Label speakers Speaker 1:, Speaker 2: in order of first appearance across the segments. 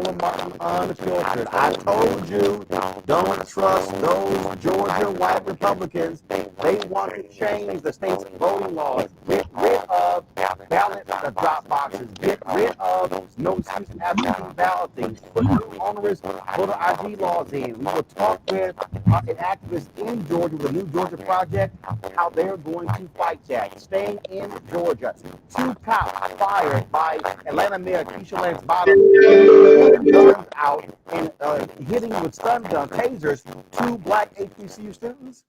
Speaker 1: Roland Martin Unfiltered. I told you, don't trust those Georgia white Republicans. They want to change the state's voting laws. Get rid of ballot drop boxes. Get rid of no excuse absentee balloting. Put new onerous voter ID laws in. We will talk with an activist in Georgia with the New Georgia Project, how they're going to fight that. Staying in Georgia, 2 cops fired by Atlanta Mayor Keisha Lance Bottoms, guns out and hitting with stun guns, tasers, 2 black HBCU students.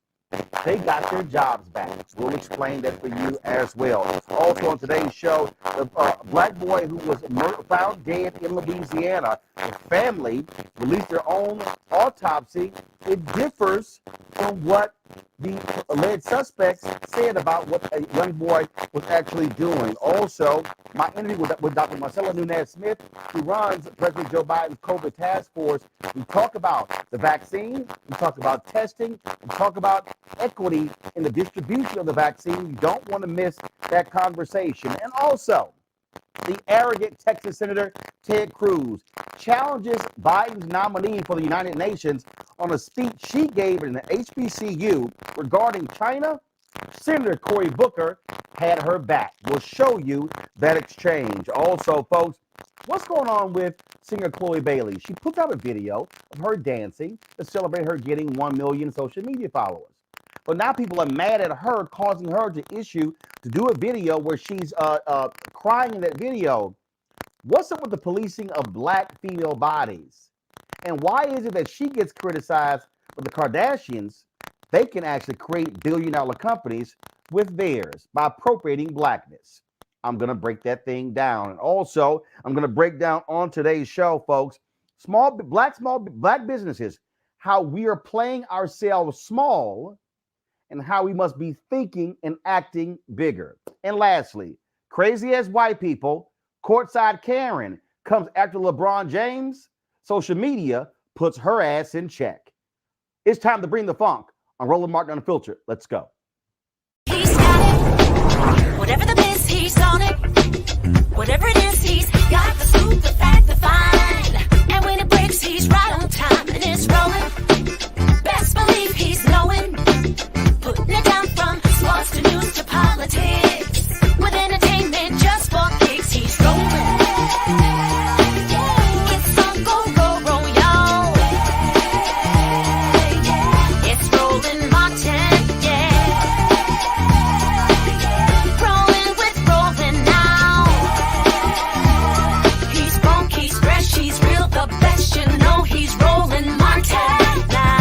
Speaker 1: They got their jobs back. We'll explain that for you as well. Also on today's show, the black boy who was found dead in Louisiana, the family released their own autopsy. It differs from what the alleged suspects said about what a young boy was actually doing. Also, my interview with Dr. Marcella Nunez Smith, who runs President Joe Biden's COVID task force. We talk about the vaccine, we talk about testing, we talk about equity in the distribution of the vaccine. You don't want to miss that conversation. And also, the arrogant Texas Senator Ted Cruz challenges Biden's nominee for the United Nations on a speech she gave in the HBCU regarding China. Senator Cory Booker had her back. We'll show you that exchange. Also, folks, what's going on with singer Chloe Bailey? She put out a video of her dancing to celebrate her getting 1 million social media followers. But now people are mad at her, causing her to do a video where she's crying in that video. What's up with the policing of black female bodies? And why is it that she gets criticized, but the Kardashians, they can actually create billion-dollar companies with theirs by appropriating blackness? I'm going to break that thing down. And also, I'm going to break down on today's show, folks, small black businesses, how we are playing ourselves small and how we must be thinking and acting bigger. And lastly, crazy as white people, Courtside Karen comes after LeBron James. Social media puts her ass in check. It's time to bring the funk on Roland Martin Unfiltered. Let's go.
Speaker 2: He's got it. Whatever the biz, he's on it. Whatever it is, he's got the scoop, the fact, the find. And when it breaks, he's right on time and it's rolling. Best believe he's knowing. Putting it down from sports to news to politics. With entertainment just for kicks, he's rolling. It's on go, roll, y'all. It's Roland Martin, yeah. Rolling with Roland now. He's funk, he's fresh, he's real, the best, you know he's Roland Martin now.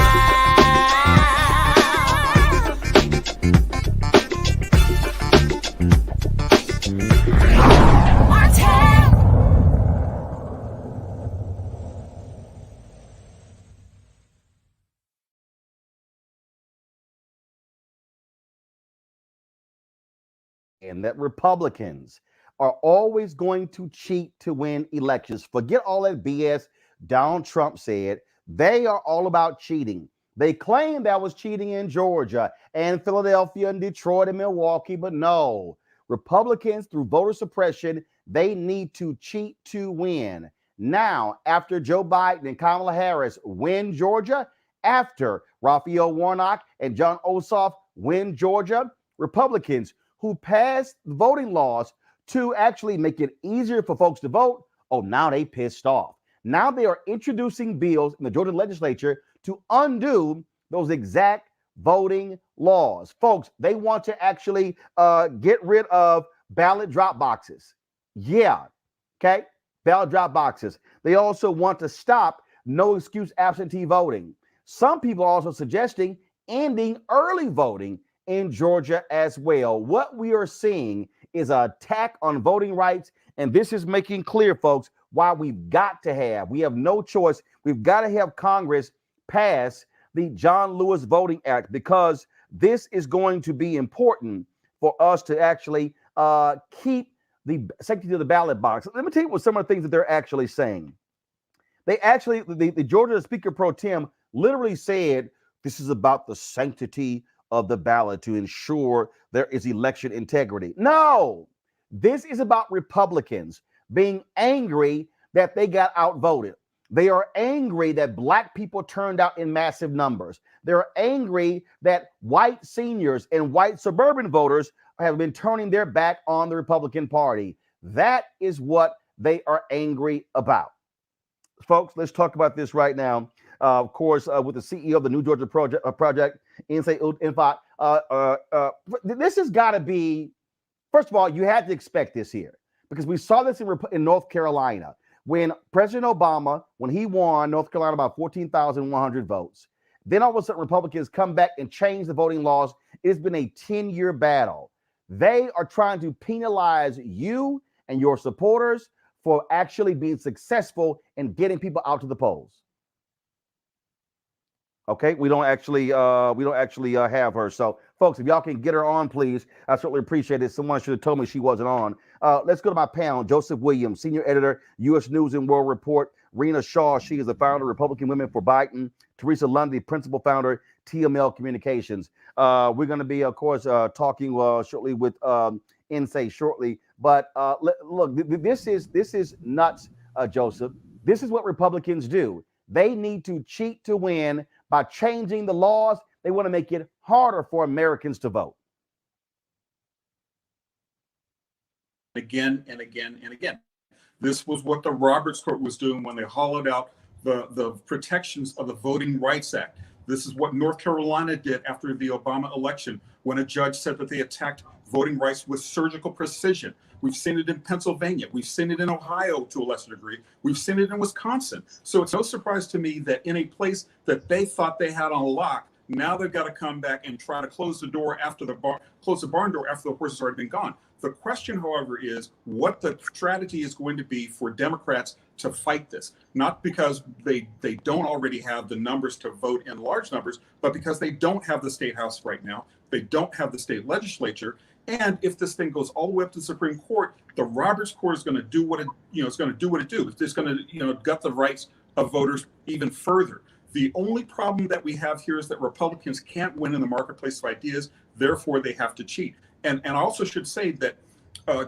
Speaker 1: And that Republicans are always going to cheat to win elections. Forget all that BS Donald Trump said. They are all about cheating. They claim that was cheating in Georgia and Philadelphia and Detroit and Milwaukee, but no. Republicans, through voter suppression, they need to cheat to win. Now, after Joe Biden and Kamala Harris win Georgia, after Raphael Warnock and John Ossoff win Georgia, Republicans who passed voting laws to actually make it easier for folks to vote, oh, now they pissed off. Now they are introducing bills in the Georgia legislature to undo those exact voting laws. Folks, they want to actually get rid of ballot drop boxes. Yeah, okay, ballot drop boxes. They also want to stop no excuse absentee voting. Some people are also suggesting ending early voting in Georgia as well. What we are seeing is an attack on voting rights, and this is making clear, folks, why we have no choice. We've got to have Congress pass the John Lewis Voting Act, because this is going to be important for us to actually keep the sanctity of the ballot box. Let me tell you what some of the things that they're actually saying. They actually, the Georgia Speaker Pro Tem literally said, this is about the sanctity of the ballot to ensure there is election integrity. No, this is about Republicans being angry that they got outvoted. They are angry that black people turned out in massive numbers. They're angry that white seniors and white suburban voters have been turning their back on the Republican Party. That is what they are angry about. Folks, let's talk about this right now. Of course, with the CEO of the New Georgia Project, Infot. This has got to be, first of all, you had to expect this here because we saw this in North Carolina when President Obama, when he won North Carolina about 14,100 votes. Then all of a sudden, Republicans come back and change the voting laws. It's been a 10-year battle. They are trying to penalize you and your supporters for actually being successful in getting people out to the polls. Okay, we don't actually have her. So, folks, if y'all can get her on, please, I certainly appreciate it. Someone should have told me she wasn't on. Let's go to my panel. Joseph Williams, senior editor, U.S. News and World Report. Rena Shaw, she is the founder of Republican Women for Biden. Teresa Lundy, principal founder, TML Communications. We're going to be, of course, talking shortly with NSA shortly. But look, this is nuts, Joseph. This is what Republicans do. They need to cheat to win by changing the laws. They want to make it harder for Americans to vote.
Speaker 3: Again and again and again. This was what the Roberts Court was doing when they hollowed out the protections of the Voting Rights Act. This is what North Carolina did after the Obama election when a judge said that they attacked voting rights with surgical precision. We've seen it in Pennsylvania. We've seen it in Ohio to a lesser degree. We've seen it in Wisconsin. So it's no surprise to me that in a place that they thought they had on lock, now they've got to come back and try to close the door after close the barn door after the horse has already been gone. The question, however, is what the strategy is going to be for Democrats to fight this, not because they don't already have the numbers to vote in large numbers, but because they don't have the state house right now. They don't have the state legislature. And if this thing goes all the way up to the Supreme Court, the Roberts Court is going to do what it, it's going to do what it do. It's going to, gut the rights of voters even further. The only problem that we have here is that Republicans can't win in the marketplace of ideas. Therefore, they have to cheat. And I also should say that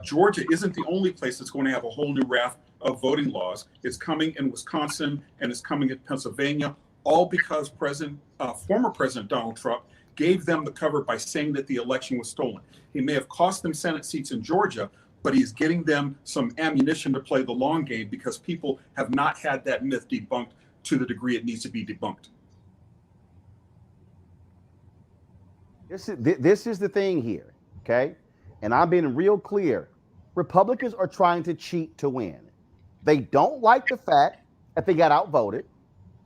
Speaker 3: Georgia isn't the only place that's going to have a whole new raft of voting laws. It's coming in Wisconsin and it's coming in Pennsylvania, all because former President Donald Trump gave them the cover by saying that the election was stolen. He may have cost them Senate seats in Georgia, but he's getting them some ammunition to play the long game because people have not had that myth debunked to the degree it needs to be debunked.
Speaker 1: This is the thing here, okay? And I'm being real clear. Republicans are trying to cheat to win. They don't like the fact that they got outvoted.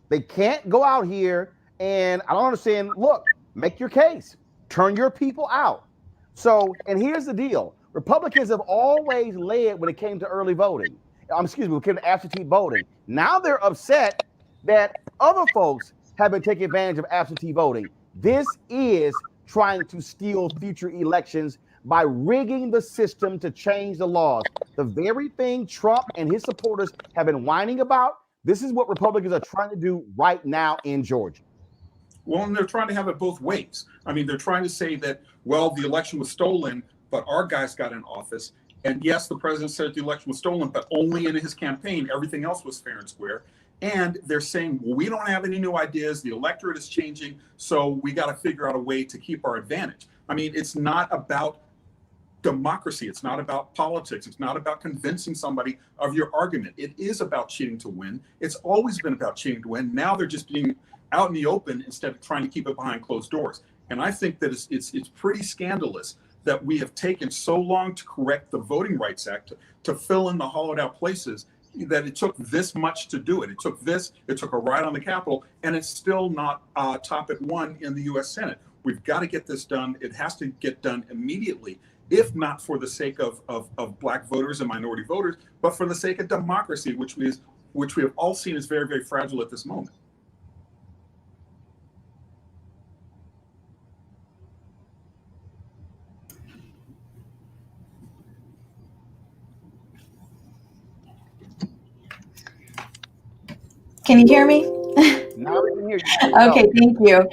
Speaker 1: They can't go out here and I don't understand. Look, make your case. Turn your people out. So, and here's the deal. Republicans have always led when it came to early voting. When it came to absentee voting. Now they're upset that other folks have been taking advantage of absentee voting. This is trying to steal future elections by rigging the system to change the laws. The very thing Trump and his supporters have been whining about, this is what Republicans are trying to do right now in Georgia.
Speaker 3: Well, and they're trying to have it both ways. I mean, they're trying to say that, well, the election was stolen, but our guys got in office. And yes, the president said the election was stolen, but only in his campaign. Everything else was fair and square. And they're saying, well, we don't have any new ideas. The electorate is changing. So we got to figure out a way to keep our advantage. I mean, it's not about democracy. It's not about politics. It's not about convincing somebody of your argument. It is about cheating to win. It's always been about cheating to win. Now they're just being out in the open instead of trying to keep it behind closed doors. And I think that it's pretty scandalous that we have taken so long to correct the Voting Rights Act, to fill in the hollowed out places, that it took this much to do it. It took a ride on the Capitol, and it's still not top at one in the U.S. Senate. We've got to get this done. It has to get done immediately, if not for the sake of Black voters and minority voters, but for the sake of democracy, which we have all seen is very, very fragile at this moment.
Speaker 4: Can you hear me?
Speaker 1: Now we can hear you.
Speaker 4: Okay, thank you.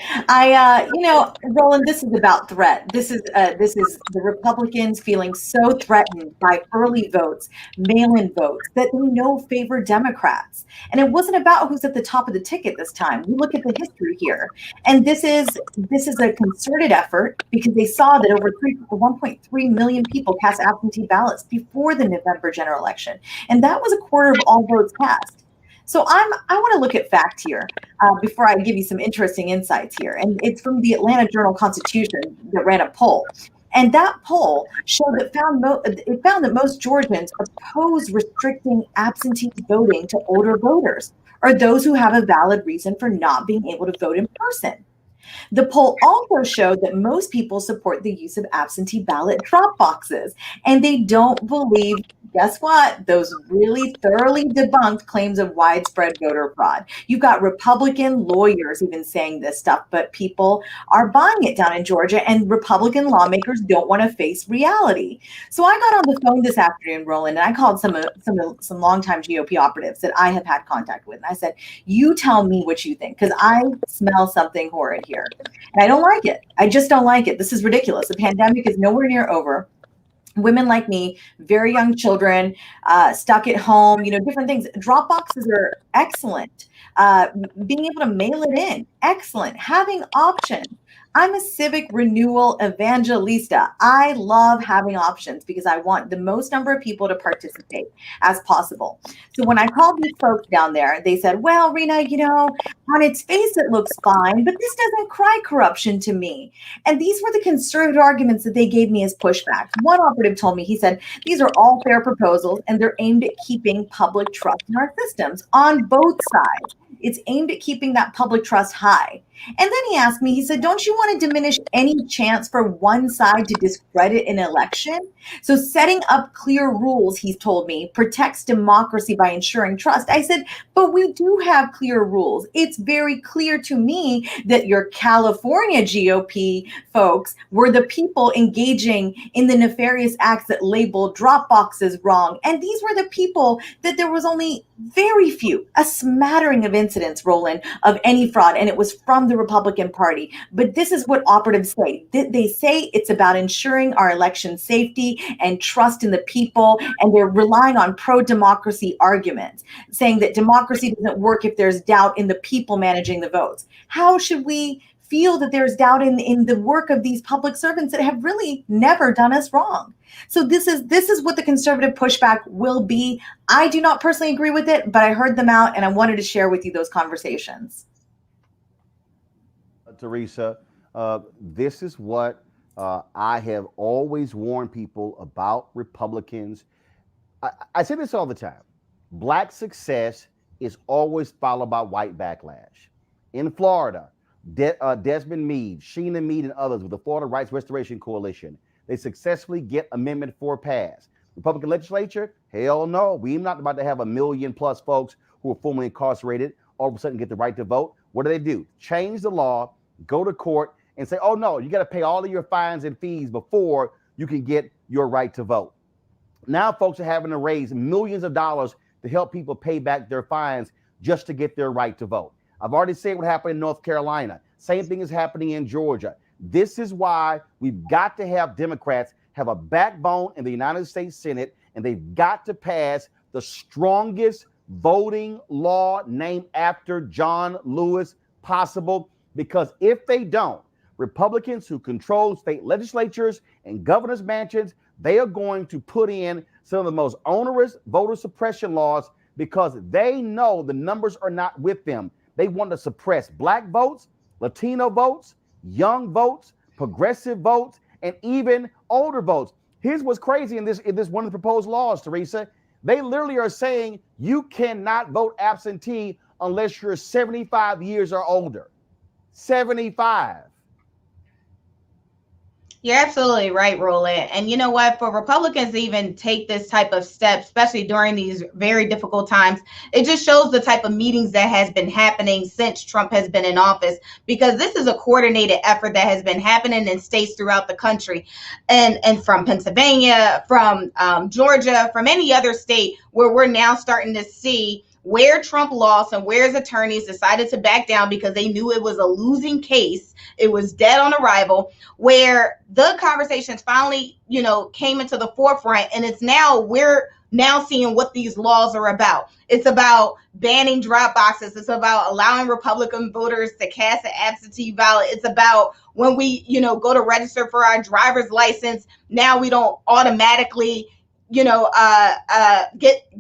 Speaker 4: Roland, this is about threat. This is the Republicans feeling so threatened by early votes, mail-in votes that they know favor Democrats. And it wasn't about who's at the top of the ticket this time. We look at the history here, and this is a concerted effort because they saw that over 1.3 million people cast absentee ballots before the November general election, and that was a quarter of all votes cast. So I want to look at fact here before I give you some interesting insights here. And it's from the Atlanta Journal-Constitution that ran a poll. And that poll showed that found that most Georgians oppose restricting absentee voting to older voters or those who have a valid reason for not being able to vote in person. The poll also showed that most people support the use of absentee ballot drop boxes, and they don't believe, guess what, those really thoroughly debunked claims of widespread voter fraud. You've got Republican lawyers even saying this stuff, but people are buying it down in Georgia, and Republican lawmakers don't want to face reality. So I got on the phone this afternoon, Roland, and I called some longtime GOP operatives that I have had contact with, and I said, you tell me what you think, because I smell something horrid here. And I don't like it. I just don't like it. This is ridiculous. The pandemic is nowhere near over. Women like me, very young children, stuck at home, different things. Drop boxes are excellent. Being able to mail it in, excellent. Having options. I'm a civic renewal evangelista. I love having options because I want the most number of people to participate as possible. So when I called these folks down there, they said, well, Rena, on its face, it looks fine, but this doesn't cry corruption to me. And these were the conservative arguments that they gave me as pushback. One operative told me, he said, these are all fair proposals and they're aimed at keeping public trust in our systems on both sides. It's aimed at keeping that public trust high. And then he asked me, he said, don't you want to diminish any chance for one side to discredit an election? So setting up clear rules, he's told me, protects democracy by ensuring trust. I said, but we do have clear rules. It's very clear to me that your California GOP folks were the people engaging in the nefarious acts that labeled drop boxes wrong. And these were the people that there was only very few, a smattering of incidents, Roland, of any fraud. And it was from the Republican Party. But this is what operatives say. They say it's about ensuring our election safety and trust in the people. And they're relying on pro-democracy arguments, saying that democracy doesn't work if there's doubt in the people managing the votes. How should we feel that there's doubt in the work of these public servants that have really never done us wrong? So this is what the conservative pushback will be. I do not personally agree with it, but I heard them out and I wanted to share with you those conversations.
Speaker 1: Teresa, this is what I have always warned people about Republicans. I say this all the time. Black success is always followed by white backlash. In Florida, Desmond Meade, Sheena Meade, and others with the Florida Rights Restoration Coalition, they successfully get Amendment 4 passed. Republican legislature, hell no. We're not about to have 1 million plus folks who are formerly incarcerated all of a sudden get the right to vote. What do? Change the law, go to court, and say, oh no, you got to pay all of your fines and fees before you can get your right to vote. Now folks are having to raise millions of dollars to help people pay back their fines just to get their right to vote. I've already said what happened in North Carolina. Same thing is happening in Georgia. This is why we've got to have Democrats have a backbone in the United States Senate, and they've got to pass the strongest voting law named after John Lewis possible, because if they don't, Republicans who control state legislatures and governors' mansions, they are going to put in some of the most onerous voter suppression laws because they know the numbers are not with them. They want to suppress Black votes, Latino votes, young votes, progressive votes, and even older votes. Here's what's crazy in this one of the proposed laws, Teresa. They literally are saying you cannot vote absentee unless you're 75 years or older. 75.
Speaker 5: You're absolutely right, Roland. And you know what? For Republicans to even take this type of step, especially during these very difficult times, it just shows the type of meetings that has been happening since Trump has been in office, because this is a coordinated effort that has been happening in states throughout the country, and from Pennsylvania, from Georgia, from any other state where we're now starting to see where Trump lost and where his attorneys decided to back down because they knew it was a losing case. It was dead on arrival, where the conversations finally, came into the forefront. And we're now seeing what these laws are about. It's about banning drop boxes. It's about allowing Republican voters to cast an absentee ballot. It's about when we, go to register for our driver's license, now we don't automatically get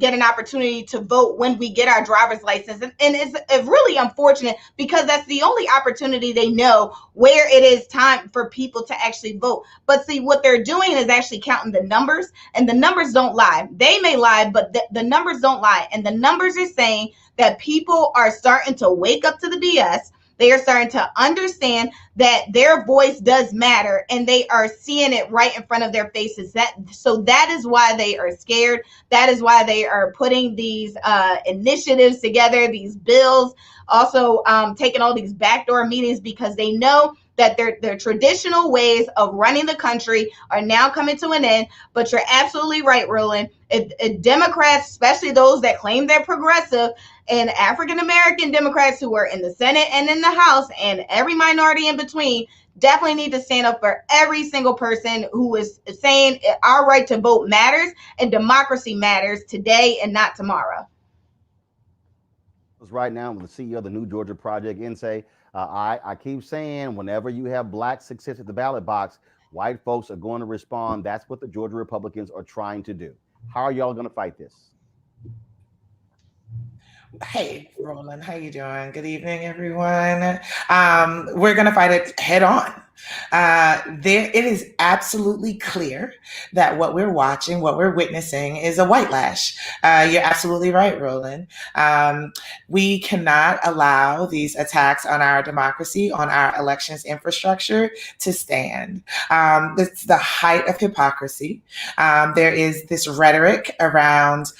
Speaker 5: an opportunity to vote when we get our driver's license. And it's really unfortunate because that's the only opportunity they know where it is time for people to actually vote. But see, what they're doing is actually counting the numbers, and the numbers don't lie. They may lie, but the numbers don't lie. And the numbers are saying that people are starting to wake up to the BS. They are starting to understand that their voice does matter, and they are seeing it right in front of their faces. So that is why they are scared. That is why they are putting these initiatives together, these bills, also taking all these backdoor meetings, because they know that their traditional ways of running the country are now coming to an end. But you're absolutely right, Roland. Democrats, especially those that claim they're progressive, and African-American Democrats who are in the Senate and in the House, and every minority in between, definitely need to stand up for every single person who is saying our right to vote matters and democracy matters today and not tomorrow.
Speaker 1: Right now, with the CEO of the New Georgia Project, and say, I keep saying, whenever you have black success at the ballot box, white folks are going to respond. That's what the Georgia Republicans are trying to do. How are y'all going to fight this?
Speaker 6: Hey, Roland, how you doing? Good evening, everyone. We're going to fight it head on. It is absolutely clear that what we're watching, what we're witnessing is a white lash. You're absolutely right, Roland. We cannot allow these attacks on our democracy, on our elections infrastructure to stand. It's the height of hypocrisy. There is this rhetoric around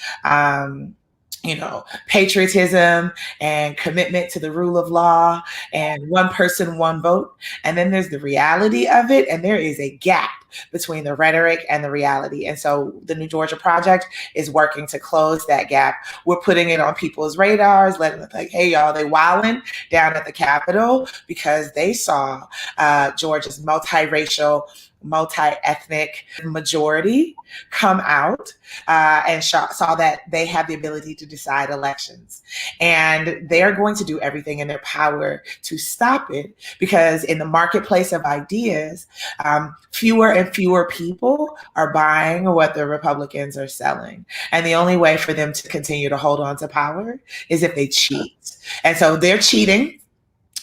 Speaker 6: patriotism and commitment to the rule of law and one person, one vote. And then there's the reality of it. And there is a gap between the rhetoric and the reality. And so the New Georgia Project is working to close that gap. We're putting it on people's radars, letting them think, hey, y'all, they wilding down at the Capitol because they saw Georgia's multiracial, multi-ethnic majority come out and saw that they have the ability to decide elections. And they're going to do everything in their power to stop it, because in the marketplace of ideas, fewer and fewer people are buying what the Republicans are selling. And the only way for them to continue to hold on to power is if they cheat. And so they're cheating.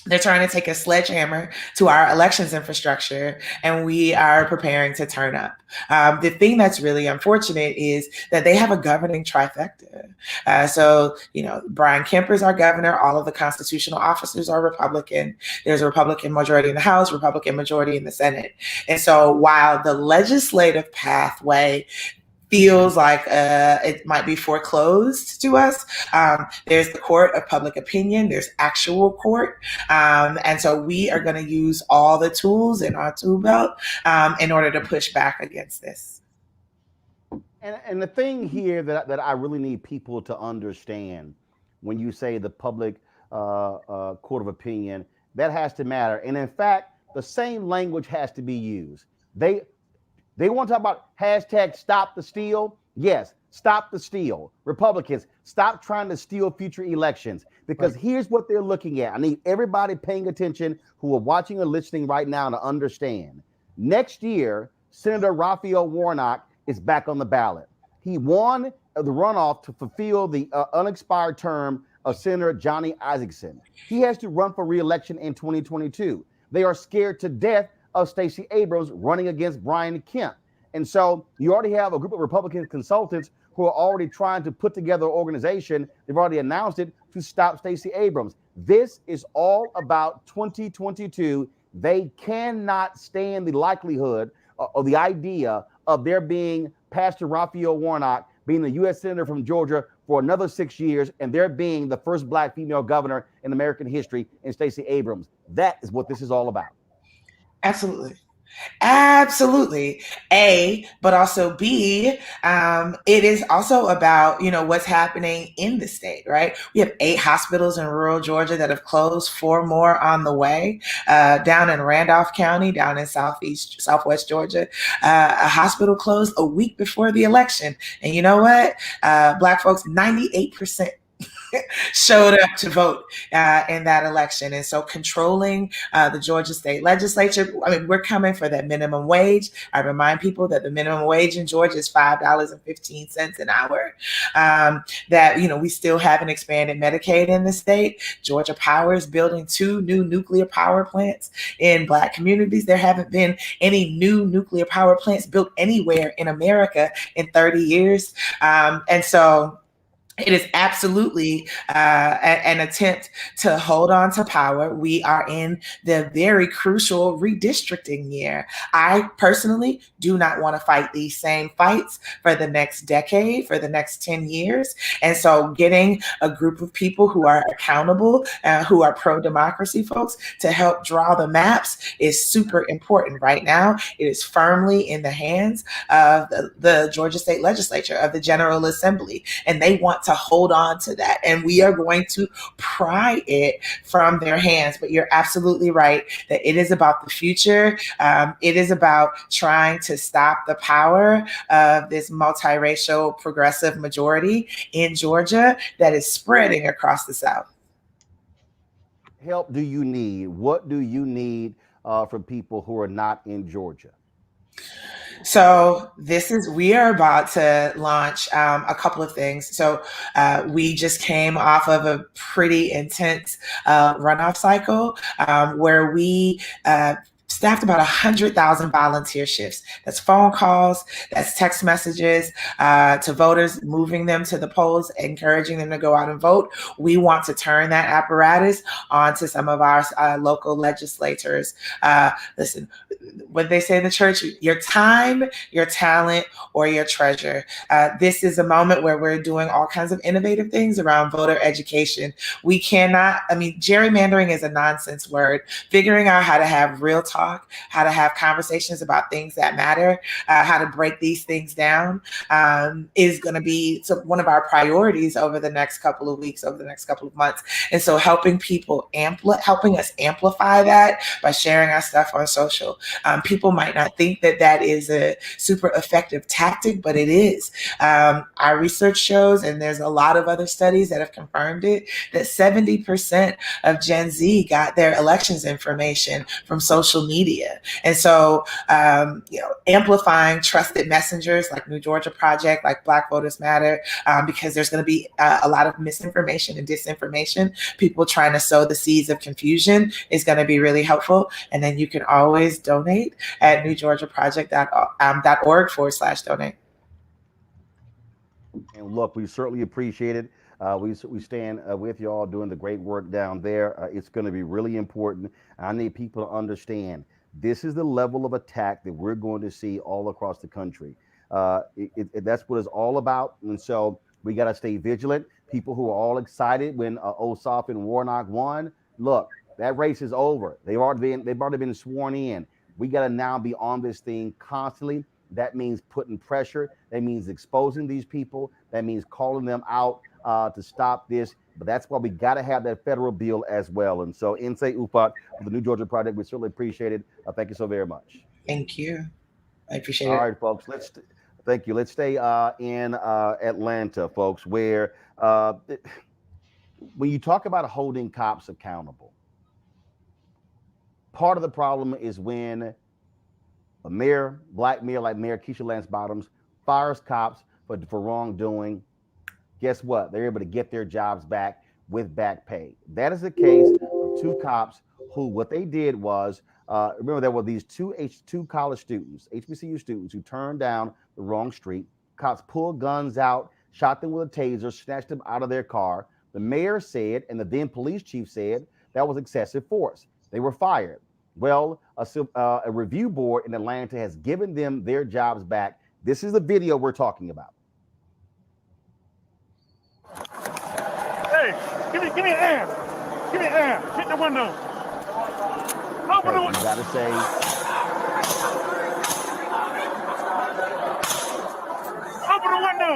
Speaker 6: They're trying to take a sledgehammer to our elections infrastructure, and we are preparing to turn up. The thing that's really unfortunate is that they have a governing trifecta. Brian Kemper's our governor. All of the constitutional officers are Republican. There's a Republican majority in the House, Republican majority in the Senate. And so while the legislative pathway feels like it might be foreclosed to us, there's the court of public opinion, there's actual court. And so we are going to use all the tools in our tool belt in order to push back against this.
Speaker 1: And the thing here that I really need people to understand, when you say the public court of opinion, that has to matter. And in fact, the same language has to be used. They want to talk about hashtag stop the steal. Yes, stop the steal. Republicans, stop trying to steal future elections, because here's what they're looking at. I need everybody paying attention who are watching or listening right now to understand. Next year, Senator Raphael Warnock is back on the ballot. He won the runoff to fulfill the unexpired term of Senator Johnny Isakson. He has to run for re-election in 2022. They are scared to death of Stacey Abrams running against Brian Kemp. And so you already have a group of Republican consultants who are already trying to put together an organization. They've already announced it to stop Stacey Abrams. This is all about 2022. They cannot stand the likelihood or the idea of there being Pastor Raphael Warnock being the U.S. Senator from Georgia for another 6 years, and there being the first Black female governor in American history in Stacey Abrams. That is what this is all about.
Speaker 6: Absolutely. Absolutely. A, but also B, it is also about, what's happening in the state, right? We have 8 hospitals in rural Georgia that have closed, 4 more on the way. Down in Randolph County, down in Southwest Georgia, a hospital closed a week before the election. And you know what? Black folks, 98% showed up to vote in that election. And so controlling the Georgia state legislature, I mean, we're coming for that minimum wage. I remind people that the minimum wage in Georgia is $5.15 an hour. That, we still haven't expanded Medicaid in the state. Georgia Power is building 2 new nuclear power plants in Black communities. There haven't been any new nuclear power plants built anywhere in America in 30 years. And so it is absolutely an attempt to hold on to power. We are in the very crucial redistricting year. I personally do not want to fight these same fights for the next decade, for the next 10 years. And so getting a group of people who are accountable, who are pro-democracy folks to help draw the maps is super important. Right now, it is firmly in the hands of the Georgia State Legislature, of the General Assembly, and they want to hold on to that. And we are going to pry it from their hands. But you're absolutely right that it is about the future. It is about trying to stop the power of this multiracial progressive majority in Georgia that is spreading across the South.
Speaker 1: Help do you need? What do you need from people who are not in Georgia?
Speaker 6: So we are about to launch a couple of things. So we just came off of a pretty intense runoff cycle where we staffed about 100,000 volunteer shifts. That's phone calls, that's text messages to voters, moving them to the polls, encouraging them to go out and vote. We want to turn that apparatus onto some of our local legislators. Listen, what they say in the church, your time, your talent, or your treasure. This is a moment where we're doing all kinds of innovative things around voter education. We cannot, gerrymandering is a nonsense word. Figuring out how to have real talk, how to have conversations about things that matter, how to break these things down is going to be one of our priorities over the next couple of weeks, over the next couple of months. And so helping us amplify that by sharing our stuff on social. People might not think that is a super effective tactic, but it is. Our research shows, and there's a lot of other studies that have confirmed it, that 70% of Gen Z got their elections information from social media. And so, amplifying trusted messengers like New Georgia Project, like Black Voters Matter, because there's going to be a lot of misinformation and disinformation. People trying to sow the seeds of confusion is going to be really helpful. And then you can always donate at newgeorgiaproject.org/donate.
Speaker 1: And look, we certainly appreciate it. We stand with y'all doing the great work down there. It's going to be really important. I need people to understand this is the level of attack that we're going to see all across the country. That's what it's all about. And so we got to stay vigilant. People who are all excited when Ossoff and Warnock won, look, that race is over. They've already been sworn in. We got to now be on this thing constantly. That means putting pressure. That means exposing these people. That means calling them out to stop this. But that's why we got to have that federal bill as well. And so, Insay Ufak for the New Georgia Project, we certainly appreciate it. Thank you so very much.
Speaker 6: Thank you. I appreciate it.
Speaker 1: All right, folks. Thank you. Let's stay in Atlanta, folks, where when you talk about holding cops accountable, part of the problem is when a black mayor like Mayor Keisha Lance Bottoms, fires cops for wrongdoing. Guess what? They're able to get their jobs back with back pay. That is the case of 2 cops who, what they did was, remember there were these two college students, HBCU students, who turned down the wrong street. Cops pulled guns out, shot them with a taser, snatched them out of their car. The mayor said, and the then police chief said, that was excessive force. They were fired. Well, a review board in Atlanta has given them their jobs back. This is the video we're talking about.
Speaker 7: Hey, give me an hand. Give me an hand. Hit the window. Open the window.
Speaker 1: You gotta say,
Speaker 7: Open the window.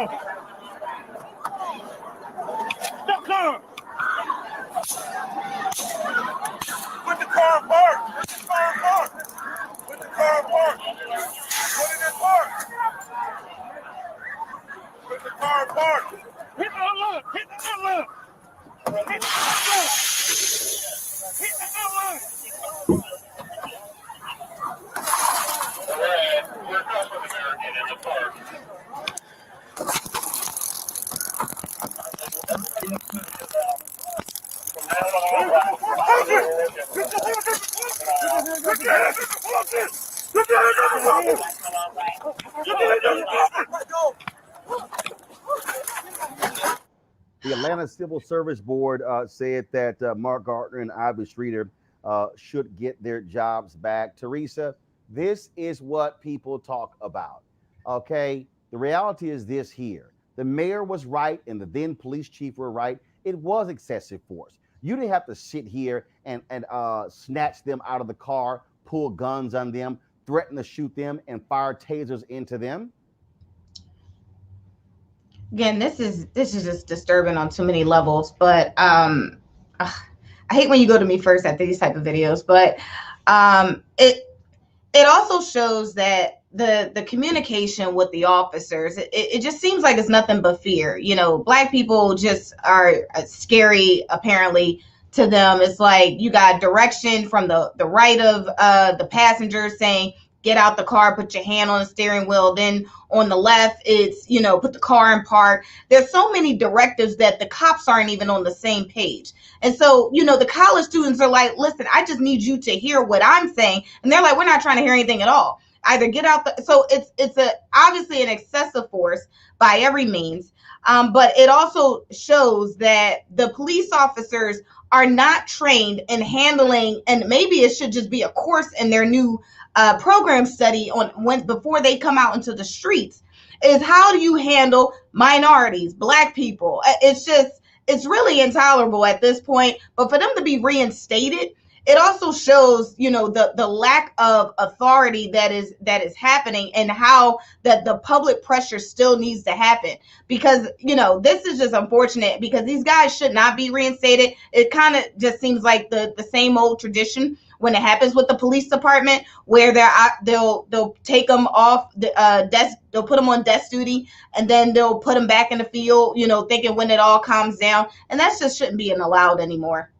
Speaker 7: Stop car. Put the car apart. Put the car apart. Put the car apart. Put it in park. Put the car apart. Hit the unlock. Hit the unlock. Hit the unlock. Hit the unlock. We're coming, American, in the park.
Speaker 1: The Atlanta Civil Service Board said that Mark Gardner and Ivy Streeter should get their jobs back. Teresa, this is what people talk about. Okay, the reality is this here. The mayor was right and the then police chief were right. It was excessive force. You didn't have to sit here and snatch them out of the car, pull guns on them, threaten to shoot them, and fire tasers into them.
Speaker 5: Again, this is just disturbing on too many levels. But I hate when you go to me first at these type of videos. But it also shows that the communication with the officers, it just seems like it's nothing but fear. You know, Black people just are scary, apparently, to them. It's like you got direction from the right of the passenger saying, get out the car, put your hand on the steering wheel. Then on the left, it's, you know, put the car in park. There's so many directives that the cops aren't even on the same page. And so, you know, the college students are like, listen, I just need you to hear what I'm saying. And they're like, we're not trying to hear anything at all. Either get out the, so it's obviously an excessive force by every means. But it also shows that the police officers are not trained in handling, and maybe it should just be a course in their new program study on when before they come out into the streets, is how do you handle minorities, Black people? It's really intolerable at this point. But for them to be reinstated, it also shows, you know, the lack of authority that is happening, and how that the public pressure still needs to happen. Because, you know, this is just unfortunate, because these guys should not be reinstated. It kind of just seems like the same old tradition when it happens with the police department, where they'll take them off the desk, they'll put them on desk duty, and then they'll put them back in the field, you know, thinking when it all calms down. And that just shouldn't be allowed anymore.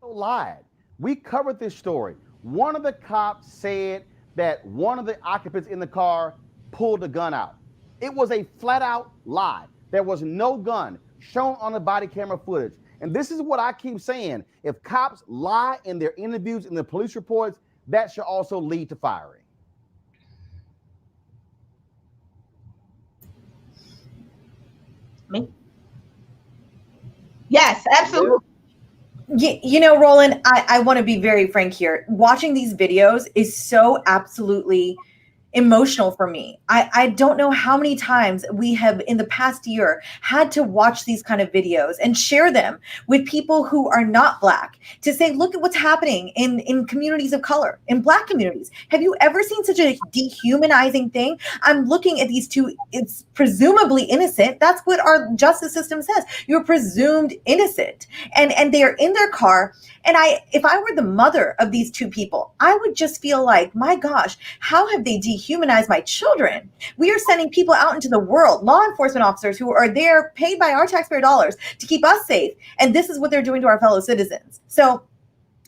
Speaker 1: Lied. We covered this story. One of the cops said that one of the occupants in the car pulled a gun out. It was a flat out lie. There was no gun shown on the body camera footage. And this is what I keep saying. If cops lie in their interviews and the police reports, that should also lead to firing.
Speaker 5: Me? Yes, absolutely.
Speaker 4: You know, Roland, I want to be very frank here. Watching these videos is so absolutely emotional for me. I don't know how many times we have in the past year had to watch these kind of videos and share them with people who are not Black, to say, look at what's happening in communities of color, in Black communities. Have you ever seen such a dehumanizing thing? I'm looking at these two, it's presumably innocent. That's what our justice system says. You're presumed innocent. And they are in their car. And if I were the mother of these two people, I would just feel like, my gosh, how have they dehumanized my children? We are sending people out into the world, law enforcement officers who are there paid by our taxpayer dollars to keep us safe. And this is what they're doing to our fellow citizens. So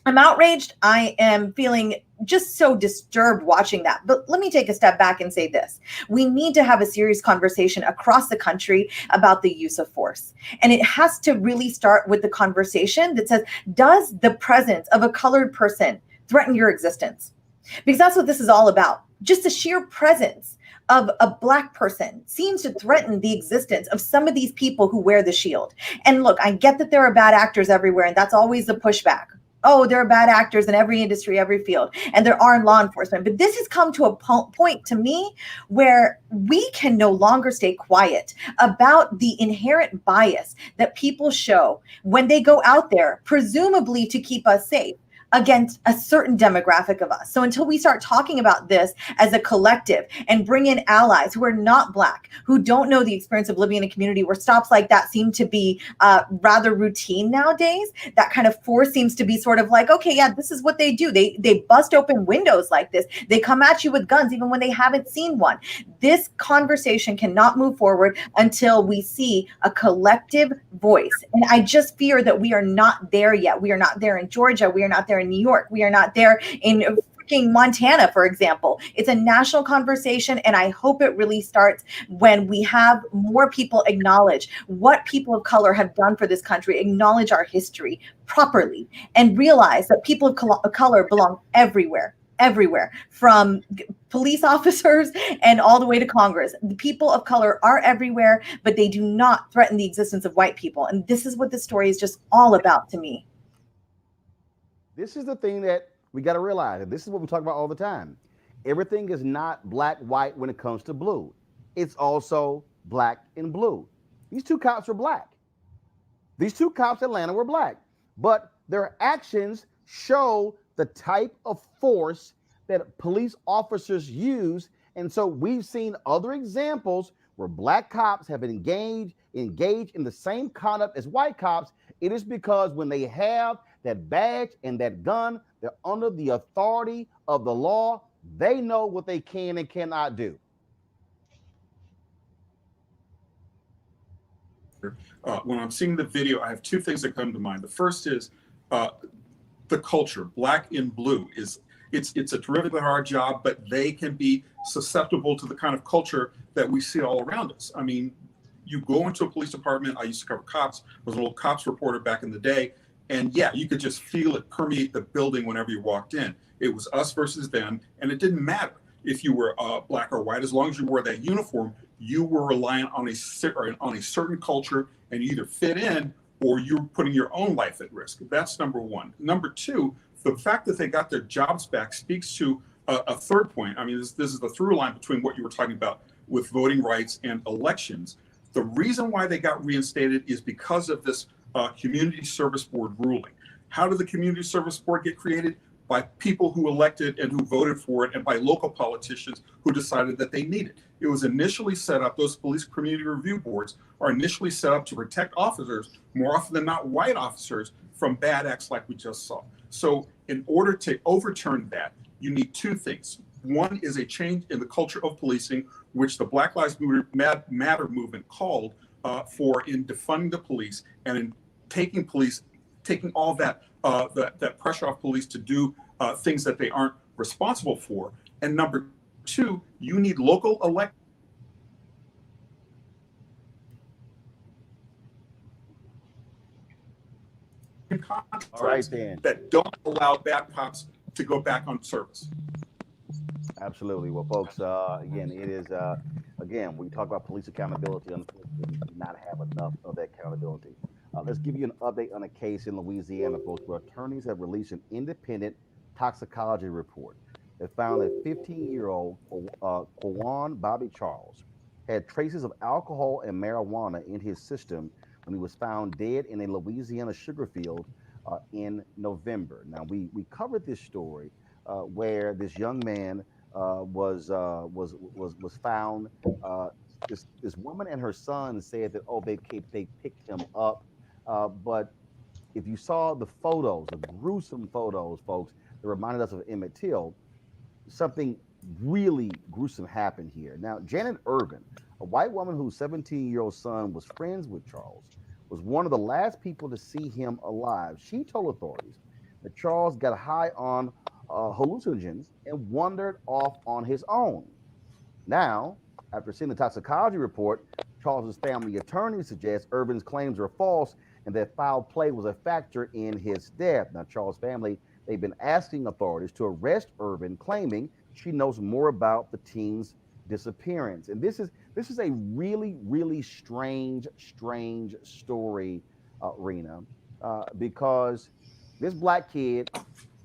Speaker 4: I'm outraged. I am feeling just so disturbed watching that. But let me take a step back and say this. We need to have a serious conversation across the country about the use of force. And it has to really start with the conversation that says, does the presence of a colored person threaten your existence? Because that's what this is all about. Just the sheer presence of a Black person seems to threaten the existence of some of these people who wear the shield. And look, I get that there are bad actors everywhere, and that's always the pushback. Oh, there are bad actors in every industry, every field, and there are in law enforcement. But this has come to a point to me where we can no longer stay quiet about the inherent bias that people show when they go out there, presumably to keep us safe. against a certain demographic of us. So until we start talking about this as a collective and bring in allies who are not Black, who don't know the experience of living in a community where stops like that seem to be rather routine nowadays, that kind of force seems to be sort of like, okay, yeah, this is what they do. They bust open windows like this. They come at you with guns even when they haven't seen one. This conversation cannot move forward until we see a collective voice. And I just fear that we are not there yet. We are not there in Georgia. We are not there in New York. We are not there in freaking Montana, for example. It's a national conversation, and I hope it really starts when we have more people acknowledge what people of color have done for this country, acknowledge our history properly, and realize that people of color belong everywhere. Everywhere, from police officers and all the way to Congress. The people of color are everywhere, but they do not threaten the existence of white people. And this is what this story is just all about to me.
Speaker 1: This is the thing that we got to realize. And this is what we talk about all the time. Everything is not black, white when it comes to blue. It's also black and blue. These two cops were Black. These two cops in Atlanta were Black. But their actions show the type of force that police officers use. And so we've seen other examples where Black cops have been engaged in the same conduct as white cops. It is because when they have that badge and that gun, they're under the authority of the law. They know what they can and cannot do.
Speaker 3: When I'm seeing the video, I have two things that come to mind. The first is the culture. Black in blue it's a terrifically hard job, but they can be susceptible to the kind of culture that we see all around us. I mean, you go into a police department. I used to cover cops. I was an old cops reporter back in the day. And yeah, you could just feel it permeate the building whenever you walked in. It was us versus them. And it didn't matter if you were Black or white. As long as you wore that uniform, you were reliant on a certain culture, and you either fit in or you're putting your own life at risk. That's number one. Number two, the fact that they got their jobs back speaks to a third point. I mean, this is the through line between what you were talking about with voting rights and elections. The reason why they got reinstated is because of this Community Service Board ruling. How did the Community Service Board get created? By people who elected and who voted for it, and by local politicians who decided that they need it. It was initially set up, those police community review boards are initially set up to protect officers, more often than not white officers, from bad acts like we just saw. So in order to overturn that, you need two things. One is a change in the culture of policing, which the Black Lives Matter movement called for in defunding the police and in taking all that that pressure off police to do things that they aren't responsible for. And number two, you need local elected contracts that don't allow bad cops to go back on service.
Speaker 1: Absolutely. Well, folks, again, it is, again, when you talk about police accountability, unfortunately, we do not have enough of that accountability. Let's give you an update on a case in Louisiana, folks, where attorneys have released an independent toxicology report that found that 15-year-old Quawan Bobby Charles had traces of alcohol and marijuana in his system when he was found dead in a Louisiana sugar field in November. Now, we covered this story where this young man was found. This woman and her son said that, oh, they picked him up. But if you saw the photos, the gruesome photos, folks, that reminded us of Emmett Till, something really gruesome happened here. Now, Janet Irvin, a white woman whose 17-year-old son was friends with Charles, was one of the last people to see him alive. She told authorities that Charles got high on hallucinogens and wandered off on his own. Now, after seeing the toxicology report, Charles's family attorney suggests Irvin's claims are false and that foul play was a factor in his death. Now, Charles' family, they've been asking authorities to arrest Irvin, claiming she knows more about the teen's disappearance. And this is a really, really strange story, Rena, because this black kid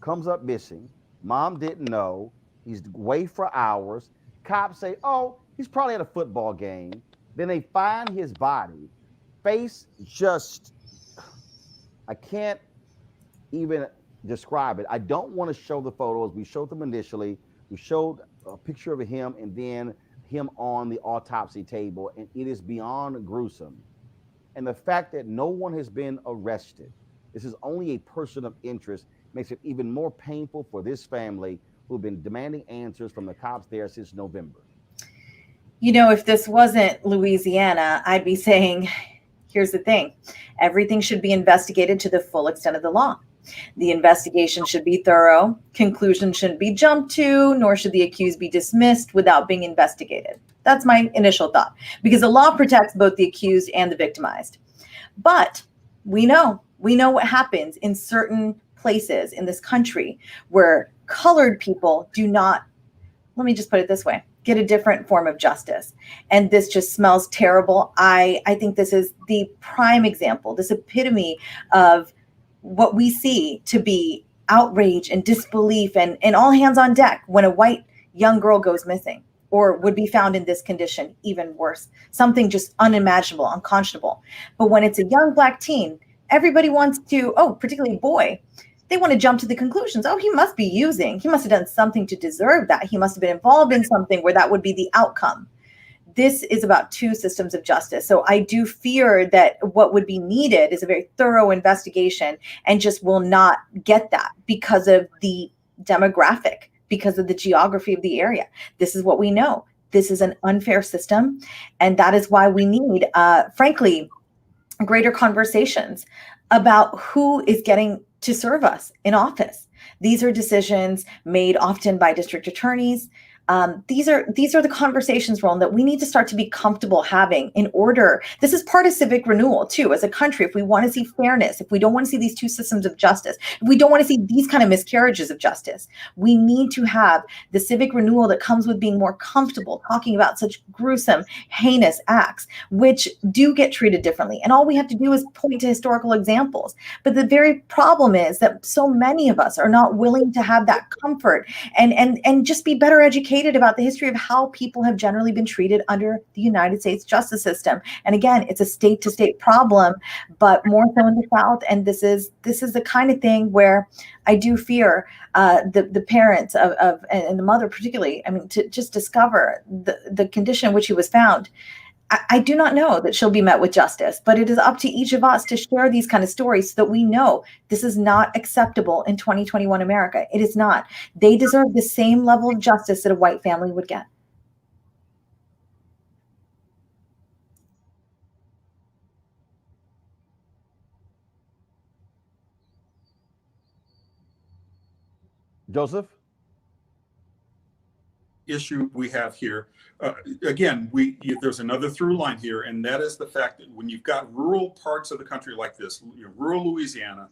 Speaker 1: comes up missing. Mom didn't know. He's away for hours. Cops say, oh, he's probably at a football game. Then they find his body, face just, I can't even describe it. I don't want to show the photos. We showed them initially. We showed a picture of him and then him on the autopsy table, and it is beyond gruesome. And the fact that no one has been arrested, this is only a person of interest, makes it even more painful for this family who've been demanding answers from the cops there since November.
Speaker 4: You know, if this wasn't Louisiana, I'd be saying, here's the thing. Everything should be investigated to the full extent of the law. The investigation should be thorough. Conclusions shouldn't be jumped to, nor should the accused be dismissed without being investigated. That's my initial thought, because the law protects both the accused and the victimized. But we know what happens in certain places in this country where colored people do not, let me just put it this way, get a different form of justice. And this just smells terrible. I think this is the prime example, this epitome of what we see to be outrage and disbelief and all hands on deck when a white young girl goes missing or would be found in this condition, even worse, something just unimaginable, unconscionable. But when it's a young Black teen, everybody wants to, particularly a boy, they want to jump to the conclusions. Oh, he must be using. He must have done something to deserve that. He must have been involved in something where that would be the outcome. This is about two systems of justice. So I do fear that what would be needed is a very thorough investigation, and just will not get that because of the demographic, because of the geography of the area. This is what we know. This is an unfair system. And that is why we need, frankly, greater conversations about who is getting to serve us in office. These are decisions made often by district attorneys. These are the conversations, Roland, that we need to start to be comfortable having in order. This is part of civic renewal too, as a country. If we want to see fairness, if we don't want to see these two systems of justice, if we don't want to see these kind of miscarriages of justice, we need to have the civic renewal that comes with being more comfortable talking about such gruesome, heinous acts, which do get treated differently. And all we have to do is point to historical examples. But the very problem is that so many of us are not willing to have that comfort and just be better educated about the history of how people have generally been treated under the United States justice system. And again, it's a state to state problem, but more so in the South. And this is the kind of thing where I do fear the parents of and the mother particularly, I mean, to just discover the condition in which he was found. I do not know that she'll be met with justice, but it is up to each of us to share these kind of stories so that we know this is not acceptable in 2021 America. It is not. They deserve the same level of justice that a white family would get.
Speaker 1: Joseph?
Speaker 3: Issue we have here. Again, there's another through line here, and that is the fact that when you've got rural parts of the country like this, rural Louisiana,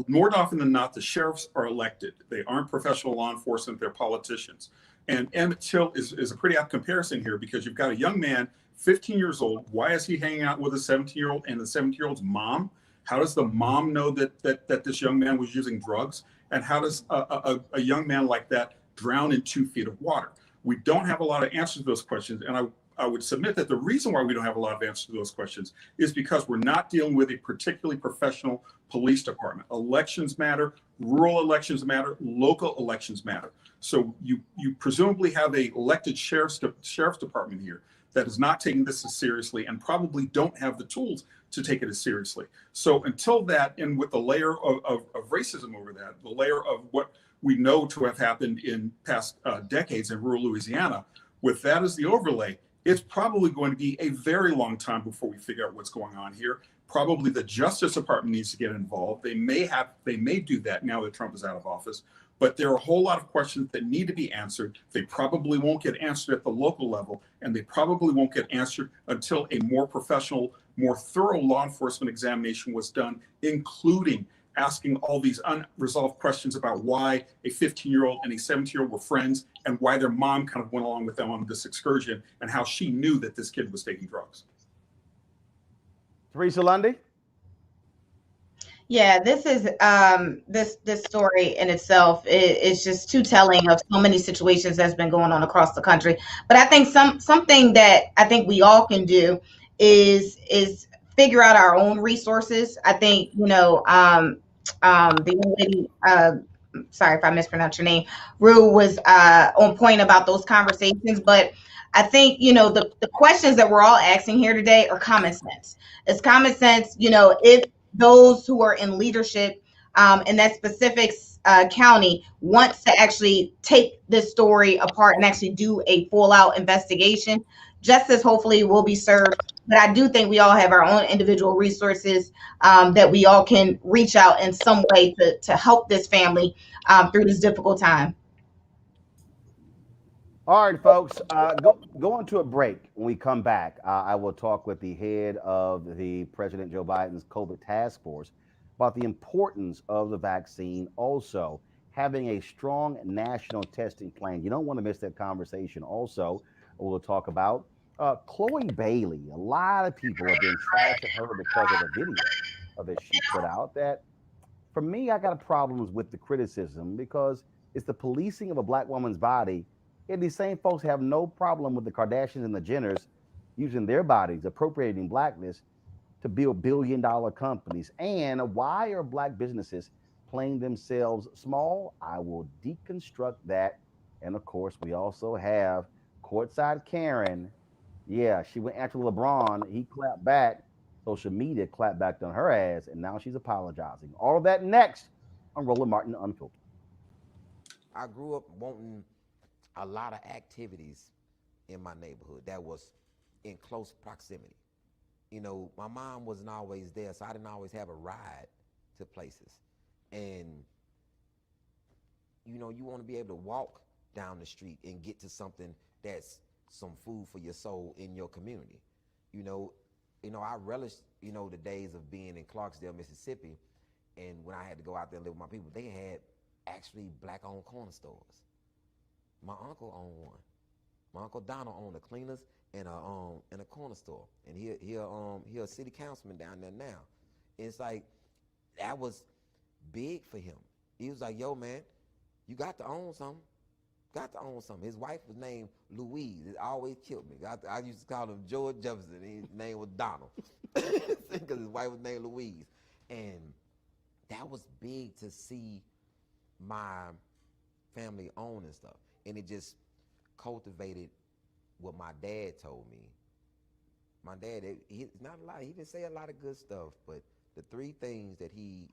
Speaker 3: more often than not, the sheriffs are elected. They aren't professional law enforcement, they're politicians. And Emmett Till is a pretty apt comparison here, because you've got a young man, 15 years old. Why is he hanging out with a 17-year-old and the 17-year-old's mom? How does the mom know that this young man was using drugs? And how does a young man like that drown in 2 feet of water? We don't have a lot of answers to those questions. And I would submit that the reason why we don't have a lot of answers to those questions is because we're not dealing with a particularly professional police department. Elections matter, rural elections matter, local elections matter. So you presumably have a elected sheriff's department here that is not taking this as seriously and probably don't have the tools to take it as seriously. So until that, and with the layer of racism over that, the layer of what we know to have happened in past decades in rural Louisiana, with that as the overlay, it's probably going to be a very long time before we figure out what's going on here. Probably the Justice Department needs to get involved. They may do that now that Trump is out of office, but there are a whole lot of questions that need to be answered. They probably won't get answered at the local level, and they probably won't get answered until a more professional, more thorough law enforcement examination was done, including asking all these unresolved questions about why a 15-year-old and a 17-year-old were friends, and why their mom kind of went along with them on this excursion, and how she knew that this kid was taking drugs.
Speaker 1: Teresa Lundy?
Speaker 5: Yeah, this is this story in itself is just too telling of so many situations that's been going on across the country. But I think something that I think we all can do is figure out our own resources. I think, young lady, sorry if I mispronounced your name, Rue, was on point about those conversations. But I think, the questions that we're all asking here today are common sense. It's common sense, if those who are in leadership in that specific county wants to actually take this story apart and actually do a full out investigation, justice hopefully will be served. But I do think we all have our own individual resources that we all can reach out in some way to help this family through this difficult time.
Speaker 1: All right, folks, go on to a break. When we come back, I will talk with the head of the President Joe Biden's COVID task force about the importance of the vaccine, also having a strong national testing plan. You don't want to miss that conversation. Also, we'll talk about Chloe Bailey. A lot of people have been trashing her because of the video that she put out. That, for me, I got problems with the criticism because it's the policing of a black woman's body. And these same folks have no problem with the Kardashians and the Jenners using their bodies, appropriating blackness to build billion-dollar companies. And why are black businesses playing themselves small? I will deconstruct that. And of course, we also have Courtside Karen. Yeah, she went after LeBron. He clapped back. Social media clapped back on her ass, and now she's apologizing. All of that next on Roland Martin Unfiltered.
Speaker 8: I grew up wanting a lot of activities in my neighborhood that was in close proximity. My mom wasn't always there, so I didn't always have a ride to places. And, you want to be able to walk down the street and get to something that's some food for your soul in your community. I relish, the days of being in Clarksdale, Mississippi, and when I had to go out there and live with my people, they had actually black-owned corner stores. My uncle owned one. My Uncle Donald owned a cleaners and a corner store, and he a city councilman down there now. And it's like, that was big for him. He was like, yo, man, you got to own something. Got to own something. His wife was named Louise. It always killed me. I used to call him George Jefferson. His name was Donald because his wife was named Louise. And that was big to see my family own and stuff. And it just cultivated what my dad told me. My dad, it's not a lot. He didn't say a lot of good stuff, but the three things that he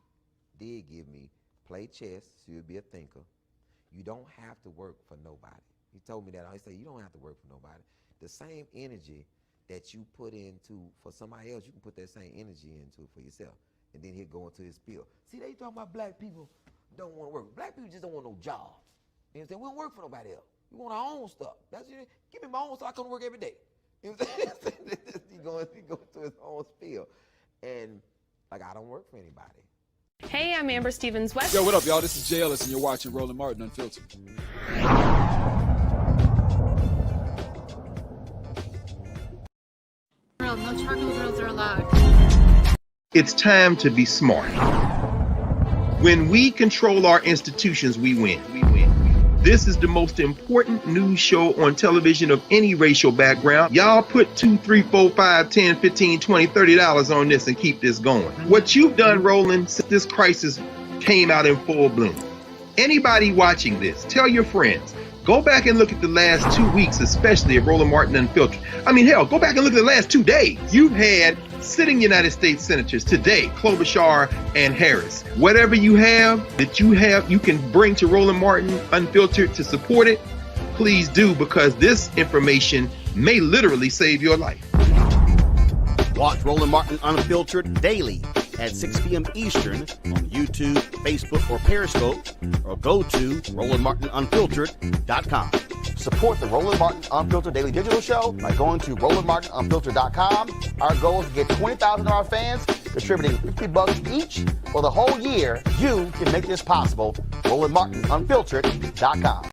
Speaker 8: did give me: play chess, so you'll be a thinker. You don't have to work for nobody. He told me that. I say, you don't have to work for nobody. The same energy that you put into for somebody else, you can put that same energy into for yourself. And then he'll go into his spiel. See, they talking about black people don't want to work. Black people just don't want no job. You know what I'm saying? We don't work for nobody else. We want our own stuff. Give me my own stuff. I come to work every day. You know what I'm saying? he going through his own spiel. And, I don't work for anybody.
Speaker 9: Hey, I'm Amber Stevens-West.
Speaker 10: Yo, what up, y'all? This is Jay Ellis, and you're watching Roland Martin Unfiltered.
Speaker 9: No charcoal grills are allowed.
Speaker 11: It's time to be smart. When we control our institutions, we win. This is the most important news show on television of any racial background. Y'all put $2, $3, $4, $5, $10, $15, $20, $30 on this and keep this going. What you've done, Roland, since this crisis came out in full bloom. Anybody watching this, tell your friends. Go back and look at the last 2 weeks, especially of Roland Martin Unfiltered. I mean, hell, go back and look at the last 2 days. You've had sitting United States senators today, Klobuchar and Harris. Whatever you have, you can bring to Roland Martin Unfiltered to support it. Please do, because this information may literally save your life.
Speaker 1: Watch Roland Martin Unfiltered daily at 6 p.m. Eastern on YouTube, Facebook, or Periscope, or go to RolandMartinUnfiltered.com. Support the Roland Martin Unfiltered Daily Digital Show by going to RolandMartinUnfiltered.com. Our goal is to get 20,000 of our fans contributing $50 each for the whole year. You can make this possible. RolandMartinUnfiltered.com.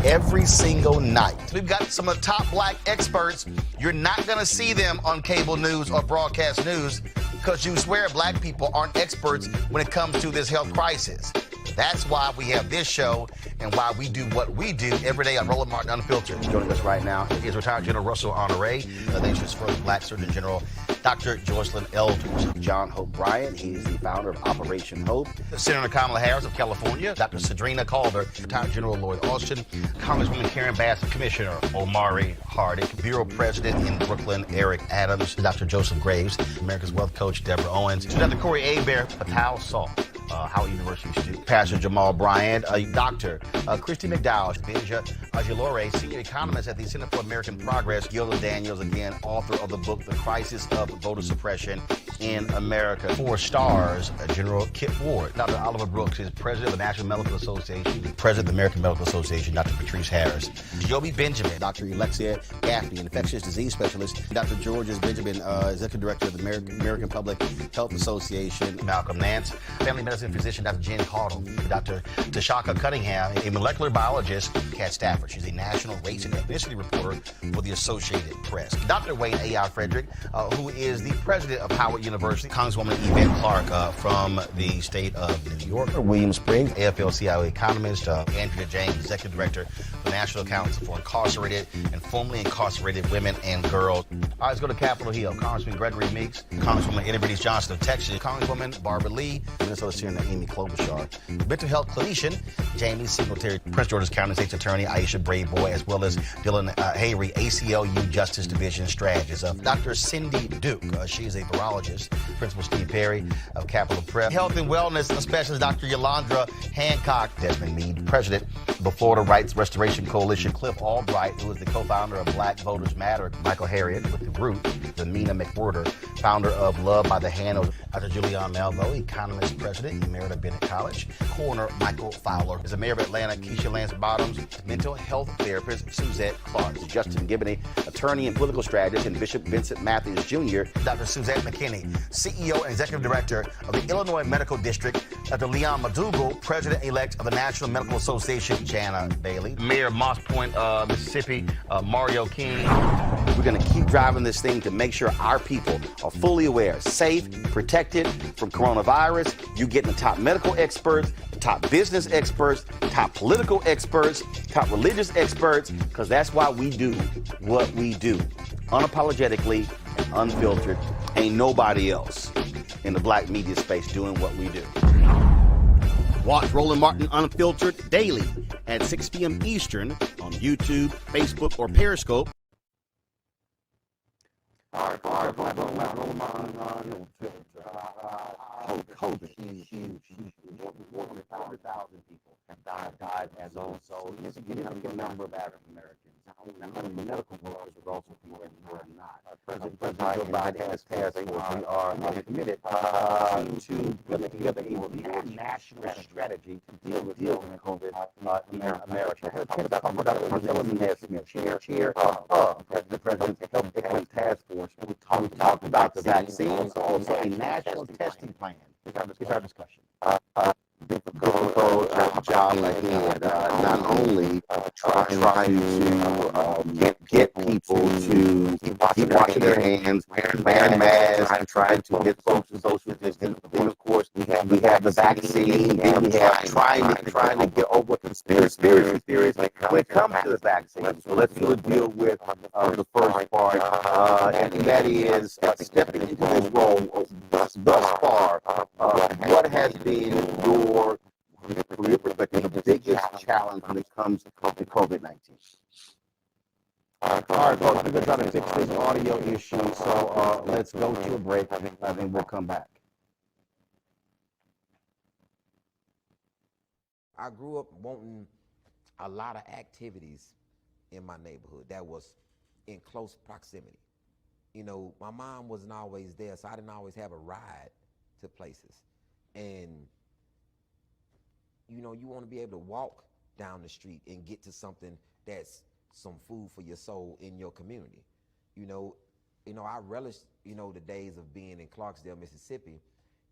Speaker 1: Every single night, we've got some of the top black experts. You're not going to see them on cable news or broadcast news because you swear black people aren't experts when it comes to this health crisis. That's why we have this show and why we do what we do every day on Roland Martin Unfiltered. Joining us right now is retired General Russell Honore, the nation's first black Surgeon General.
Speaker 12: Dr. Joycelyn Elders. John Hope Bryant, he is the founder of Operation Hope. Senator Kamala Harris of California. Dr. Sadrina Calder, retired General Lloyd Austin. Congresswoman Karen Bass, Commissioner Omari Hardy. Bureau President in Brooklyn, Eric Adams. Dr. Joseph Graves, America's Wealth Coach, Deborah Owens. Dr. Corey Abear, Patal Saul. Howard University student, Pastor Jamal Bryant, Dr. Christy McDowell, Benja Ajilore, senior economist at the Center for American Progress, Gilda Daniels, again, author of the book, The Crisis of Voter Suppression in America. 4 stars, General Kip Ward. Dr. Oliver Brooks is president of the National Medical Association, president of the American Medical Association, Dr. Patrice Harris. Joby Benjamin, Dr. Alexia Gaffney, infectious disease specialist, Dr. Georges Benjamin, executive director of the American Public Health Association, Malcolm Nance, family medicine physician, Dr. Jen Caudle, Dr. Tashaka Cunningham, a molecular biologist, Kat Stafford. She's a national race and ethnicity reporter for the Associated Press. Dr. Wayne A.I. Frederick, who is the president of Howard University, Congresswoman Yvette Clark from the state of New York, William Springs, AFL-CIO economist, Andrea James, executive director of the National Council for Incarcerated and Formerly Incarcerated Women and Girls. All right, let's go to Capitol Hill. Congressman Gregory Meeks, Congresswoman Eddie Bernice Johnson of Texas, Congresswoman Barbara Lee, Minnesota Senator Amy Klobuchar, mental health clinician Jamie Singletary, Prince George's County State's Attorney Aisha Brayboy, as well as Dylan Hayrie, ACLU Justice Division strategist. Dr. Cindy Duke, she is a virologist. Principal Steve Perry of Capitol Prep. Health and wellness specialist Dr. Yolandra Hancock. Desmond Meade, president of the Florida Rights Restoration Coalition. Cliff Albright, who is the co-founder of Black Voters Matter. Michael Harriet with the Root. Mina McWhorter, founder of Love by the Hand. Dr. Julian Malvo, economist, president, Emerita Bennett College. Coroner Michael Fowler is the mayor of Atlanta. Keisha Lance Bottoms, mental health therapist Suzette Clark. Justin Gibney, attorney and political strategist, and Bishop Vincent Matthews Jr. Dr. Suzette McKinney, CEO and executive director of the Illinois Medical District. Dr. Leon McDougall, president-elect of the National Medical Association. Jana Bailey, mayor of Moss Point, Mississippi, Mario King. We're going to keep driving this thing to make sure our people are fully aware, safe, protected from coronavirus. You getting the top medical experts, top business experts, top political experts, top religious experts, because that's why we do what we do. Unapologetically and unfiltered. Ain't nobody else in the black media space doing what we do. Watch Roland Martin Unfiltered daily at 6 p.m. Eastern on YouTube, Facebook, or Periscope. COVID is huge. More than 100,000 people have died as of. So it's a significant number of African Americans. The medical workers are also people who are not. President Joe Biden has task force. We are committed to putting together a national strategy to deal with COVID in America. Dr. Marcella Nunez, chair of the President's Health Equity Task Force. We talked about the vaccines, also a national testing plan. It's our discussion. Difficult job ahead. Not only trying to get people to keep washing their hands, wearing masks, trying to get folks to social distance. Then, of course, we have the vaccine, and we have trying to get over conspiracy theories when it comes to the vaccine. So let's deal with the first part, and that is stepping into this role thus far. What has been your perspective, the biggest challenge when it comes to COVID-19? All right, folks, we're going to try to fix this audio issue, so let's go to a break. I think we'll come back.
Speaker 8: I grew up wanting a lot of activities in my neighborhood that was in close proximity. You know, my mom wasn't always there, so I didn't always have a ride to places. And, you know, you want to be able to walk down the street and get to something that's some food for your soul in your community. You know, I relish, the days of being in Clarksdale, Mississippi,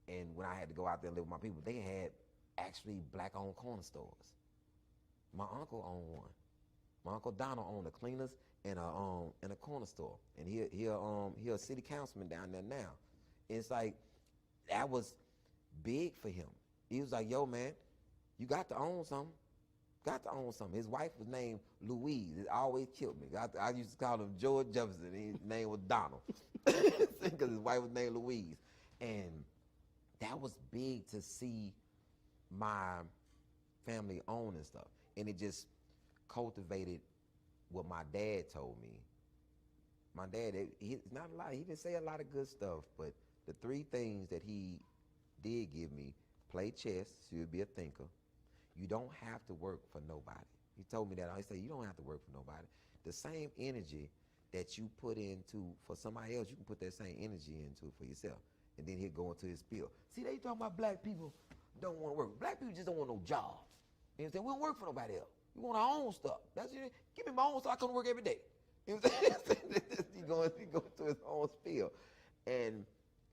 Speaker 8: and when I had to go out there and live with my people, they had actually black-owned corner stores. My uncle owned one. My Uncle Donald owned a cleaners and a corner store, and he a city councilman down there now. And it's like, that was big for him. He was like, yo, man, you got to own something. Got to own something. His wife was named Louise. It always killed me. I used to call him George Jefferson. His name was Donald. because his wife was named Louise. And that was big to see my family own and stuff. And it just cultivated what my dad told me. My dad, he's not a lot, he didn't say a lot of good stuff, but the three things that he did give me: play chess, so you'll be a thinker. You don't have to work for nobody. He told me that. I said, you don't have to work for nobody. The same energy that you put into for somebody else, you can put that same energy into for yourself. And then he'll go into his spiel. See, they talking about black people don't want to work. Black people just don't want no job. You know what I'm saying? We don't work for nobody else. We want our own stuff. That's it. Give me my own stuff. I come to work every day. You know what I'm saying? he going to his own spiel. And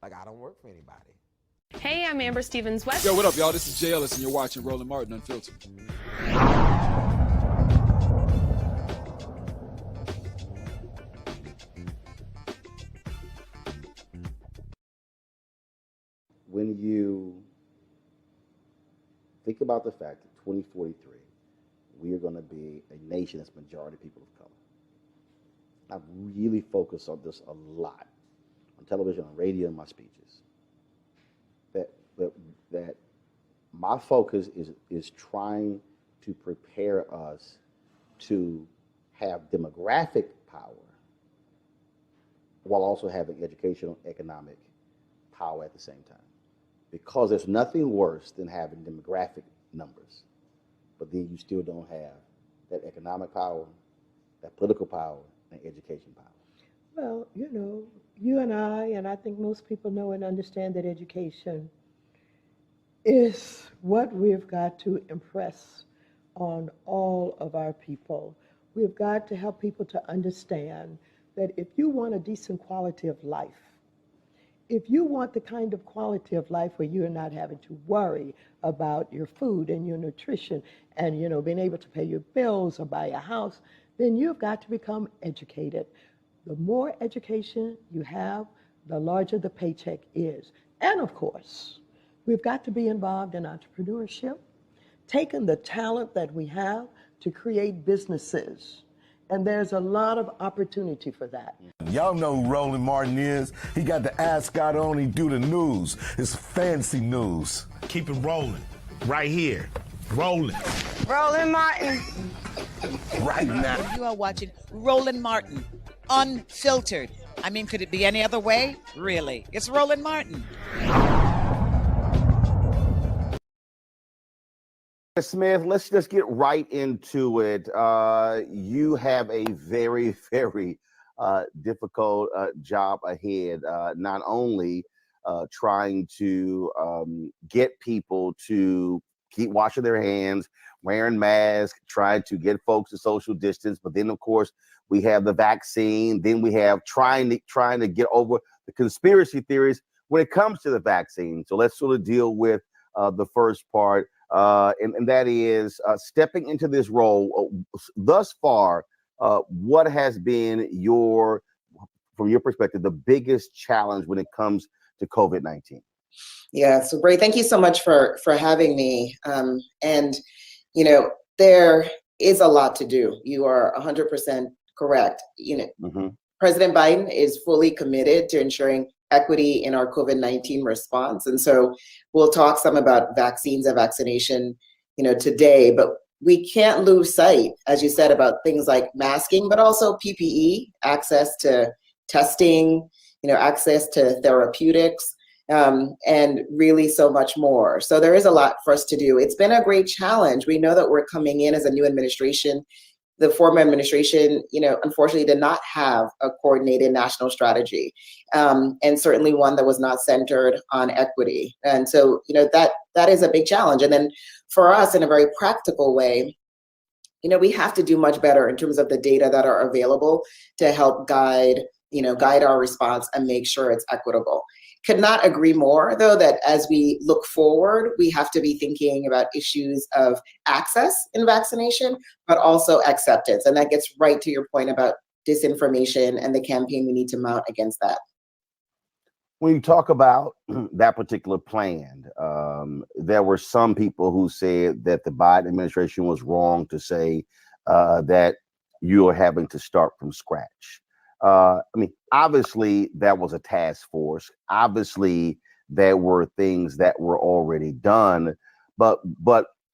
Speaker 8: like, I don't work for anybody.
Speaker 9: Hey, I'm Amber Stevens West.
Speaker 10: Yo, what up, y'all? This is Jay Ellis, and you're watching Roland Martin Unfiltered.
Speaker 1: When you think about the fact that 2043, we are going to be a nation that's majority people of color. I've really focused on this a lot, on television, on radio, and my speeches. That my focus is trying to prepare us to have demographic power while also having educational, economic power at the same time. Because there's nothing worse than having demographic numbers, but then you still don't have that economic power, that political power, and education power.
Speaker 13: Well, you know, you and I think most people know and understand that education is what we've got to impress on all of our people. We've got to help people to understand that if you want a decent quality of life, if you want the kind of quality of life where you're not having to worry about your food and your nutrition and, you know, being able to pay your bills or buy a house, then you've got to become educated. The more education you have, the larger the paycheck is. And of course, we've got to be involved in entrepreneurship, taking the talent that we have to create businesses. And there's a lot of opportunity for that.
Speaker 14: Y'all know who Roland Martin is. He got the ascot on, he do the news. It's fancy news.
Speaker 12: Keep it rolling. Right here. Rolling.
Speaker 15: Roland Martin.
Speaker 14: Right now.
Speaker 15: You are watching Roland Martin, Unfiltered. I mean, could it be any other way? Really? It's Roland Martin.
Speaker 1: Smith, let's just get right into it. You have a very, very difficult job ahead, not only trying to get people to keep washing their hands, wearing masks, trying to get folks to social distance, but then, of course, we have the vaccine. Then we have trying to get over the conspiracy theories when it comes to the vaccine. So let's sort of deal with the first part. And that is stepping into this role. Thus far, what has been from your perspective, the biggest challenge when it comes to COVID-19?
Speaker 16: Yeah, so great. Thank you so much for having me. And, you know, there is a lot to do. You are 100% correct. You know, President Biden is fully committed to ensuring equity in our COVID-19 response. And so we'll talk some about vaccines and vaccination, you know, today, but we can't lose sight, as you said, about things like masking, but also PPE, access to testing, you know, access to therapeutics, and really so much more. So there is a lot for us to do. It's been a great challenge. We know that we're coming in as a new administration. The former administration, you know, unfortunately did not have a coordinated national strategy, and certainly one that was not centered on equity. And so, you know, that is a big challenge. And then for us, in a very practical way, you know, we have to do much better in terms of the data that are available to help guide our response and make sure it's equitable. Could not agree more, though, that as we look forward, we have to be thinking about issues of access in vaccination, but also acceptance. And that gets right to your point about disinformation and the campaign we need to mount against that.
Speaker 1: When you talk about that particular plan, there were some people who said that the Biden administration was wrong to say that you are having to start from scratch. I mean, obviously that was a task force. Obviously there were things that were already done, but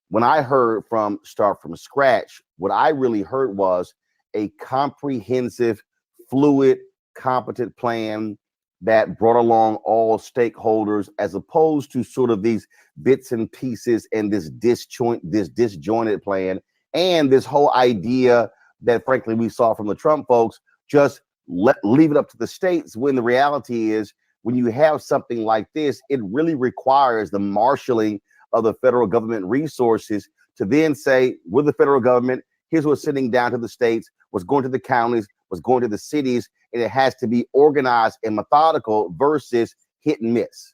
Speaker 1: when I heard from start from scratch, what I really heard was a comprehensive, fluid, competent plan that brought along all stakeholders, as opposed to sort of these bits and pieces and this disjointed plan, and this whole idea that frankly we saw from the Trump folks, just leave it up to the states, when the reality is, when you have something like this, it really requires the marshaling of the federal government resources to then say, we're the federal government, here's what's sitting down to the states, what's going to the counties, what's going to the cities, and it has to be organized and methodical versus hit and miss.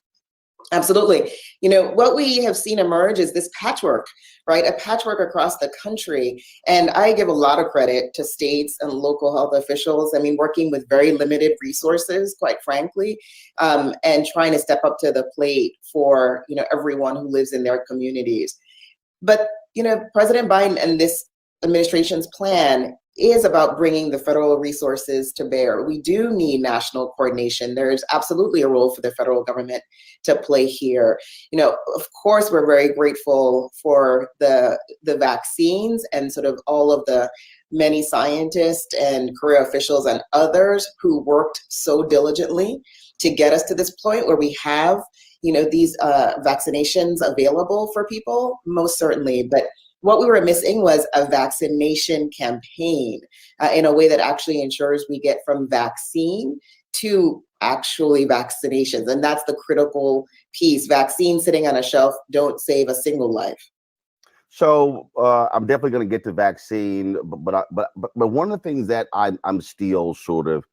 Speaker 16: Absolutely. You know, what we have seen emerge is this patchwork, right? A patchwork across the country. And I give a lot of credit to states and local health officials. I mean, working with very limited resources, quite frankly, and trying to step up to the plate for, you know, everyone who lives in their communities. But, you know, President Biden and this administration's plan is about bringing the federal resources to bear. We do need national coordination. There's absolutely a role for the federal government to play here. You know, of course, we're very grateful for the vaccines and sort of all of the many scientists and career officials and others who worked so diligently to get us to this point where we have, you know, these vaccinations available for people, most certainly. But what we were missing was a vaccination campaign in a way that actually ensures we get from vaccine to actually vaccinations. And that's the critical piece. Vaccines sitting on a shelf don't save a single life.
Speaker 1: So I'm definitely going to get to vaccine, but one of the things that I'm still sort of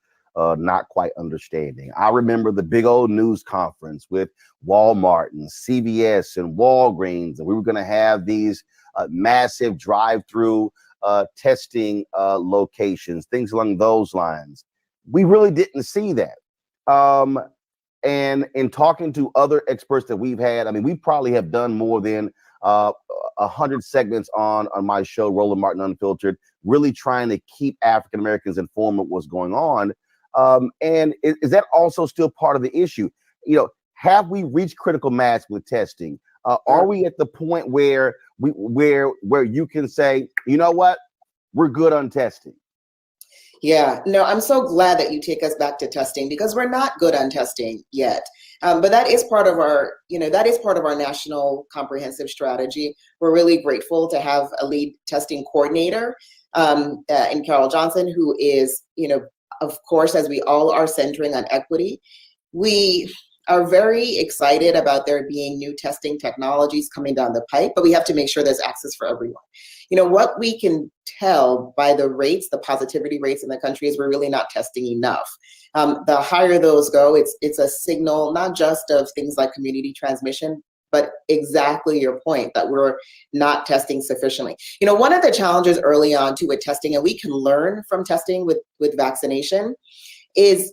Speaker 1: not quite understanding. I remember the big old news conference with Walmart and CVS and Walgreens, and we were going to have these massive drive-through testing locations, things along those lines. We really didn't see that. And in talking to other experts that we've had, I mean, we probably have done more than 100 segments on my show, Roland Martin Unfiltered, really trying to keep African Americans informed of what's going on. And is that also still part of the issue? You know, have we reached critical mass with testing? Are we at the point where you can say, you know what, we're good on testing?
Speaker 16: Yeah, no, I'm so glad that you take us back to testing, because we're not good on testing yet. But that is part of our, you know, that is part of our national comprehensive strategy. We're really grateful to have a lead testing coordinator in Carol Johnson, who is, you know, of course, as we all are, centering on equity. We are very excited about there being new testing technologies coming down the pipe, but we have to make sure there's access for everyone. You know, what we can tell by the rates, the positivity rates in the country, is we're really not testing enough. The higher those go, it's a signal not just of things like community transmission, but exactly your point, that we're not testing sufficiently. You know, one of the challenges early on too with testing, and we can learn from testing with vaccination, is,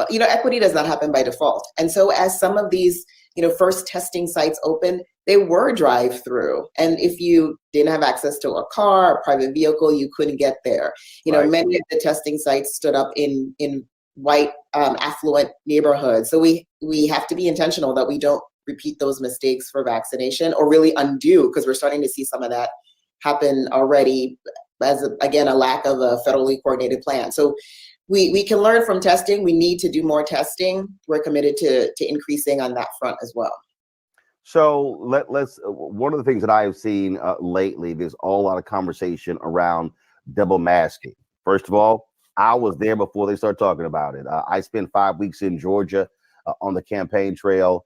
Speaker 16: you know, equity does not happen by default. And so as some of these, you know, first testing sites open, they were drive-through. And if you didn't have access to a car, a private vehicle, you couldn't get there. You know, many of the testing sites stood up in white, affluent neighborhoods. So we have to be intentional that we don't repeat those mistakes for vaccination, or really undo, because we're starting to see some of that happen already as, again, a lack of a federally coordinated plan. So we can learn from testing. We need to do more testing. We're committed to increasing on that front as well.
Speaker 1: So let's one of the things that I have seen lately, there's a lot of conversation around double masking. First of all, I was there before they started talking about it. I spent 5 weeks in Georgia on the campaign trail,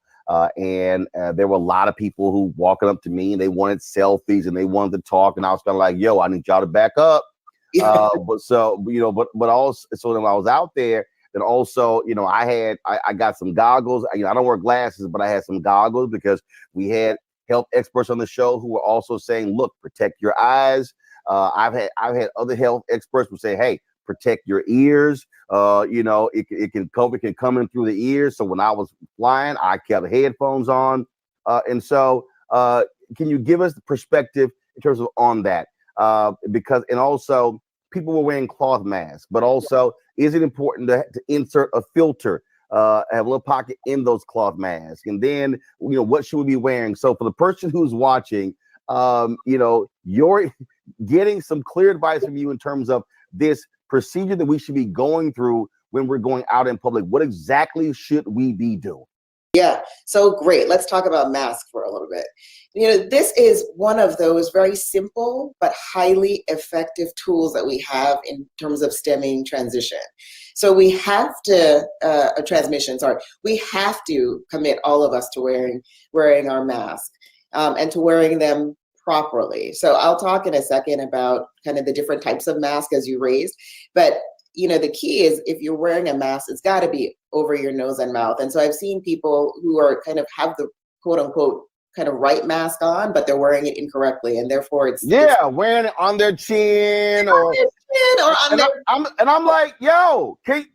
Speaker 1: and there were a lot of people who walking up to me and they wanted selfies and they wanted to talk, and I was kind of like, yo, I need y'all to back up. But so, you know, but also, so when I was out there, then also, you know, I got some goggles. You know, I don't wear glasses, but I had some goggles because we had health experts on the show who were also saying, look, protect your eyes. I've had other health experts who say, hey, protect your ears. You know, it can come in through the ears. So when I was flying, I kept headphones on. And so can you give us the perspective in terms of on that? Because, and also people were wearing cloth masks, but also is it important to insert a filter, have a little pocket in those cloth masks? And then, what should we be wearing? So for the person who's watching, you're getting some clear advice from you in terms of this procedure that we should be going through when we're going out in public. What exactly should we be doing?
Speaker 16: Yeah, so great. Let's talk about masks for a little bit. This is one of those very simple but highly effective tools that we have in terms of stemming transition. So we have to, we have to commit all of us to wearing our mask and to wearing them properly. So I'll talk in a second about kind of the different types of masks as you raised, but the key is if you're wearing a mask, it's got to be over your nose and mouth. And so I've seen people who are kind of have the quote unquote kind of right mask on, but they're wearing it incorrectly, and therefore it's
Speaker 1: wearing it on their chin or on their. I'm like, yo, can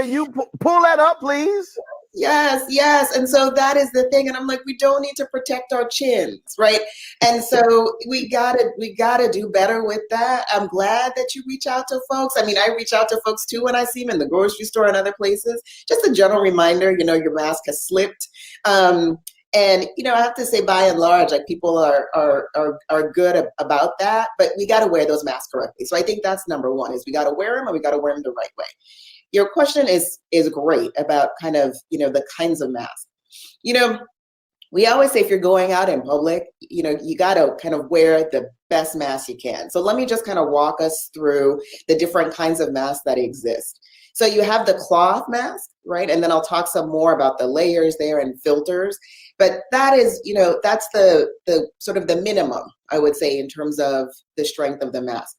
Speaker 1: you pull that up, please?
Speaker 16: Yes. And so that is the thing. And I'm like, we don't need to protect our chins, right? And so we gotta do better with that. I'm glad that you reach out to folks. I mean, I reach out to folks too when I see them in the grocery store and other places. Just a general reminder, your mask has slipped. And I have to say, by and large, like people are good about that, but we got to wear those masks correctly. So I think that's number one: is we got to wear them, and we got to wear them the right way. Your question is great about kind of the kinds of masks. We always say if you're going out in public, you got to kind of wear the best mask you can. So let me just kind of walk us through the different kinds of masks that exist. So you have the cloth mask, right? And then I'll talk some more about the layers there and filters. But that is, that's the sort of the minimum, I would say, in terms of the strength of the mask.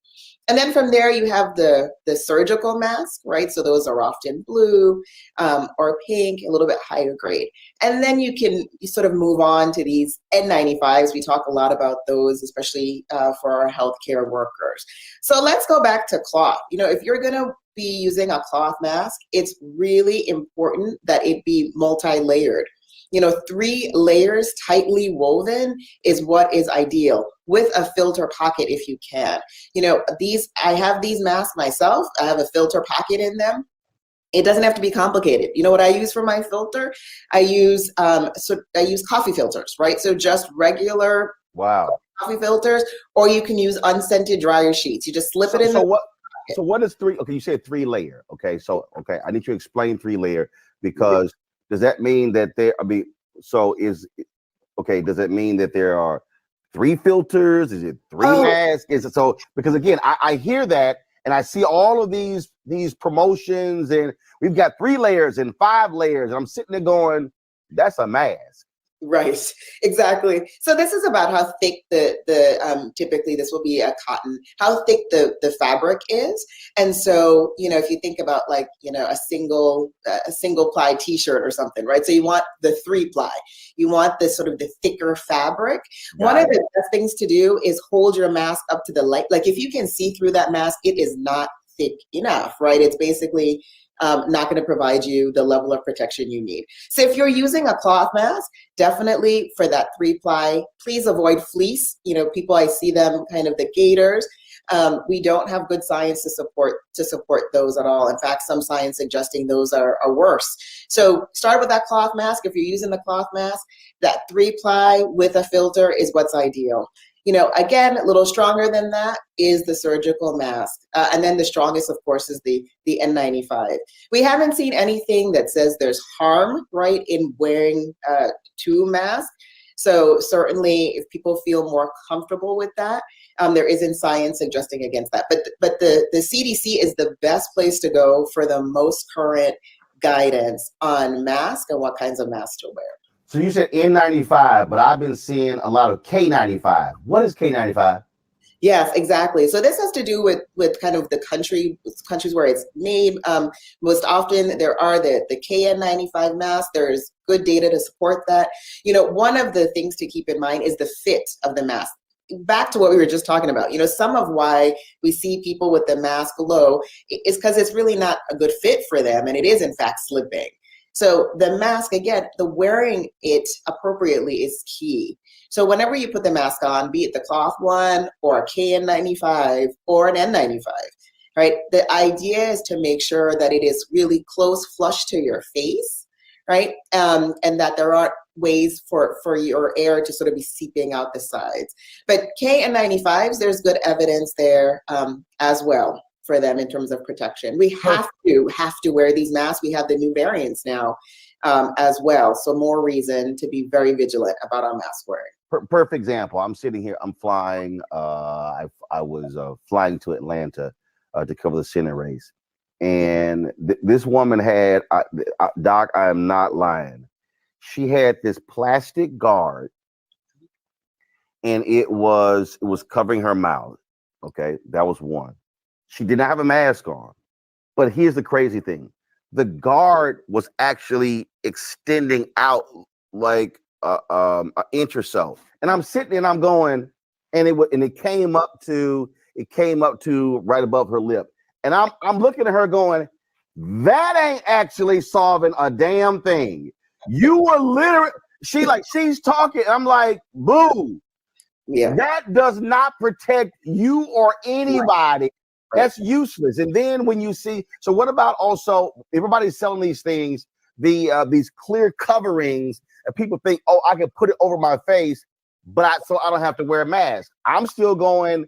Speaker 16: And then from there, you have the surgical mask, right? So those are often blue or pink, a little bit higher grade. And then you sort of move on to these N95s. We talk a lot about those, especially for our healthcare workers. So let's go back to cloth. If you're going to be using a cloth mask, it's really important that it be multi-layered. 3 layers tightly woven is what is ideal, with a filter pocket if you can. I have these masks myself. I have a filter pocket in them. It doesn't have to be complicated. You know what I use for my filter? I use coffee filters, right? So just regular coffee filters, or you can use unscented dryer sheets. You just slip it in.
Speaker 1: So what is 3? Okay, you said 3 layer. Okay, I need you to explain 3 layer, because does that mean that does it mean that there are 3 filters? Is it 3 masks? Is it so? Because again, I hear that and I see all of these promotions, and we've got 3 layers and 5 layers, and I'm sitting there going, that's a mask.
Speaker 16: Right, exactly. So this is about how thick typically this will be a cotton, how thick the fabric is. And so, if you think about like, a single ply t-shirt or something, right? So you want the 3 ply, you want this sort of the thicker fabric. One of the best things to do is hold your mask up to the light. Like if you can see through that mask, it is not thick enough, right? It's basically not going to provide you the level of protection you need. So if you're using a cloth mask, definitely for that 3 ply, please avoid fleece. People, I see them kind of the gaiters. We don't have good science to support those at all. In fact, some science suggesting those are worse. So start with that cloth mask. If you're using the cloth mask, that 3 ply with a filter is what's ideal. Again, a little stronger than that is the surgical mask. And then the strongest, of course, is the N95. We haven't seen anything that says there's harm, right, in wearing 2 masks. So certainly if people feel more comfortable with that, there isn't science suggesting against that. But the CDC is the best place to go for the most current guidance on masks and what kinds of masks to wear.
Speaker 1: So you said N95, but I've been seeing a lot of K95. What is K95?
Speaker 16: Yes, exactly. So this has to do with kind of the countries where it's made. Most often there are the KN95 masks. There's good data to support that. One of the things to keep in mind is the fit of the mask. Back to what we were just talking about, some of why we see people with the mask low is because it's really not a good fit for them, and it is in fact slipping. So the mask, again, the wearing it appropriately is key. So whenever you put the mask on, be it the cloth one or a KN95 or an N95, right? The idea is to make sure that it is really close, flush to your face, right? And that there aren't ways for your air to sort of be seeping out the sides. But KN95s, there's good evidence there as well for them in terms of protection. We have to wear these masks. We have the new variants now as well. So more reason to be very vigilant about our mask wearing.
Speaker 1: Perfect example. I'm sitting here, I'm flying, I was flying to Atlanta to cover the Senate race. And this woman had, Doc, I am not lying. She had this plastic guard and it was covering her mouth. Okay, that was one. She did not have a mask on. But here's the crazy thing. The guard was actually extending out like an inch or so. And I'm sitting there and I'm going, and it came up to right above her lip. And I'm looking at her going, that ain't actually solving a damn thing. You were literally, she's talking. I'm like, boo.
Speaker 16: Yeah.
Speaker 1: That does not protect you or anybody. Right. That's useless. And then when you see, so what about also, everybody's selling these things, these clear coverings, and people think, oh, I can put it over my face, so I don't have to wear a mask. I'm still going,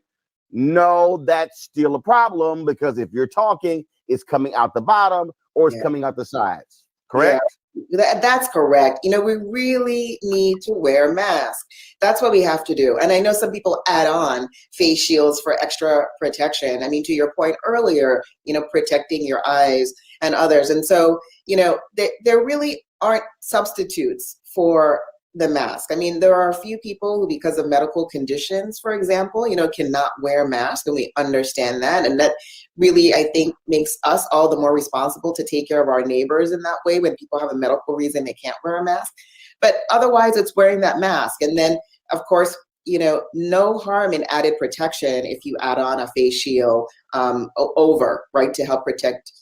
Speaker 1: no, that's still a problem, because if you're talking, it's coming out the bottom or it's coming out the sides. Correct?
Speaker 16: Yeah, that's correct. You know, we really need to wear masks. That's what we have to do. And I know some people add on face shields for extra protection. I mean, to your point earlier, you know, protecting your eyes and others. And so, you know, there really aren't substitutes for the mask. I mean, there are a few people who, because of medical conditions, for example, you know, cannot wear masks, and we understand that. And that really, I think, makes us all the more responsible to take care of our neighbors in that way when people have a medical reason they can't wear a mask. But otherwise, it's wearing that mask. And then, of course, you know, no harm in added protection if you add on a face shield over, right, to help protect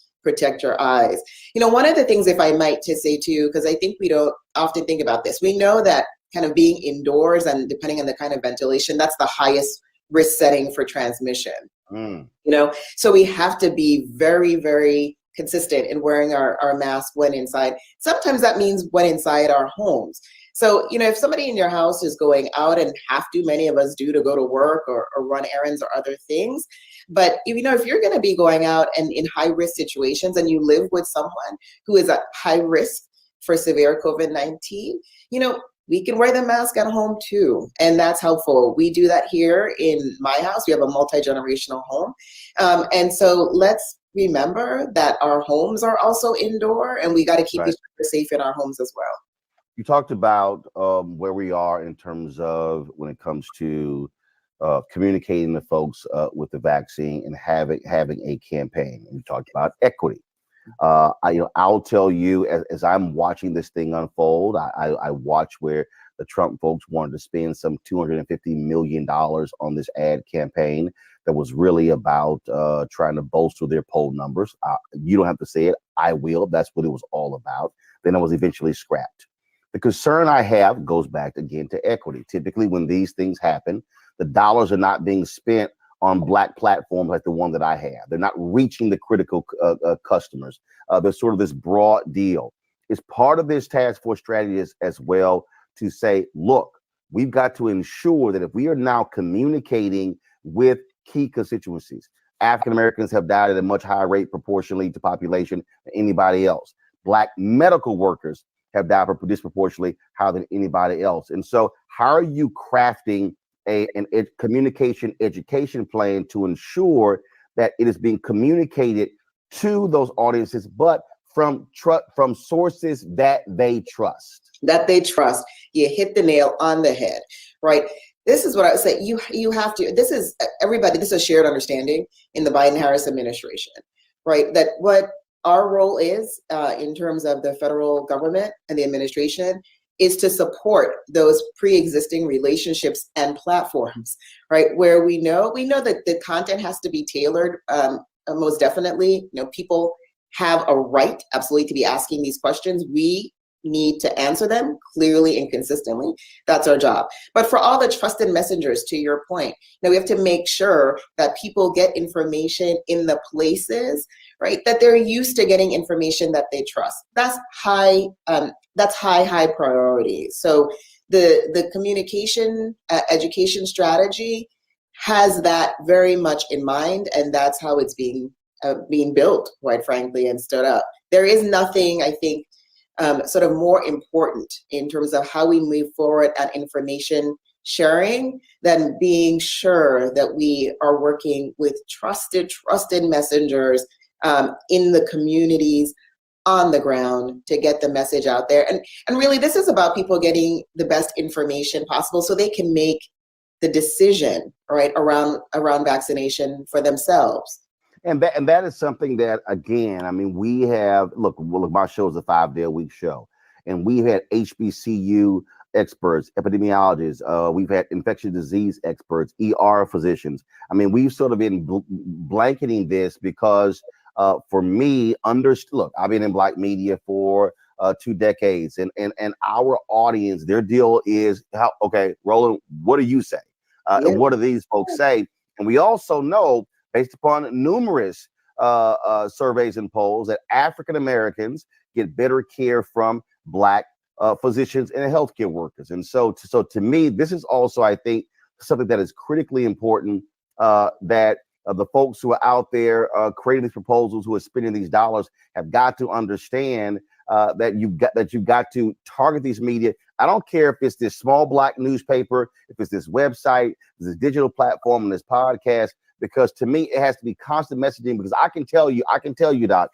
Speaker 16: your eyes. You know, one of the things, if I might to say too, because I think we don't often think about this, we know that kind of being indoors and depending on the kind of ventilation, that's the highest risk setting for transmission. You know, so we have to be very, very consistent in wearing our mask when inside. Sometimes that means when inside our homes. So, you know, if somebody in your house is going out, and have to, many of us do, to go to work or run errands or other things. But, you know, if you're going to be going out and in high risk situations and you live with someone who is at high risk for severe COVID-19, you know, we can wear the mask at home too. And that's helpful. We do that here in my house. We have a multi-generational home. And so let's remember that our homes are also indoor, and we got to keep each other safe in our homes as well.
Speaker 1: You talked about where we are in terms of when it comes to communicating to folks with the vaccine and having a campaign. And you talked about equity. I'll tell you, as I'm watching this thing unfold, I watch where the Trump folks wanted to spend some $250 million on this ad campaign that was really about trying to bolster their poll numbers. You don't have to say it. I will. That's what it was all about. Then it was eventually scrapped. The concern I have goes back again to equity. Typically, when these things happen, the dollars are not being spent on Black platforms like the one that I have. They're not reaching the critical customers. There's sort of this broad deal. It's part of this task force strategy as well to say, look, we've got to ensure that if we are now communicating with key constituencies, African Americans have died at a much higher rate proportionally to population than anybody else. Black medical workers have died disproportionately higher than anybody else. And so how are you crafting a communication education plan to ensure that it is being communicated to those audiences, but from sources that they trust?
Speaker 16: That they trust. You hit the nail on the head, right? This is what I would say. You have to, this is everybody, this is a shared understanding in the Biden-Harris administration, right? That what our role is in terms of the federal government and the administration is to support those pre-existing relationships and platforms, right? Where we know that the content has to be tailored, most definitely. You know, people have a right, absolutely, to be asking these questions. We need to answer them clearly and consistently. That's our job. But for all the trusted messengers, to your point, we have to make sure that people get information in the places, right, that they're used to getting information that they trust. That's high priority. So the communication education strategy has that very much in mind, and that's how it's being built, quite frankly, and stood up. There is nothing, I think, sort of more important in terms of how we move forward at information sharing than being sure that we are working with trusted messengers in the communities on the ground to get the message out there. And really, this is about people getting the best information possible so they can make the decision, right, around vaccination for themselves.
Speaker 17: And that is something that, again, I mean, we have, look, my show is a 5-day-a-week show, and we've had HBCU experts, epidemiologists, we've had infectious disease experts, ER physicians. I mean, we've sort of been blanketing this because for me, look, I've been in Black media for 2 decades, and our audience, their deal is, okay, Roland, what do you say? And what do these folks say? And we also know, based upon numerous surveys and polls, that African Americans get better care from Black physicians and healthcare workers. And so to me, this is also, I think, something that is critically important, that the folks who are out there creating these proposals, who are spending these dollars, have got to understand that you've got to target these media. I don't care if it's this small Black newspaper, if it's this website, this digital platform, and this podcast, because to me, it has to be constant messaging. Because I can tell you, Doc,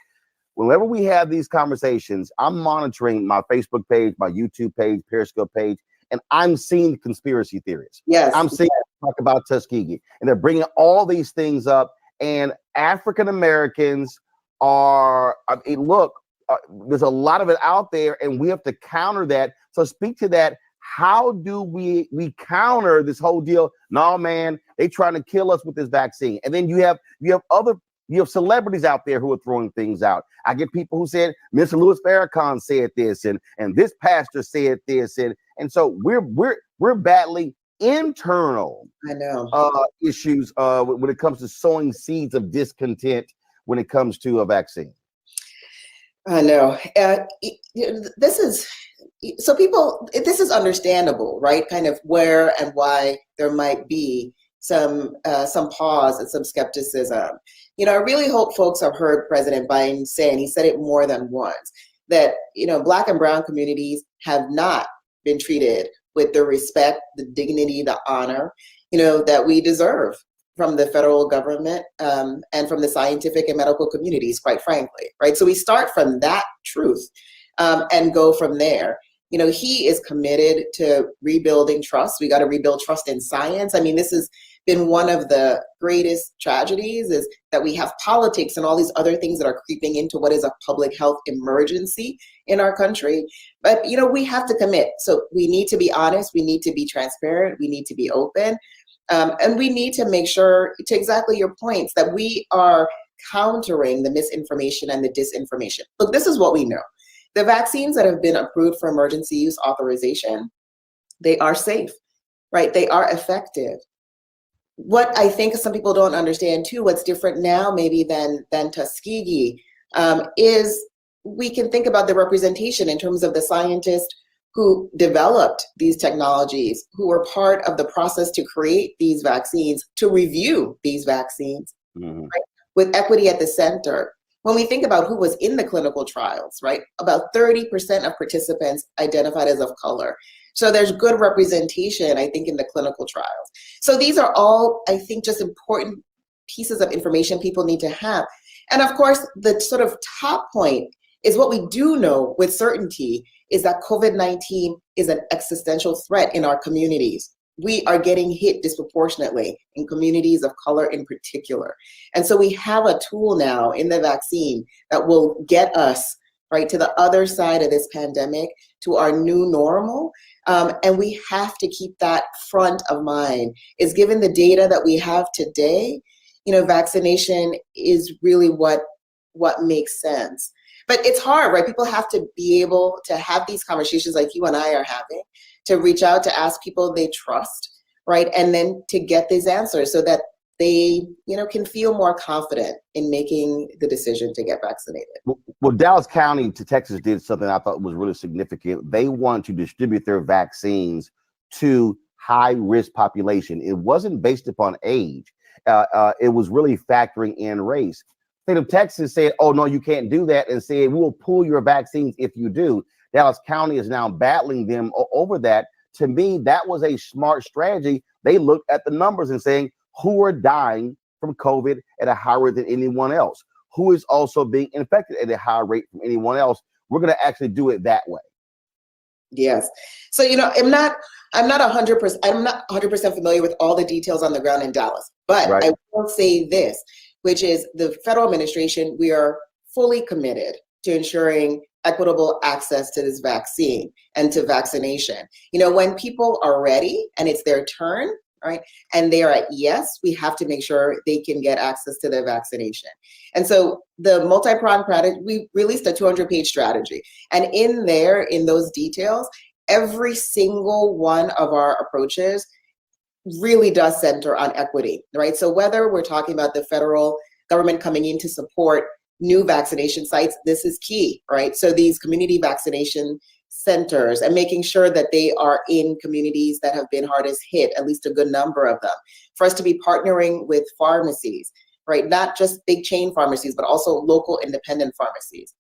Speaker 17: whenever we have these conversations, I'm monitoring my Facebook page, my YouTube page, Periscope page, and I'm seeing conspiracy theories.
Speaker 16: Yes.
Speaker 17: I'm seeing talk about Tuskegee, and they're bringing all these things up. And African Americans are, there's a lot of it out there, and we have to counter that. So speak to that. How do we counter this whole deal? No, man, they trying to kill us with this vaccine. And then you have celebrities out there who are throwing things out. I get people who said Mr. Louis Farrakhan said this, and this pastor said this, and so we're battling internal issues when it comes to sowing seeds of discontent when it comes to a vaccine.
Speaker 16: I know. This is understandable, right? Kind of where and why there might be some pause and some skepticism. I really hope folks have heard President Biden say, and he said it more than once, that, Black and Brown communities have not been treated with the respect, the dignity, the honor, that we deserve from the federal government and from the scientific and medical communities, quite frankly, right? So we start from that truth and go from there. He is committed to rebuilding trust. We got to rebuild trust in science. I mean, this has been one of the greatest tragedies, is that we have politics and all these other things that are creeping into what is a public health emergency in our country. But, we have to commit. So we need to be honest. We need to be transparent. We need to be open. And we need to make sure, to exactly your points, that we are countering the misinformation and the disinformation. Look, this is what we know. The vaccines that have been approved for emergency use authorization, they are safe, right? They are effective. What I think some people don't understand too, what's different now maybe than Tuskegee, is we can think about the representation in terms of the scientists who developed these technologies, who were part of the process to create these vaccines, to review these vaccines, right? With equity at the center. When we think about who was in the clinical trials, right, about 30% of participants identified as of color. So there's good representation, I think, in the clinical trials. So these are all, I think, just important pieces of information people need to have. And of course, the sort of top point is what we do know with certainty is that COVID-19 is an existential threat in our communities. We are getting hit disproportionately in communities of color in particular. And so we have a tool now in the vaccine that will get us right to the other side of this pandemic, to our new normal. And we have to keep that front of mind. Is given the data that we have today, vaccination is really what makes sense. But it's hard, right? People have to be able to have these conversations like you and I are having, to reach out to ask people they trust, right? And then to get these answers so that they, can feel more confident in making the decision to get vaccinated.
Speaker 17: Well, Dallas County to Texas did something I thought was really significant. They want to distribute their vaccines to high-risk population. It wasn't based upon age. It was really factoring in race. State of Texas said, oh, no, you can't do that, and said, we'll pull your vaccines if you do. Dallas County is now battling them over that. To me, that was a smart strategy. They looked at the numbers and saying, who are dying from COVID at a higher rate than anyone else? Who is also being infected at a higher rate from anyone else? We're going to actually do it that way.
Speaker 16: Yes. So, I'm not 100% familiar with all the details on the ground in Dallas, but I will say this, which is the federal administration, we are fully committed to ensuring equitable access to this vaccine and to vaccination. When people are ready and it's their turn, right, and they are at yes, we have to make sure they can get access to the vaccination. And so the multi-pronged strategy, we released a 200-page strategy. And in there, in those details, every single one of our approaches really does center on equity, right? So whether we're talking about the federal government coming in to support new vaccination sites, this is key, right? So these community vaccination centers and making sure that they are in communities that have been hardest hit, at least a good number of them. For us to be partnering with pharmacies, right? Not just big chain pharmacies, but also local independent pharmacies.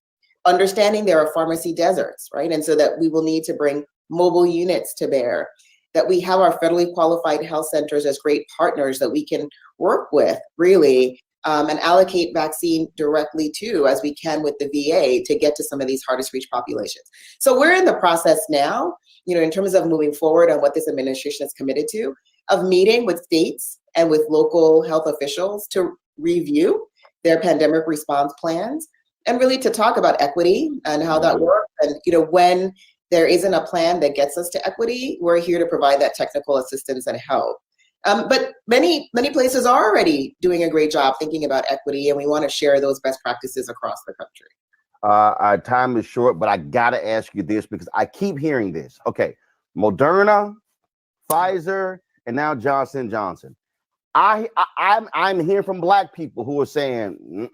Speaker 16: Understanding there are pharmacy deserts, right? And so that we will need to bring mobile units to bear, that we have our federally qualified health centers as great partners that we can work with, really, and allocate vaccine directly to, as we can with the VA, to get to some of these hardest reach populations. So we're in the process now, in terms of moving forward on what this administration is committed to, of meeting with states and with local health officials to review their pandemic response plans and really to talk about equity and how that works. And, when there isn't a plan that gets us to equity, we're here to provide that technical assistance and help. But many places are already doing a great job thinking about equity, and we want to share those best practices across the country.
Speaker 17: Our time is short, but I got to ask you this because I keep hearing this. Okay, Moderna, Pfizer, and now Johnson & Johnson. I'm hearing from Black people who are saying,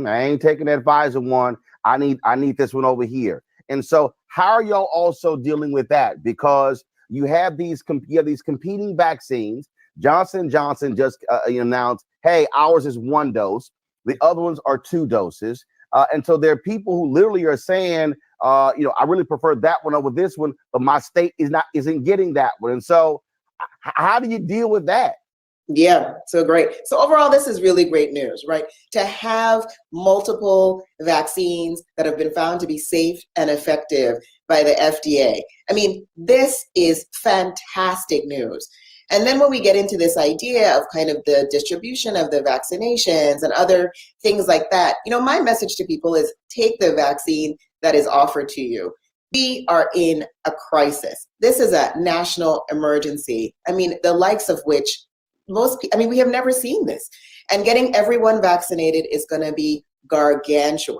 Speaker 17: I ain't taking that Pfizer one. I need this one over here. And so how are y'all also dealing with that? Because you have these competing vaccines. Johnson & Johnson just announced, hey, ours is 1 dose. The other ones are 2 doses. And so there are people who literally are saying, I really prefer that one over this one, but my state isn't getting that one. And so how do you deal with that?
Speaker 16: Yeah, so great. So overall, this is really great news, right? To have multiple vaccines that have been found to be safe and effective by the FDA. I mean, this is fantastic news. And then when we get into this idea of kind of the distribution of the vaccinations and other things like that, my message to people is take the vaccine that is offered to you. We are in a crisis. This is a national emergency. I mean, the likes of which we have never seen this. And getting everyone vaccinated is going to be gargantuan.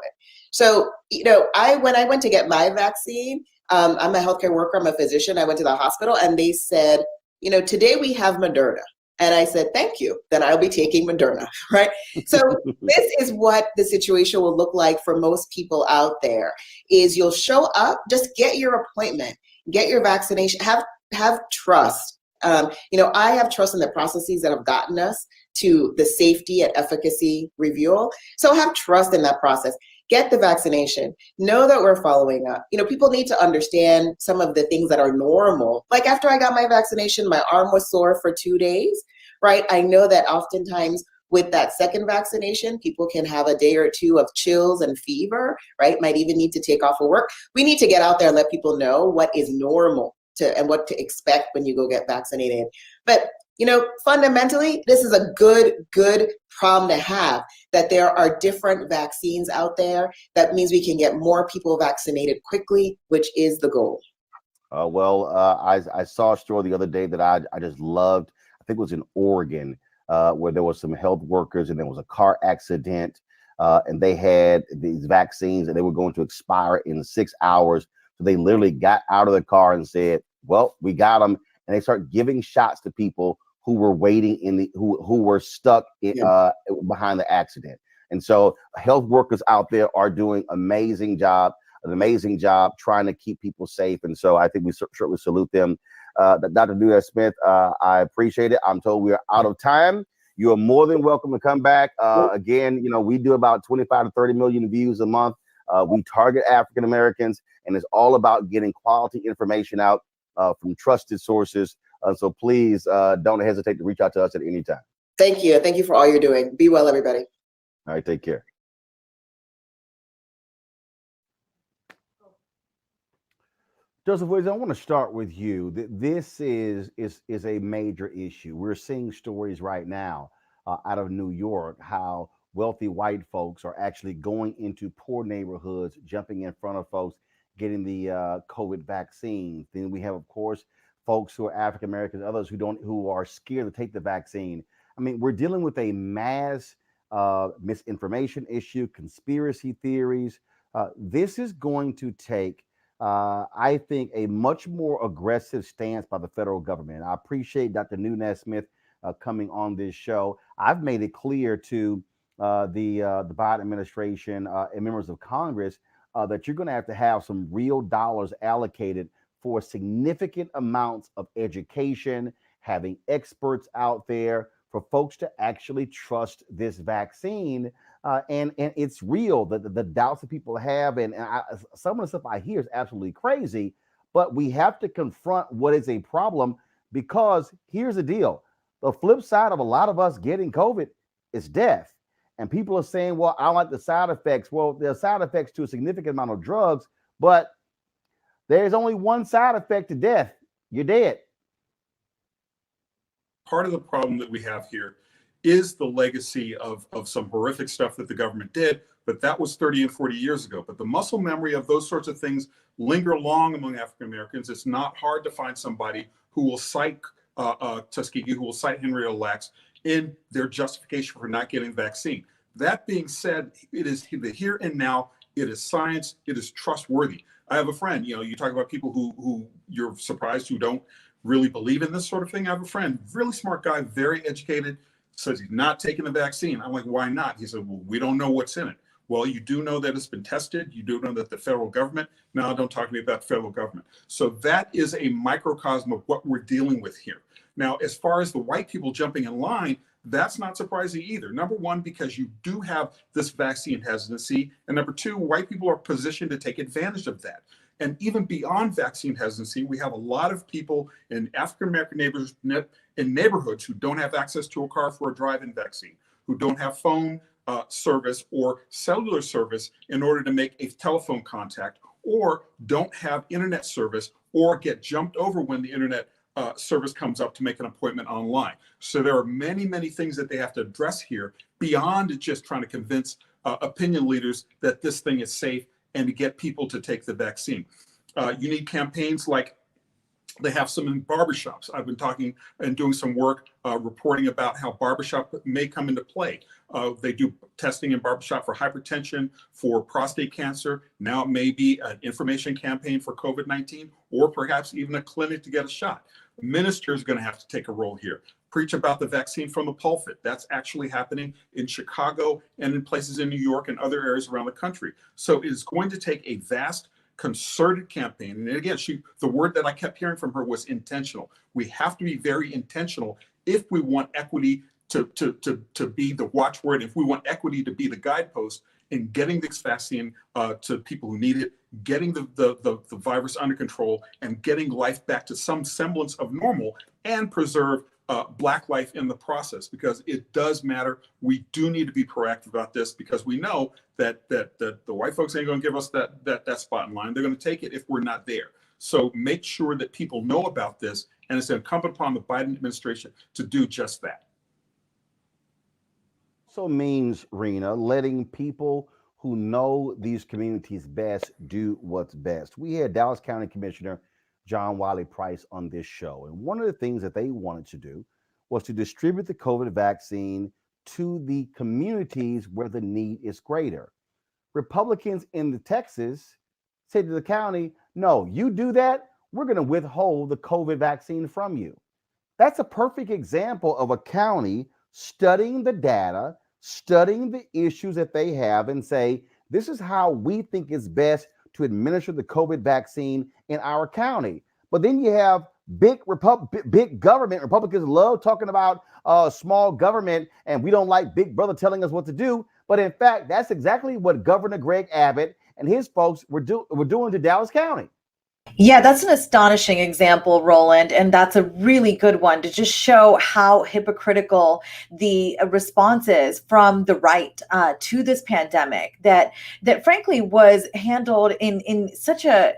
Speaker 16: So, when I went to get my vaccine, I'm a healthcare worker, I'm a physician. I went to the hospital and they said, today we have Moderna. And I said, thank you, then I'll be taking Moderna, right? So this is what the situation will look like for most people out there, is you'll show up, just get your appointment, get your vaccination, have trust. I have trust in the processes that have gotten us to the safety and efficacy review. So have trust in that process. Get the vaccination. Know that we're following up. People need to understand some of the things that are normal. Like after I got my vaccination, my arm was sore for 2 days, right? I know that oftentimes with that second vaccination, people can have a day or two of chills and fever, right? Might even need to take off of work. We need to get out there and let people know what is normal and what to expect when you go get vaccinated. But, fundamentally, this is a good problem to have, that there are different vaccines out there. That means we can get more people vaccinated quickly, which is the goal.
Speaker 17: I saw a story the other day that I just loved. I think it was in Oregon, where there was some health workers and there was a car accident. and they had these vaccines and they were going to expire in 6 hours. So they literally got out of the car and said, well, we got them. And they start giving shots to people who were waiting who were stuck behind the accident. And so health workers out there are doing an amazing job trying to keep people safe. And so I think we certainly salute them. Dr. Nunez Smith, I appreciate it. I'm told we are out of time. You are more than welcome to come back. Again, we do about 25 to 30 million views a month. We target African Americans, and it's all about getting quality information out from trusted sources. So please don't hesitate to reach out to us at any time.
Speaker 16: Thank you. Thank you for all you're doing. Be well, everybody.
Speaker 17: All right, take care. Joseph Williams, I want to start with you. This is a major issue. We're seeing stories right now out of New York, how wealthy white folks are actually going into poor neighborhoods, jumping in front of folks, getting the COVID vaccine. Then we have, of course, folks who are African Americans, others who are scared to take the vaccine. I mean, we're dealing with a mass misinformation issue, conspiracy theories. This is going to take, I think, a much more aggressive stance by the federal government. I appreciate Dr. Nunez Smith coming on this show. I've made it clear to the Biden administration and members of Congress that you're going to have some real dollars allocated for significant amounts of education, having experts out there for folks to actually trust this vaccine. And it's real, the doubts that people have. And some of the stuff I hear is absolutely crazy, but we have to confront what is a problem, because here's the deal. The flip side of a lot of us getting COVID is death. And people are saying, well, I don't like the side effects. Well, there are side effects to a significant amount of drugs, but there's only one side effect to death. You're dead.
Speaker 3: Part of the problem that we have here is the legacy of some horrific stuff that the government did, but that was 30 and 40 years ago. But the muscle memory of those sorts of things linger long among African Americans. It's not hard to find somebody who will cite Tuskegee, who will cite Henrietta Lacks in their justification for not getting the vaccine. That being said, it is the here and now. It is science. It is trustworthy. I have a friend, you talk about people who you're surprised who don't really believe in this sort of thing. I have a friend, really smart guy, very educated, says he's not taking the vaccine. I'm like, why not? He said, well, we don't know what's in it. Well, you do know that it's been tested. You do know that the federal government, now don't talk to me about the federal government. So that is a microcosm of what we're dealing with here. Now, as far as the white people jumping in line, that's not surprising either. Number one, because you do have this vaccine hesitancy. And number two, white people are positioned to take advantage of that. And even beyond vaccine hesitancy, we have a lot of people in African-American neighborhoods who don't have access to a car for a drive-in vaccine, who don't have phone service or cellular service in order to make a telephone contact, or don't have internet service, or get jumped over when the internet service comes up to make an appointment online. So there are many, many things that they have to address here beyond just trying to convince opinion leaders that this thing is safe and to get people to take the vaccine. You need campaigns like they have some in barbershops. I've been talking and doing some work reporting about how barbershop may come into play. They do testing in barbershop for hypertension, for prostate cancer. Now it may be an information campaign for COVID-19, or perhaps even a clinic to get a shot. Minister is going to have to take a role here. Preach about the vaccine from the pulpit. That's actually happening in Chicago and in places in New York and other areas around the country. So it is going to take a vast concerted campaign. And again, the word that I kept hearing from her was intentional. We have to be very intentional if we want equity to be the watchword, if we want equity to be the guidepost in getting this vaccine to people who need it, getting the virus under control, and getting life back to some semblance of normal, and preserve Black life in the process, because it does matter. We do need to be proactive about this, because we know that the white folks ain't going to give us that spot in line. They're going to take it if we're not there. So make sure that people know about this, and it's incumbent upon the Biden administration to do just that.
Speaker 17: So means, Rena, letting people who know these communities best do what's best. We had Dallas County Commissioner John Wiley Price on this show, and one of the things that they wanted to do was to distribute the COVID vaccine to the communities where the need is greater. Republicans in the Texas say to the county, no, you do that, we're going to withhold the COVID vaccine from you. That's a perfect example of a county studying the data, studying the issues that they have, and say, this is how we think is best to administer the COVID vaccine in our county. But then you have big government. Republicans love talking about small government, and we don't like Big Brother telling us what to do. But in fact, that's exactly what Governor Greg Abbott and his folks were doing to Dallas County.
Speaker 4: Yeah, that's an astonishing example, Roland, and that's a really good one to just show how hypocritical the response is from the right to this pandemic that frankly was handled in such a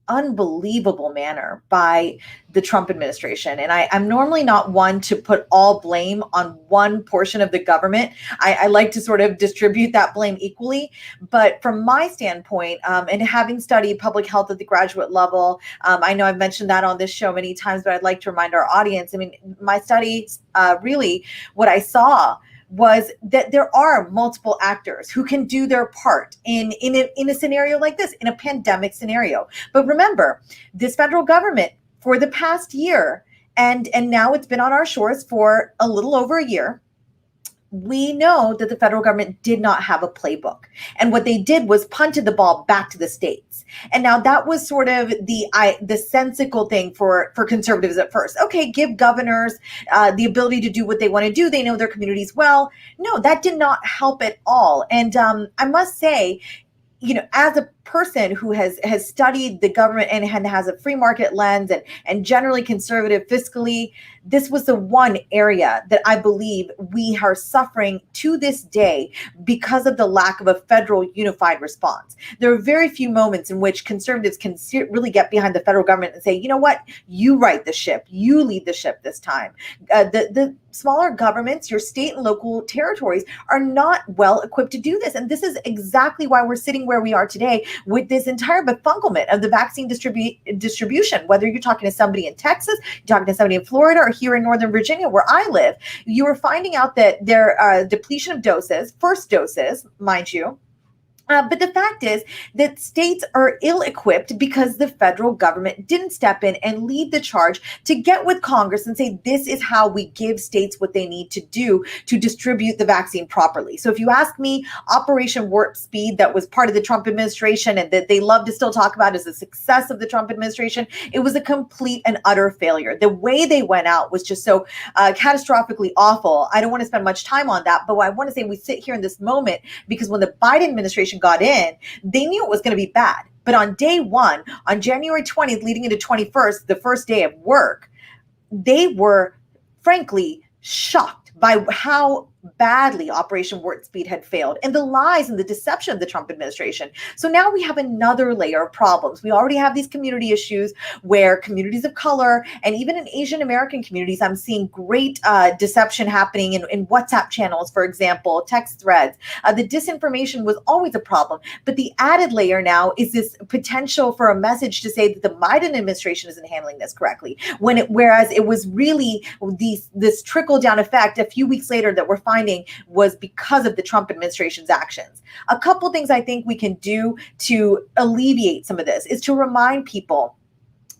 Speaker 4: unbelievable manner by the Trump administration. And I'm normally not one to put all blame on one portion of the government. I like to sort of distribute that blame equally. But from my standpoint, and having studied public health at the graduate level, I know I've mentioned that on this show many times, but I'd like to remind our audience, I mean, my studies, really what I saw was that there are multiple actors who can do their part in a scenario like this, in a pandemic scenario. But remember, this federal government for the past year, and now it's been on our shores for a little over a year, we know that the federal government did not have a playbook. And what they did was punted the ball back to the states. And now that was sort of the sensical thing for conservatives at first. Okay, give governors the ability to do what they want to do. They know their communities well. No, that did not help at all. And I must say, you know, as a person who has studied the government and has a free market lens and generally conservative fiscally, this was the one area that I believe we are suffering to this day because of the lack of a federal unified response. There are very few moments in which conservatives can really get behind the federal government and say, you know what, you right the ship, you lead the ship this time. The smaller governments, your state and local territories, are not well equipped to do this. And this is exactly why we're sitting where we are today with this entire befunglement of the vaccine distribution. Whether you're talking to somebody in Texas, you're talking to somebody in Florida, or here in Northern Virginia, where I live, you are finding out that there are depletion of doses, first doses, mind you. But the fact is that states are ill-equipped because the federal government didn't step in and lead the charge to get with Congress and say, this is how we give states what they need to do to distribute the vaccine properly. So if you ask me, Operation Warp Speed, that was part of the Trump administration and that they love to still talk about as a success of the Trump administration, it was a complete and utter failure. The way they went out was just so catastrophically awful. I don't want to spend much time on that, but what I want to say, we sit here in this moment because when the Biden administration got in, they knew it was going to be bad. But on day one, on January 20th, leading into 21st, the first day of work, they were frankly shocked by how badly Operation Warp Speed had failed and the lies and the deception of the Trump administration. So now we have another layer of problems. We already have these community issues where communities of color and even in Asian American communities, I'm seeing great deception happening in WhatsApp channels, for example, text threads. The disinformation was always a problem, but the added layer now is this potential for a message to say that the Biden administration isn't handling this correctly, whereas it was really this trickle down effect a few weeks later that we're finding was because of the Trump administration's actions. A couple things I think we can do to alleviate some of this is to remind people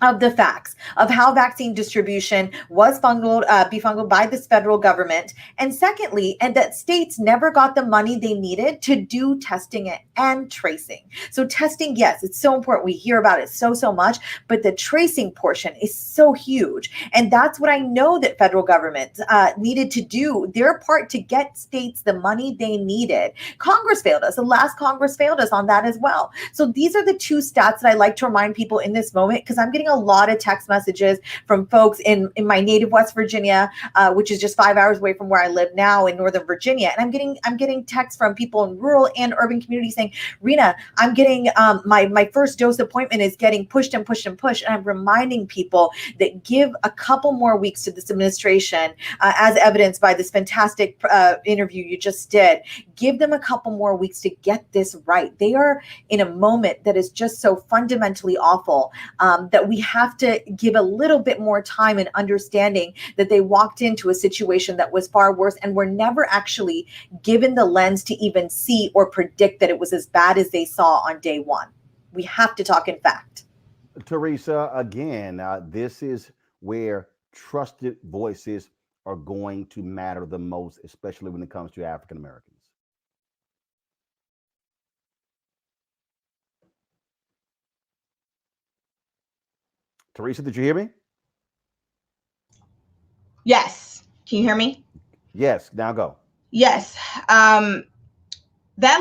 Speaker 4: of the facts of how vaccine distribution was befungled by this federal government. And secondly, and that states never got the money they needed to do testing and tracing. So testing, yes, it's so important. We hear about it so much, but the tracing portion is so huge. And that's what I know that federal government needed to do their part to get states the money they needed. Congress failed us. The last Congress failed us on that as well. So these are the two stats that I like to remind people in this moment, because I'm getting a lot of text messages from folks in my native West Virginia, which is just 5 hours away from where I live now in Northern Virginia. And I'm getting texts from people in rural and urban communities saying, Rena, I'm getting my first dose appointment is getting pushed and pushed and pushed. And I'm reminding people that give a couple more weeks to this administration, as evidenced by this fantastic interview you just did. Give them a couple more weeks to get this right. They are in a moment that is just so fundamentally awful that we we have to give a little bit more time and understanding that they walked into a situation that was far worse and were never actually given the lens to even see or predict that it was as bad as they saw on day one. We have to talk in fact.
Speaker 17: Teresa, again, this is where trusted voices are going to matter the most, especially when it comes to African Americans. Teresa, did you hear me?
Speaker 5: Yes. Can you hear me?
Speaker 17: Yes, now go.
Speaker 5: Yes. That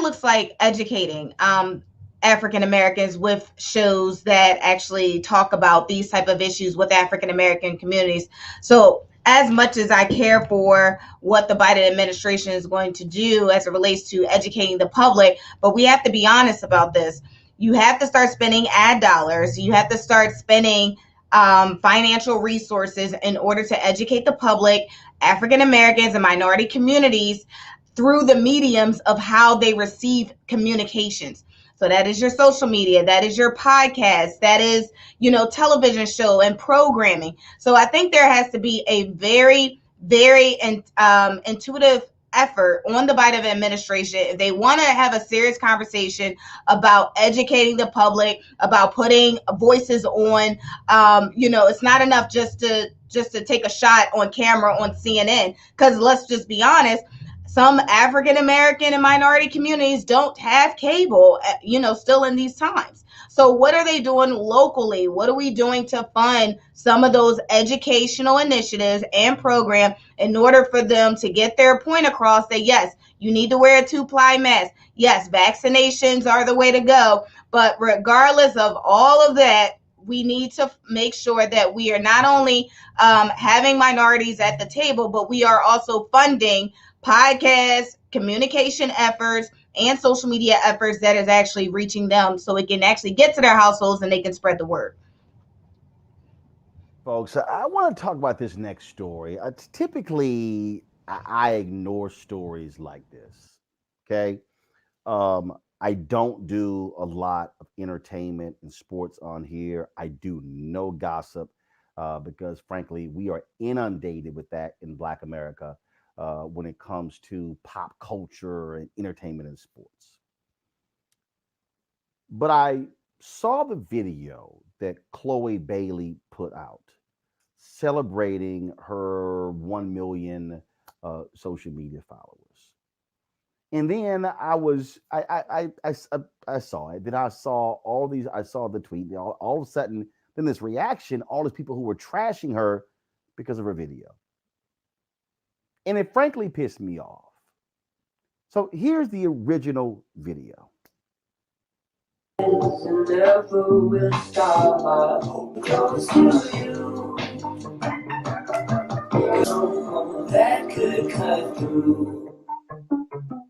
Speaker 5: looks like educating African Americans with shows that actually talk about these type of issues with African American communities. So as much as I care for what the Biden administration is going to do as it relates to educating the public, but we have to be honest about this. You have to start spending ad dollars. You have to start spending financial resources in order to educate the public, African Americans and minority communities, through the mediums of how they receive communications. So that is your social media, that is your podcast, that is, television show and programming. So I think there has to be a very, very intuitive effort on the Biden administration if they want to have a serious conversation about educating the public, about putting voices on. It's not enough just to take a shot on camera on CNN, because let's just be honest, some African American and minority communities don't have cable, still in these times. So what are they doing locally? What are we doing to fund some of those educational initiatives and programs in order for them to get their point across that, yes, you need to wear a 2-ply mask. Yes, vaccinations are the way to go. But regardless of all of that, we need to make sure that we are not only having minorities at the table, but we are also funding podcasts, communication efforts, and social media efforts that is actually reaching them so it can actually get to their households and they can spread the word.
Speaker 17: Folks, I want to talk about this next story. Typically, I ignore stories like this, okay? I don't do a lot of entertainment and sports on here. I do no gossip because, frankly, we are inundated with that in Black America when it comes to pop culture and entertainment and sports. But I saw the video that Chloe Bailey put out celebrating her 1 million social media followers. And then I saw it. Then I saw the tweet. All of a sudden, then this reaction, all these people who were trashing her because of her video. And it frankly pissed me off. So here's the original video.
Speaker 2: That could cut through.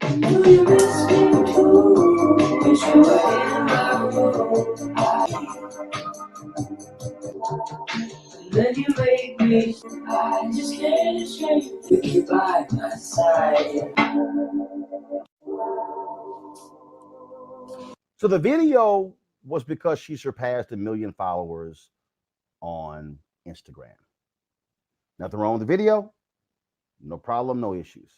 Speaker 2: Do you miss me too? Wish you were in my room. Then you make me, I just can't escape with you by my side.
Speaker 17: So the video was because she surpassed 1 million followers on Instagram. Nothing wrong with the video. No problem, no issues.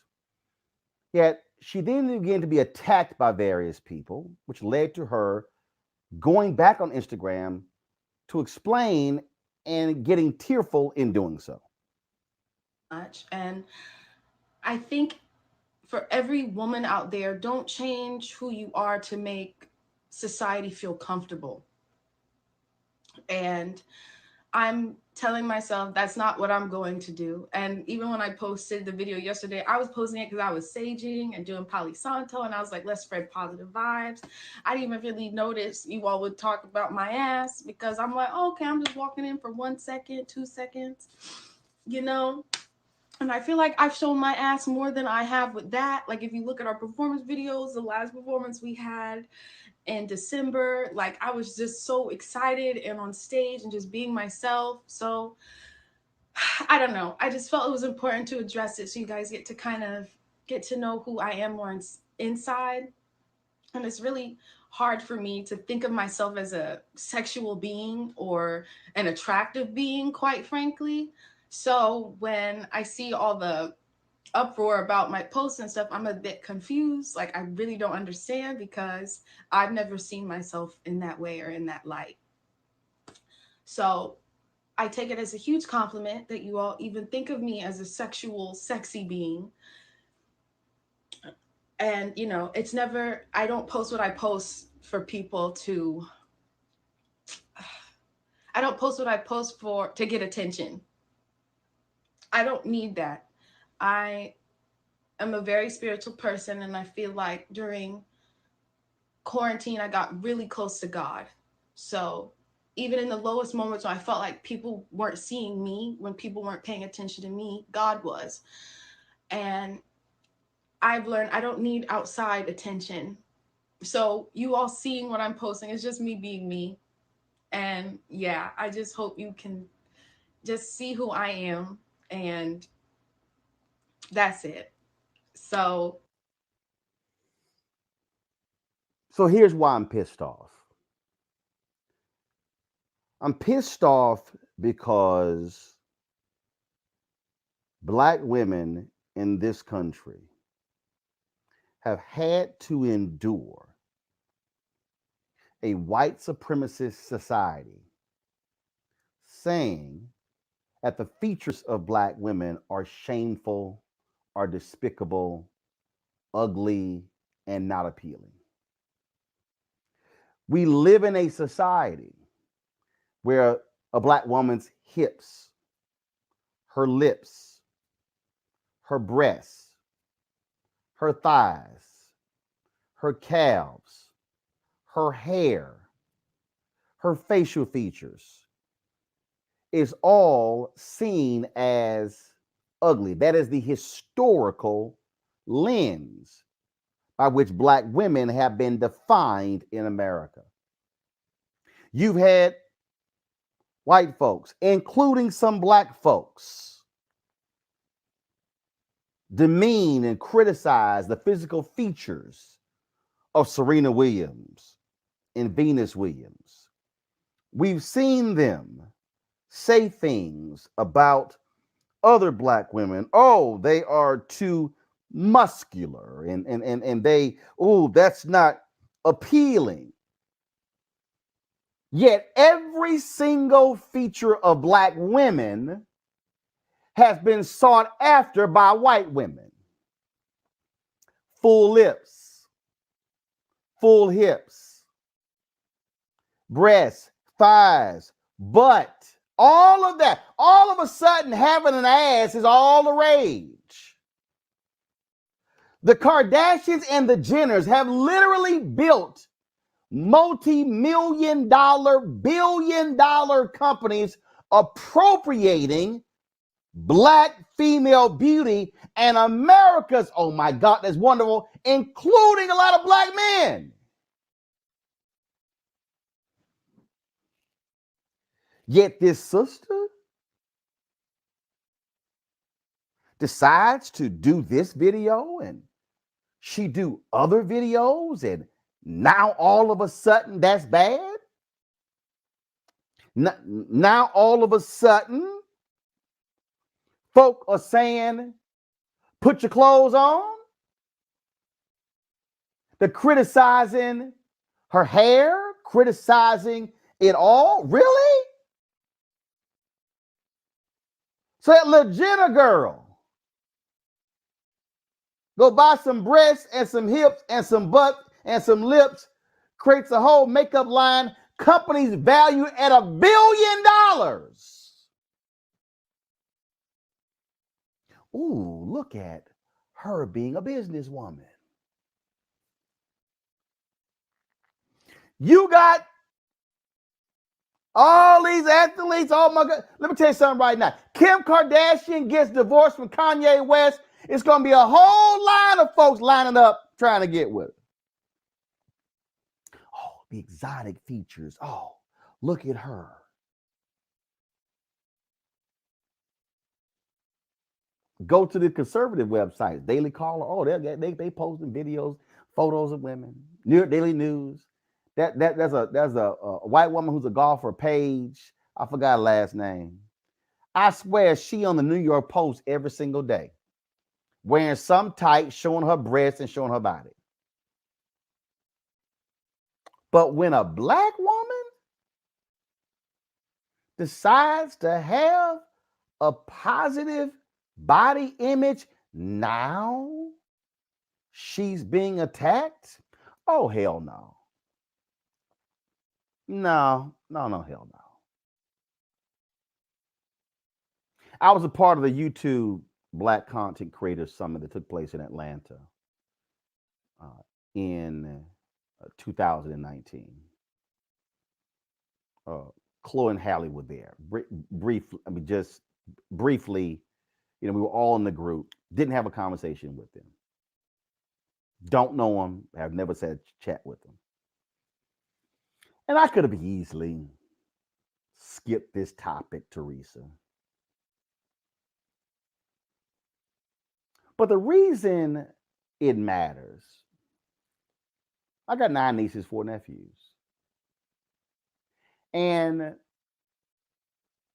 Speaker 17: Yet she then began to be attacked by various people, which led to her going back on Instagram to explain and getting tearful in doing so.
Speaker 18: And I think for every woman out there, don't change who you are to make society feel comfortable. And I'm telling myself that's not what I'm going to do. And even when I posted the video yesterday, I was posting it because I was saging and doing Palo Santo, and I was like, let's spread positive vibes. I didn't even really notice you all would talk about my ass because I'm like, oh, okay, I'm just walking in for 1 second, 2 seconds, And I feel like I've shown my ass more than I have with that. Like if you look at our performance videos, the last performance we had in December, like I was just so excited and on stage and just being myself. So I don't know. I just felt it was important to address it so you guys get to kind of get to know who I am more inside. And it's really hard for me to think of myself as a sexual being or an attractive being, quite frankly. So when I see all the uproar about my posts and stuff, I'm a bit confused. Like, I really don't understand because I've never seen myself in that way or in that light. So I take it as a huge compliment that you all even think of me as a sexual, sexy being. And, you know, it's never, I don't post what I post for people to, I don't post what I post for to get attention. I don't need that. I am a very spiritual person, and I feel like during quarantine, I got really close to God. So even in the lowest moments when I felt like people weren't seeing me, when people weren't paying attention to me, God was. And I've learned I don't need outside attention. So you all seeing what I'm posting is just me being me. And yeah, I just hope you can just see who I am, and that's it. So
Speaker 17: here's why I'm pissed off. I'm pissed off because Black women in this country have had to endure a white supremacist society saying that the features of Black women are shameful, are despicable, ugly, and not appealing. We live in a society where a Black woman's hips, her lips, her breasts, her thighs, her calves, her hair, her facial features is all seen as ugly. That is the historical lens by which Black women have been defined in America. You've had white folks, including some Black folks, demean and criticize the physical features of Serena Williams and Venus Williams. We've seen them say things about other Black women. Oh, they are too muscular and they, oh, that's not appealing. Yet every single feature of Black women has been sought after by white women. Full lips, full hips, breasts, thighs, butt, all of that. All of a sudden, having an ass is all the rage. The Kardashians and the Jenners have literally built multi-million-dollar, billion-dollar companies appropriating Black female beauty, and America's, oh my God, that's wonderful, including a lot of Black men. Yet this sister decides to do this video, and she do other videos, and now all of a sudden that's bad? Now all of a sudden folk are saying, put your clothes on? They're criticizing her hair, criticizing it all? Really? So that little Jenner girl go buy some breasts and some hips and some butt and some lips, creates a whole makeup line, companies valued at $1 billion. Ooh, look at her being a businesswoman. You got all these athletes. Oh my God. Let me tell you something right now. Kim Kardashian gets divorced from Kanye West. It's going to be a whole line of folks lining up trying to get with her. Oh, the exotic features. Oh, look at her. Go to the conservative websites, Daily Caller. Oh, they posting videos, photos of women. New York Daily News. There's a white woman who's a golfer, Paige. I forgot her last name. I swear she on the New York Post every single day, wearing some tights, showing her breasts and showing her body. But when a black woman decides to have a positive body image, now she's being attacked? Oh, hell no. No, hell no. I was a part of the YouTube Black Content Creators Summit that took place in Atlanta in 2019. Chloe and Hallie were there. Just briefly, we were all in the group. Didn't have a conversation with them. Don't know them. Have never said chat with them. And I could have easily skipped this topic, Teresa. But the reason it matters, I got 9 nieces, 4 nephews. And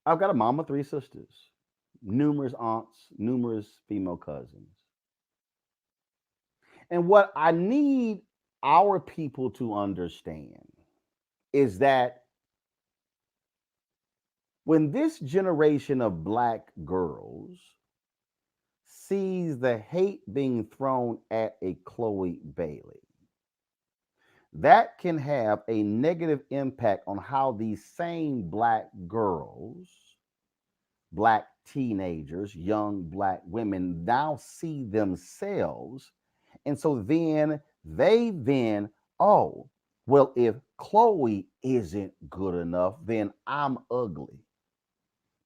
Speaker 17: I've got a mama, 3 sisters, numerous aunts, numerous female cousins. And what I need our people to understand is that when this generation of black girls sees the hate being thrown at a Chloe Bailey, that can have a negative impact on how these same black girls, black teenagers, young black women now see themselves. And so then oh, well, if Chloe isn't good enough, then I'm ugly.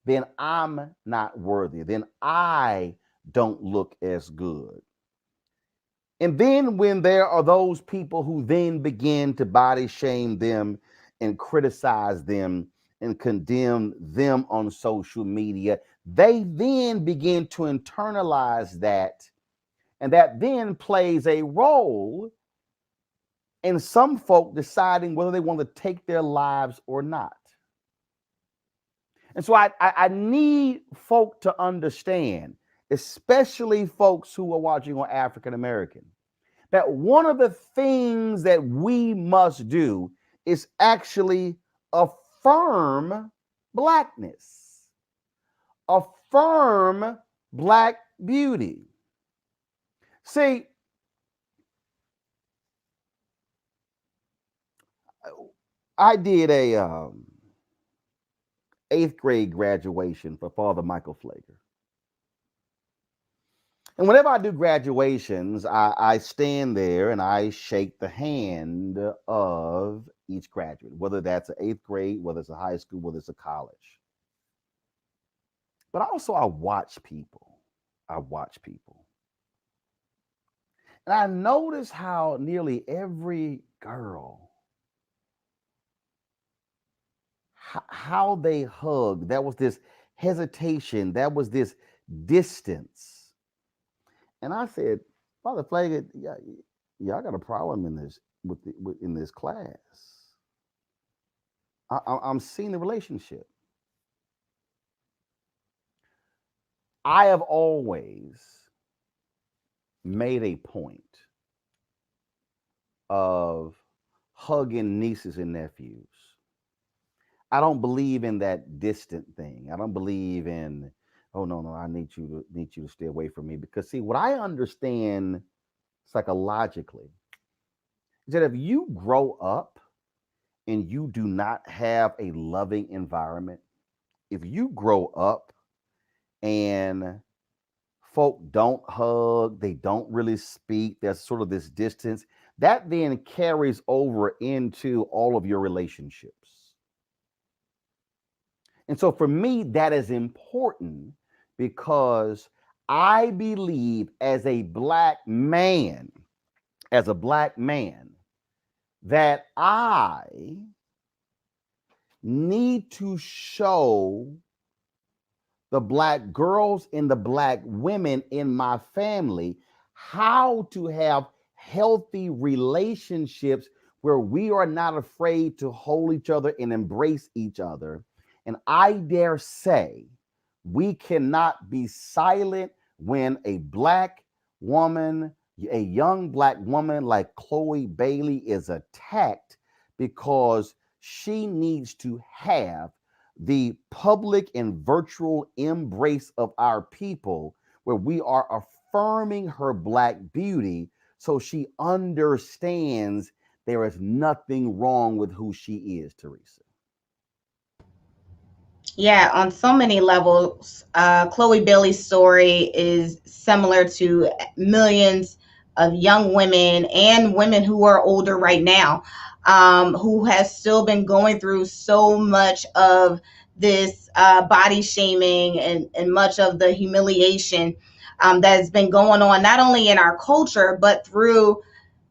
Speaker 17: Then I'm not worthy. Then I don't look as good. And then when there are those people who then begin to body shame them and criticize them and condemn them on social media, they then begin to internalize that. And that then plays a role in some folk deciding whether they want to take their lives or not. And so I need folk to understand, especially folks who are watching on African American, that one of the things that we must do is actually affirm blackness, affirm black beauty. See, I did a 8th grade graduation for Father Michael Flager. And whenever I do graduations, I stand there and I shake the hand of each graduate, whether that's an 8th grade, whether it's a high school, whether it's a college. But also I watch people. And I notice how nearly every girl, how they hug, there was this hesitation, there was this distance. And I said, Father Flager, y'all got a problem in this in this class. I'm seeing the relationship. I have always made a point of hugging nieces and nephews. I don't believe in that distant thing. I don't believe in, oh no, I need you to stay away from me. Because see, what I understand psychologically is that if you grow up and you do not have a loving environment, if you grow up and folk don't hug, they don't really speak, there's sort of this distance, that then carries over into all of your relationships. And so for me, that is important because I believe as a black man, that I need to show the black girls and the black women in my family how to have healthy relationships where we are not afraid to hold each other and embrace each other. And I dare say we cannot be silent when a black woman, a young black woman like Chloe Bailey is attacked because she needs to have the public and virtual embrace of our people, where we are affirming her black beauty so she understands there is nothing wrong with who she is, Teresa.
Speaker 5: Yeah, on so many levels, Chloe Bailey's story is similar to millions of young women and women who are older right now, who have still been going through so much of this body shaming and much of the humiliation that has been going on, not only in our culture, but through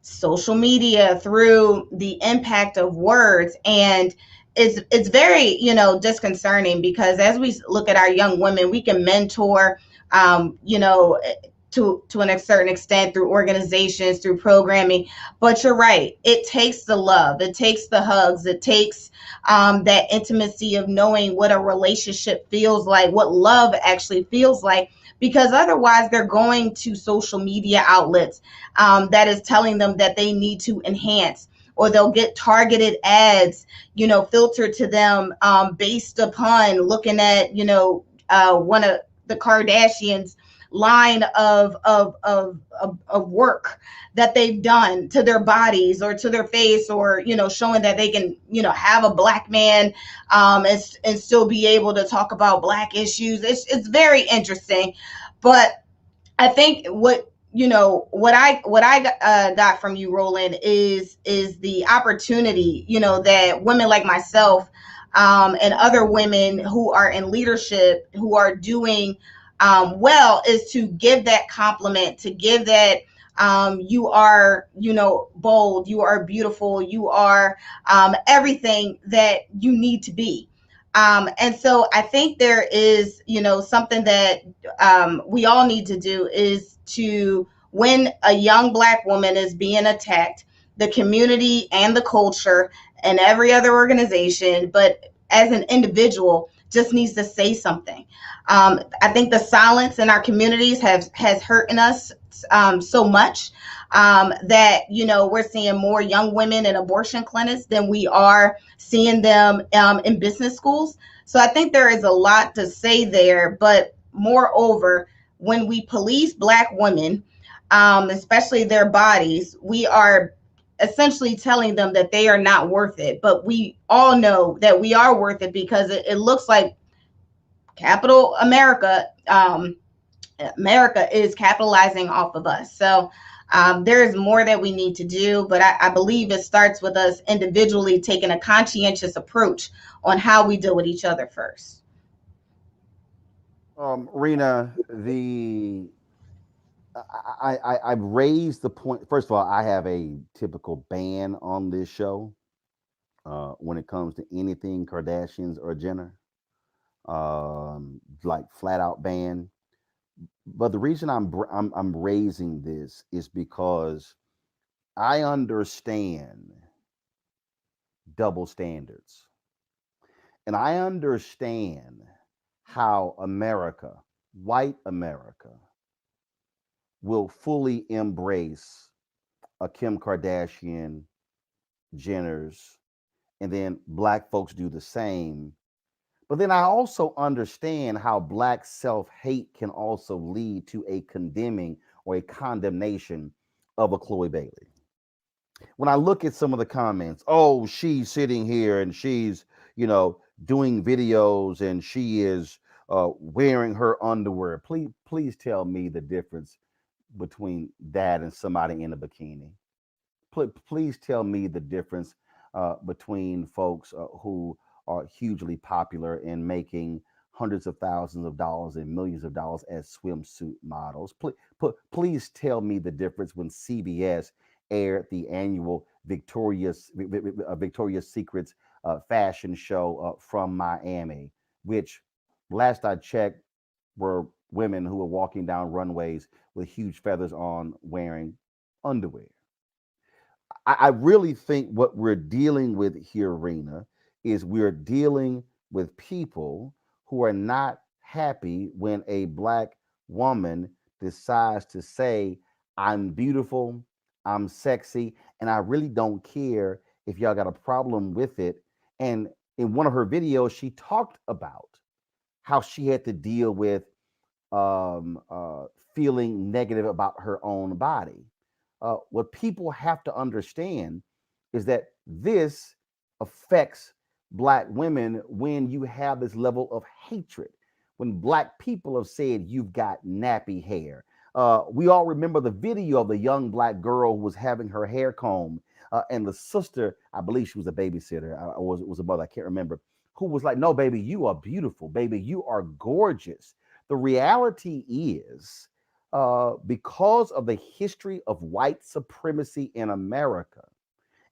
Speaker 5: social media, through the impact of words. And it's very, disconcerting, because as we look at our young women, we can mentor, to a certain extent through organizations, through programming. But you're right, it takes the love, it takes the hugs, it takes that intimacy of knowing what a relationship feels like, what love actually feels like, because otherwise they're going to social media outlets that is telling them that they need to enhance, or they'll get targeted ads, filtered to them based upon looking at, one of the Kardashians' line of work that they've done to their bodies or to their face, or showing that they can have a black man and still be able to talk about black issues. It's very interesting. But I think what I got from you, Roland, is the opportunity, that women like myself and other women who are in leadership, who are doing well, is to give that compliment, to give that you are, bold, you are beautiful, you are everything that you need to be. And so I think there is, something that we all need to do, is to, when a young black woman is being attacked, the community and the culture and every other organization, but as an individual, just needs to say something. I think the silence in our communities has hurting us so much that we're seeing more young women in abortion clinics than we are seeing them in business schools. So I think there is a lot to say there. But moreover, when we police black women, especially their bodies, we are essentially telling them that they are not worth it. But we all know that we are worth it, because it looks like capital America, America is capitalizing off of us. So there is more that we need to do, but I believe it starts with us individually taking a conscientious approach on how we deal with each other first.
Speaker 17: Rena, I've raised the point. First of all, I have a typical ban on this show when it comes to anything Kardashians or Jenner, like flat out ban. But the reason I'm raising this is because I understand double standards, and I understand how America, white America, will fully embrace a Kim Kardashian, Jenner's, and then black folks do the same. But then I also understand how black self-hate can also lead to a condemning or a condemnation of a Chloe Bailey. When I look at some of the comments, oh, she's sitting here and she's, doing videos and she is wearing her underwear. Please tell me the difference between that and somebody in a bikini. Please tell me the difference between folks who are hugely popular and making hundreds of thousands of dollars and millions of dollars as swimsuit models. Please tell me the difference when CBS aired the annual Victoria's Secret's fashion show from Miami, which last I checked were women who were walking down runways with huge feathers on wearing underwear. I really think what we're dealing with here, Rena, is we're dealing with people who are not happy when a Black woman decides to say, I'm beautiful, I'm sexy, and I really don't care if y'all got a problem with it. And in one of her videos, she talked about how she had to deal with um, uh, feeling negative about her own body. What people have to understand is that this affects Black women when you have this level of hatred. When Black people have said you've got nappy hair. We all remember the video of the young Black girl who was having her hair combed, and the sister, I believe she was a babysitter, or it was a mother, I can't remember, who was like, no, baby, you are beautiful. Baby, you are gorgeous. The reality is, because of the history of white supremacy in America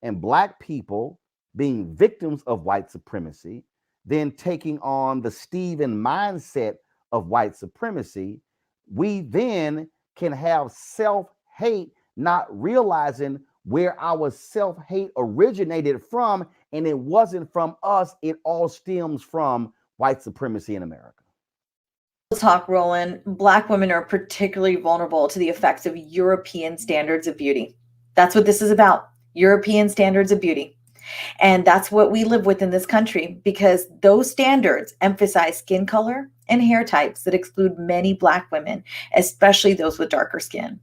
Speaker 17: and Black people being victims of white supremacy, then taking on the Stephen mindset of white supremacy, we then can have self-hate, not realizing where our self-hate originated from, and it wasn't from us. It all stems from white supremacy in America.
Speaker 4: Talk, Roland. Black women are particularly vulnerable to the effects of European standards of beauty. That's what this is about. European standards of beauty. And that's what we live with in this country, because those standards emphasize skin color and hair types that exclude many Black women, especially those with darker skin.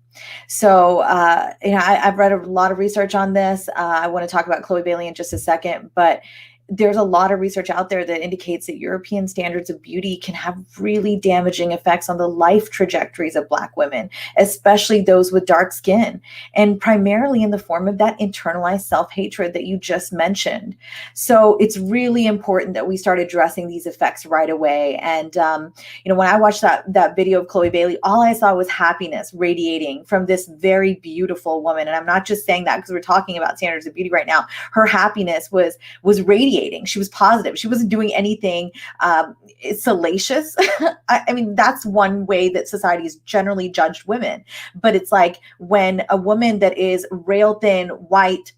Speaker 4: So, I've read a lot of research on this. I want to talk about Chloe Bailey in just a second, but there's a lot of research out there that indicates that European standards of beauty can have really damaging effects on the life trajectories of Black women, especially those with dark skin, and primarily in the form of that internalized self-hatred that you just mentioned. So it's really important that we start addressing these effects right away. And, when I watched that video of Chloe Bailey, all I saw was happiness radiating from this very beautiful woman. And I'm not just saying that because we're talking about standards of beauty right now. Her happiness was radiating. She was positive. She wasn't doing anything salacious. I mean, that's one way that society has generally judged women. But it's like when a woman that is rail thin, white,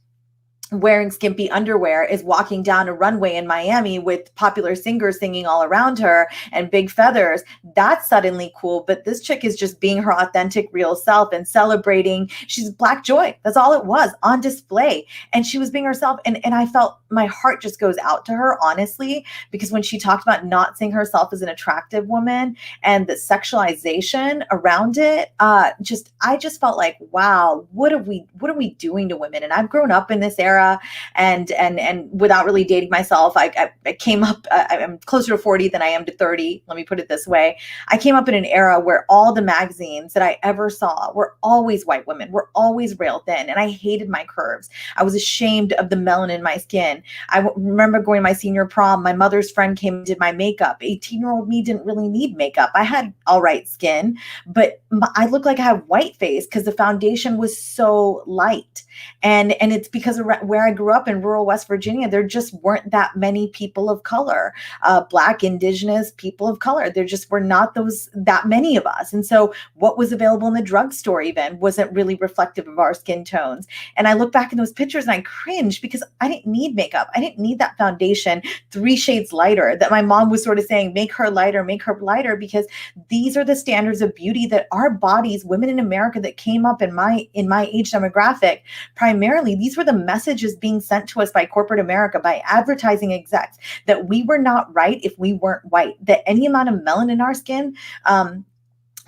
Speaker 4: wearing skimpy underwear is walking down a runway in Miami with popular singers singing all around her and big feathers, that's suddenly cool. But this chick is just being her authentic, real self and celebrating. She's Black joy. That's all it was, on display. And she was being herself. And I felt my heart just goes out to her, honestly, because when she talked about not seeing herself as an attractive woman and the sexualization around it, I just felt like, wow, what are we doing to women? And I've grown up in this era. And without really dating myself, I came up, I'm closer to 40 than I am to 30. Let me put it this way. I came up in an era where all the magazines that I ever saw were always white women, were always rail thin. And I hated my curves. I was ashamed of the melanin in my skin. I remember going to my senior prom. My mother's friend came and did my makeup. 18-year-old me didn't really need makeup. I had all right skin, but I looked like I had white face because the foundation was so light. And it's because of where I grew up in rural West Virginia, there just weren't that many people of color, Black, Indigenous people of color. There just were not that many of us. And so what was available in the drugstore even wasn't really reflective of our skin tones. And I look back in those pictures and I cringe because I didn't need makeup. I didn't need that foundation 3 shades lighter that my mom was sort of saying, make her lighter, because these are the standards of beauty that our bodies, women in America that came up in my age demographic, primarily, these were the messages being sent to us by corporate America, by advertising execs, that we were not right if we weren't white, that any amount of melanin in our skin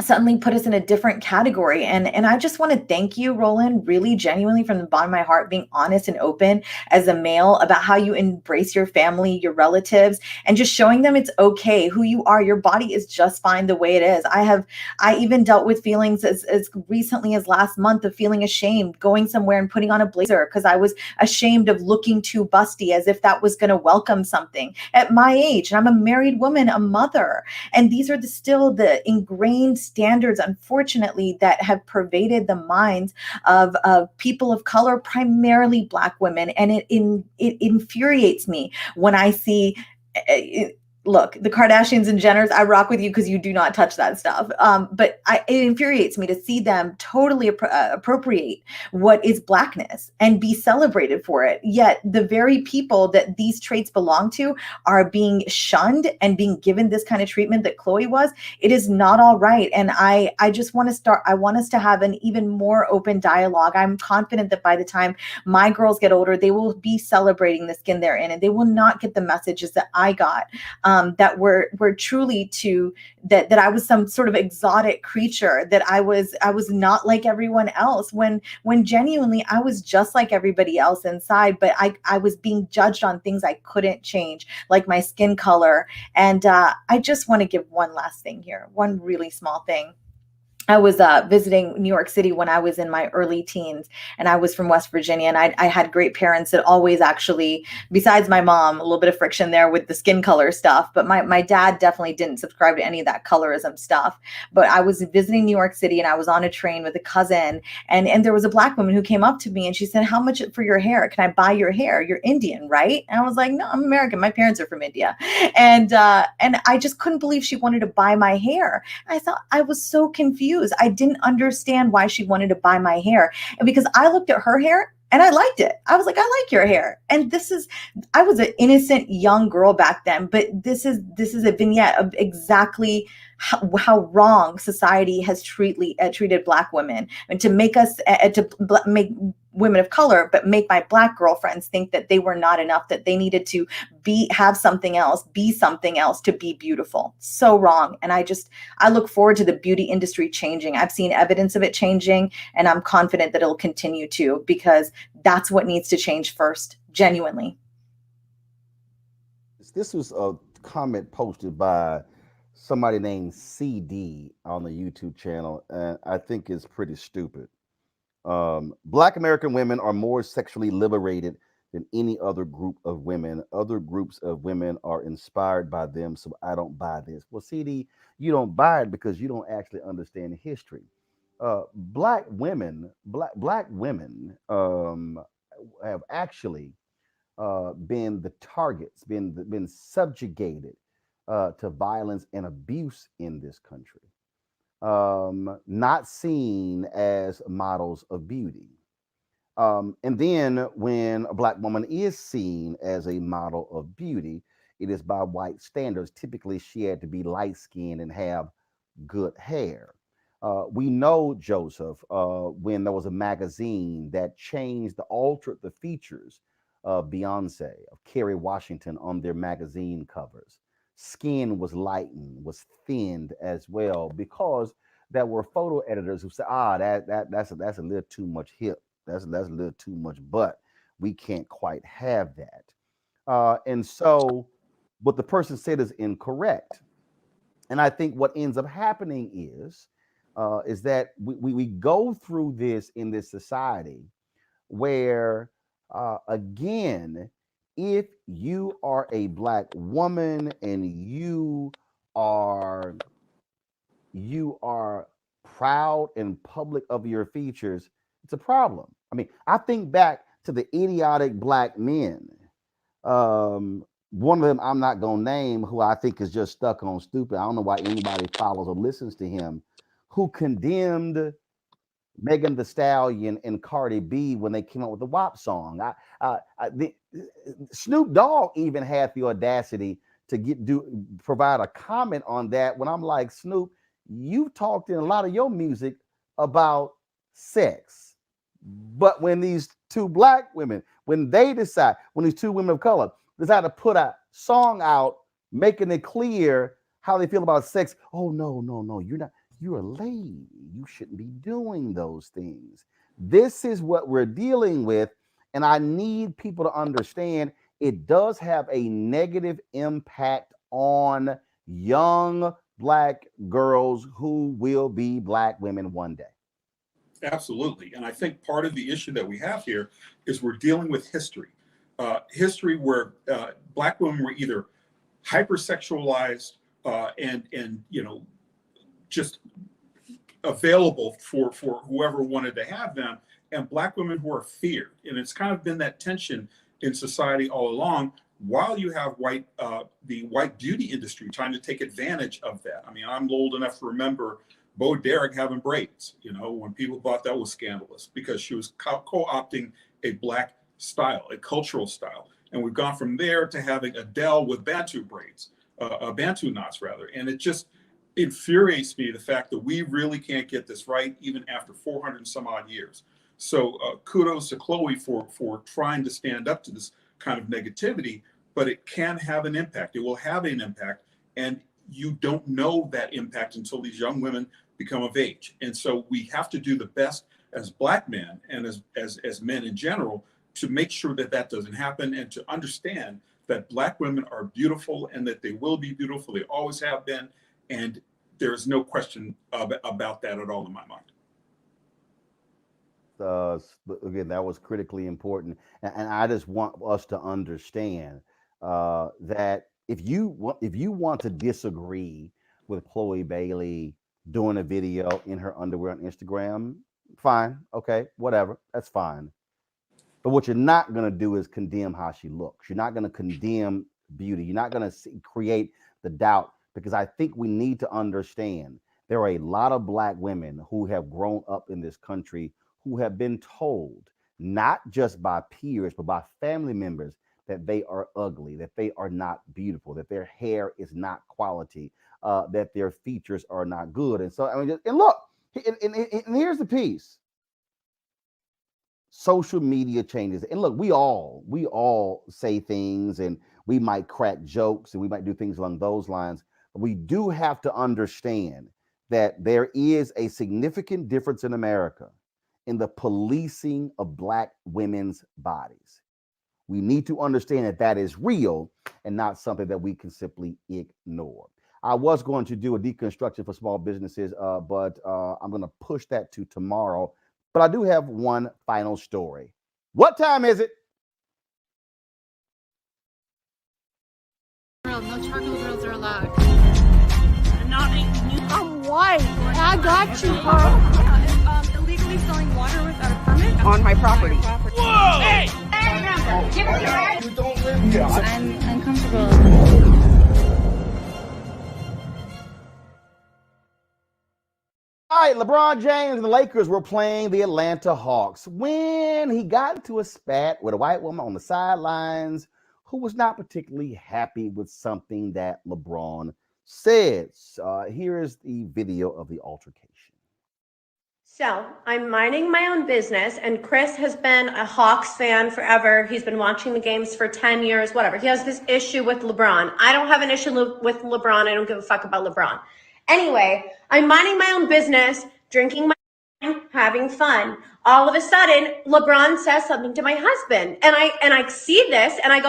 Speaker 4: suddenly put us in a different category. And I just want to thank you, Roland, really genuinely from the bottom of my heart, being honest and open as a male about how you embrace your family, your relatives, and just showing them it's okay who you are. Your body is just fine the way it is. I even dealt with feelings as recently as last month of feeling ashamed, going somewhere and putting on a blazer because I was ashamed of looking too busty, as if that was going to welcome something at my age. And I'm a married woman, a mother. And these are still the ingrained standards, unfortunately, that have pervaded the minds of people of color, primarily Black women. And it infuriates me when I see look, the Kardashians and Jenners, I rock with you because you do not touch that stuff. But it infuriates me to see them totally appropriate what is Blackness and be celebrated for it. Yet the very people that these traits belong to are being shunned and being given this kind of treatment that Chloe was. It is not all right. And I just want to I want us to have an even more open dialogue. I'm confident that by the time my girls get older, they will be celebrating the skin they're in, and they will not get the messages that I got. That were truly that I was some sort of exotic creature, that I was not like everyone else, when genuinely I was just like everybody else inside, but I was being judged on things I couldn't change, like my skin color. And I just want to give one last thing here, one really small thing. I was visiting New York City when I was in my early teens, and I was from West Virginia, and I had great parents that always actually, besides my mom, a little bit of friction there with the skin color stuff, but my dad definitely didn't subscribe to any of that colorism stuff. But I was visiting New York City, and I was on a train with a cousin, and there was a Black woman who came up to me, and she said, "How much for your hair? Can I buy your hair? You're Indian, right?" And I was like, "No, I'm American. My parents are from India." And I just couldn't believe she wanted to buy my hair. I thought, I was so confused. I didn't understand why she wanted to buy my hair. And because I looked at her hair and I liked it. I was like, I like your hair. And I was an innocent young girl back then, but this is a vignette of exactly how wrong society has treated Black women, and to make us make women of color, but make my Black girlfriends think that they were not enough, that they needed to have something else, be something else to be beautiful. So wrong. And I look forward to the beauty industry changing. I've seen evidence of it changing, and I'm confident that it'll continue to, because that's what needs to change first, genuinely.
Speaker 17: This was a comment posted by somebody named CD on the YouTube channel, and I think it's pretty stupid. Black American women are more sexually liberated than any other group of women. Other groups of women are inspired by them, so I don't buy this. Well, CD, you don't buy it because you don't actually understand history. Black women have actually been the targets, been subjugated to violence and abuse in this country. Not seen as models of beauty. And then when a Black woman is seen as a model of beauty, it is by white standards. Typically, she had to be light-skinned and have good hair. We know, Joseph, when there was a magazine that altered the features of Beyonce, of Kerry Washington on their magazine covers. Skin was lightened, was thinned as well, because there were photo editors who said, that's a little too much hip, that's a little too much butt. We can't quite have that. And so what the person said is incorrect. And I think what ends up happening is that we go through this in this society where, again, if you are a Black woman and you are proud and public of your features, it's a problem. I mean, I think back to the idiotic Black men. One of them I'm not gonna name, who I think is just stuck on stupid. I don't know why anybody follows or listens to him, who condemned Megan Thee Stallion and Cardi B when they came out with the WAP song. Snoop Dogg even had the audacity to provide a comment on that, when I'm like, Snoop, you talked in a lot of your music about sex, but when these two Black women, when these two women of color decide to put a song out making it clear how they feel about sex, oh no, you're a lady, you shouldn't be doing those things. This is what we're dealing with, and I need people to understand it does have a negative impact on young Black girls who will be Black women one day.
Speaker 3: Absolutely. And I think part of the issue that we have here is we're dealing with history. History where Black women were either hypersexualized and just available for whoever wanted to have them, and Black women who are feared. And it's kind of been that tension in society all along, while you have the white beauty industry trying to take advantage of that. I mean, I'm old enough to remember Bo Derek having braids, you know, when people thought that was scandalous because she was co-opting a black style, a cultural style. And we've gone from there to having Adele with Bantu braids, Bantu knots rather. And it just infuriates me, the fact that we really can't get this right even after 400 and some odd years. So kudos to Chloe for trying to stand up to this kind of negativity, but it can have an impact. It will have an impact, and you don't know that impact until these young women become of age. And so we have to do the best as Black men and as men in general to make sure that that doesn't happen, and to understand that Black women are beautiful and that they will be beautiful. They always have been, and there's no question about that at all in my mind.
Speaker 17: Again, that was critically important, and I just want us to understand that if you want to disagree with Chloe Bailey doing a video in her underwear on Instagram, fine, okay, whatever, that's fine. But what you're not going to do is condemn how she looks. You're not going to condemn beauty. You're not going to create the doubt, because I think we need to understand there are a lot of Black women who have grown up in this country who have been told, not just by peers, but by family members, that they are ugly, that they are not beautiful, that their hair is not quality, that their features are not good. And so, I mean, and look, and here's the piece. Social media changes. And look, we all say things, and we might crack jokes, and we might do things along those lines. But we do have to understand that there is a significant difference in America in the policing of Black women's bodies. We need to understand that that is real and not something that we can simply ignore. I was going to do a deconstruction for small businesses, but I'm going to push that to tomorrow. But I do have one final story. What time is it?
Speaker 9: No charcoal grills are allowed.
Speaker 7: I'm white. I got you, bro.
Speaker 9: Illegally selling water without a permit
Speaker 7: On my property.
Speaker 9: Whoa!
Speaker 7: Hey!
Speaker 9: Give us your right.
Speaker 7: You don't live here.
Speaker 9: I'm uncomfortable.
Speaker 17: All right, LeBron James and the Lakers were playing the Atlanta Hawks when he got into a spat with a white woman on the sidelines who was not particularly happy with something that LeBron said. Here is the video of the altercation.
Speaker 19: So I'm minding my own business, and Chris has been a Hawks fan forever. He's been watching the games for 10 years, whatever. He has this issue with LeBron. I don't have an issue with LeBron. I don't give a fuck about LeBron. Anyway, I'm minding my own business, drinking my wine, having fun. All of a sudden, LeBron says something to my husband, and I see this, and I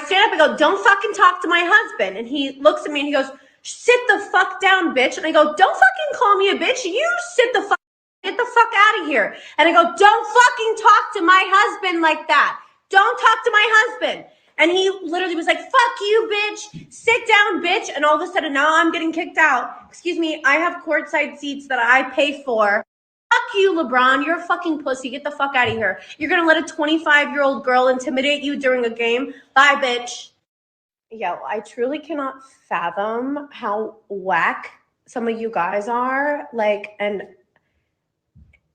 Speaker 19: stand up and go, "Don't fucking talk to my husband." And he looks at me and he goes, "Sit the fuck down, bitch." And I go, "Don't fucking call me a bitch. You sit the fuck. Get the fuck out of here." And I go, "Don't fucking talk to my husband like that. Don't talk to my husband." And he literally was like, "Fuck you, bitch. Sit down, bitch." And all of a sudden, now I'm getting kicked out. Excuse me, I have courtside seats that I pay for. Fuck you, LeBron. You're a fucking pussy. Get the fuck out of here. You're going to let a 25-year-old girl intimidate you during a game? Bye, bitch. Yo, I truly cannot fathom how whack some of you guys are. Like, and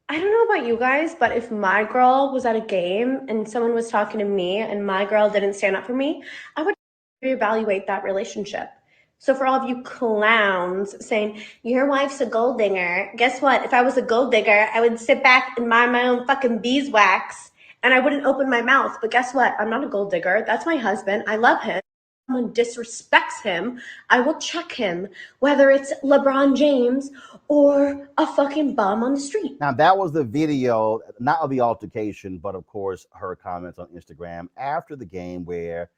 Speaker 19: I don't know about you guys, but if my girl was at a game and someone was talking to me and my girl didn't stand up for me, I would reevaluate that relationship. So for all of you clowns saying, "Your wife's a gold digger," guess what? If I was a gold digger, I would sit back and mind my own fucking beeswax and I wouldn't open my mouth. But guess what? I'm not a gold digger. That's my husband. I love him. If someone disrespects him, I will check him, whether it's LeBron James or a fucking bum on the street.
Speaker 17: Now, that was the video, not of the altercation, but of course, her comments on Instagram after the game where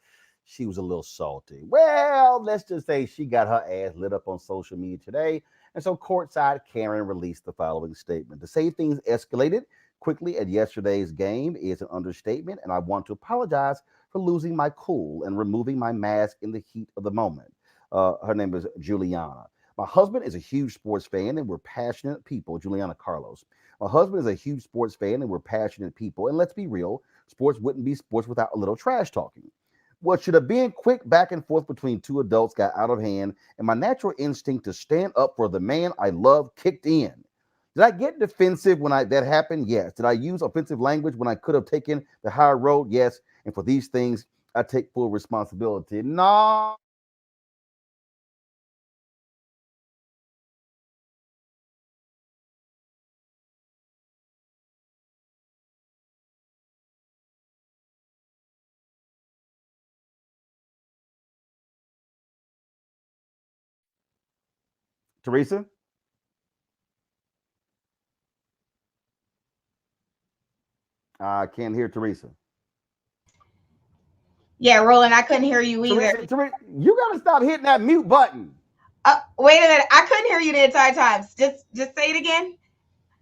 Speaker 17: she was a little salty. Well, let's just say she got her ass lit up on social media today. And so Courtside Karen released the following statement. To say things escalated quickly at yesterday's game is an understatement, and I want to apologize for losing my cool and removing my mask in the heat of the moment. Her name is Juliana. My husband is a huge sports fan, and we're passionate people. Juliana Carlos. My husband is a huge sports fan, and we're passionate people. And let's be real, sports wouldn't be sports without a little trash talking. What should have been quick back and forth between two adults got out of hand, and my natural instinct to stand up for the man I love kicked in. Did I get defensive when that happened? Yes. Did I use offensive language when I could have taken the higher road? Yes. And for these things, I take full responsibility. No. Teresa? I can't hear Teresa.
Speaker 5: Yeah, Roland, I couldn't hear you either.
Speaker 17: Teresa, you gotta stop hitting that mute button.
Speaker 5: Wait a minute, I couldn't hear you the entire time. Just say it again.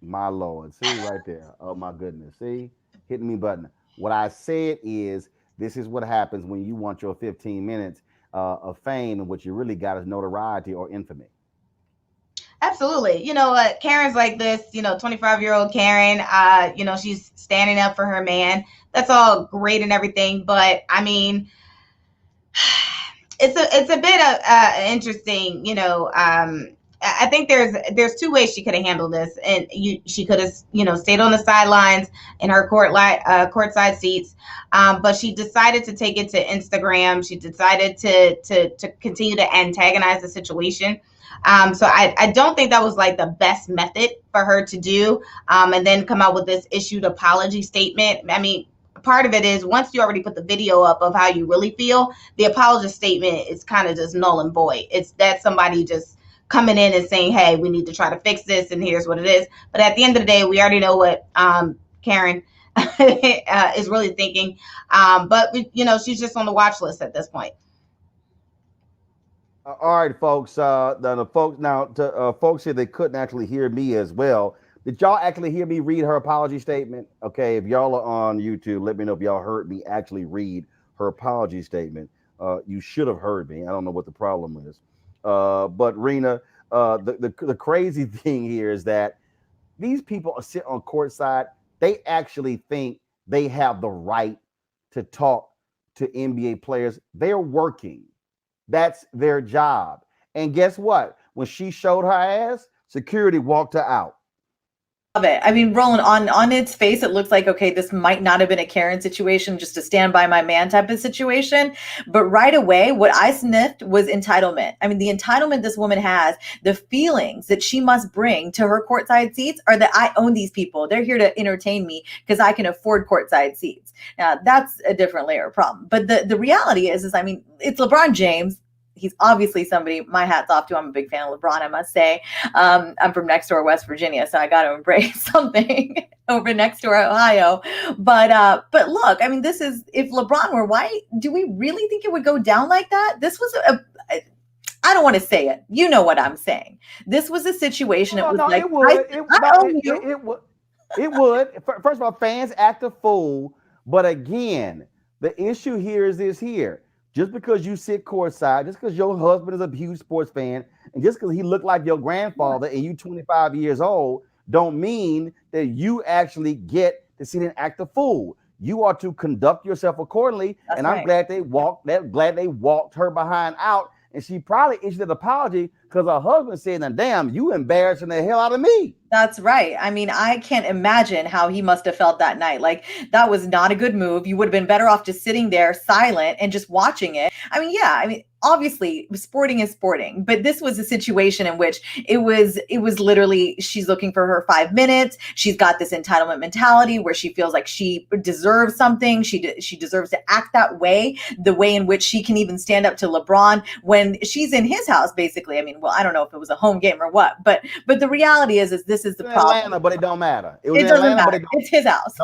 Speaker 17: My Lord, see right there. Oh my goodness, see, hitting me button. What I said is, this is what happens when you want your 15 minutes of fame, and what you really got is notoriety or infamy.
Speaker 5: Absolutely. You know what? Karen's like this, 25-year-old Karen, she's standing up for her man. That's all great and everything. But I mean, it's a bit of interesting, I think there's two ways she could have handled this, and she could have stayed on the sidelines in her courtside seats, but she decided to take it to Instagram. She decided to continue to antagonize the situation. So I don't think that was like the best method for her to do, and then come out with this issued apology statement. I mean, part of it is, once you already put the video up of how you really feel, the apology statement is kind of just null and void. It's that somebody just coming in and saying, hey, we need to try to fix this, and here's what it is. But at the end of the day, we already know what Karen is really thinking. But she's just on the watch list at this point.
Speaker 17: All right, folks. The folks now, folks here, they couldn't actually hear me as well. Did y'all actually hear me read her apology statement? Okay, if y'all are on YouTube, let me know if y'all heard me actually read her apology statement. You should have heard me. I don't know what the problem is. But Rena, the crazy thing here is that these people are sitting on courtside. They actually think they have the right to talk to NBA players. They're working. That's their job. And guess what? When she showed her ass, security walked her out.
Speaker 4: Love it. I mean, Roland, on its face, it looks like, okay, this might not have been a Karen situation, just a stand by my man type of situation. But right away, what I sniffed was entitlement. I mean, the entitlement this woman has, the feelings that she must bring to her courtside seats are that I own these people. They're here to entertain me because I can afford courtside seats. Now, that's a different layer of problem. But the reality is, I mean, it's LeBron James. He's obviously somebody my hat's off to. I'm a big fan of LeBron, I must say. I'm from next door, West Virginia, so I got to embrace something over next door, Ohio. But look, I mean, this is, if LeBron were white, do we really think it would go down like that? This was I don't want to say it. You know what I'm saying. This was a situation. It
Speaker 17: would. First of all, fans act a fool. But again, the issue here is this here. Just because you sit courtside, just because your husband is a huge sports fan, and just because he looked like your grandfather and you 25 years old, don't mean that you actually get to sit and act a fool. You are to conduct yourself accordingly. That's right. I'm glad they walked her behind out, and she probably issued an apology because her husband said, "Now, damn, you embarrassing the hell out of me."
Speaker 4: That's right. I mean, I can't imagine how he must have felt that night. Like, that was not a good move. You would have been better off just sitting there silent and just watching it. I mean, yeah, obviously sporting is sporting, but this was a situation in which it was literally, she's looking for her 5 minutes. She's got this entitlement mentality where she feels like she deserves something. She deserves to act that way, the way in which she can even stand up to LeBron when she's in his house, basically. I mean, well, I don't know if it was a home game or what, but the reality is this is the problem.
Speaker 17: Atlanta, but it don't matter.
Speaker 4: It doesn't matter. It's his house.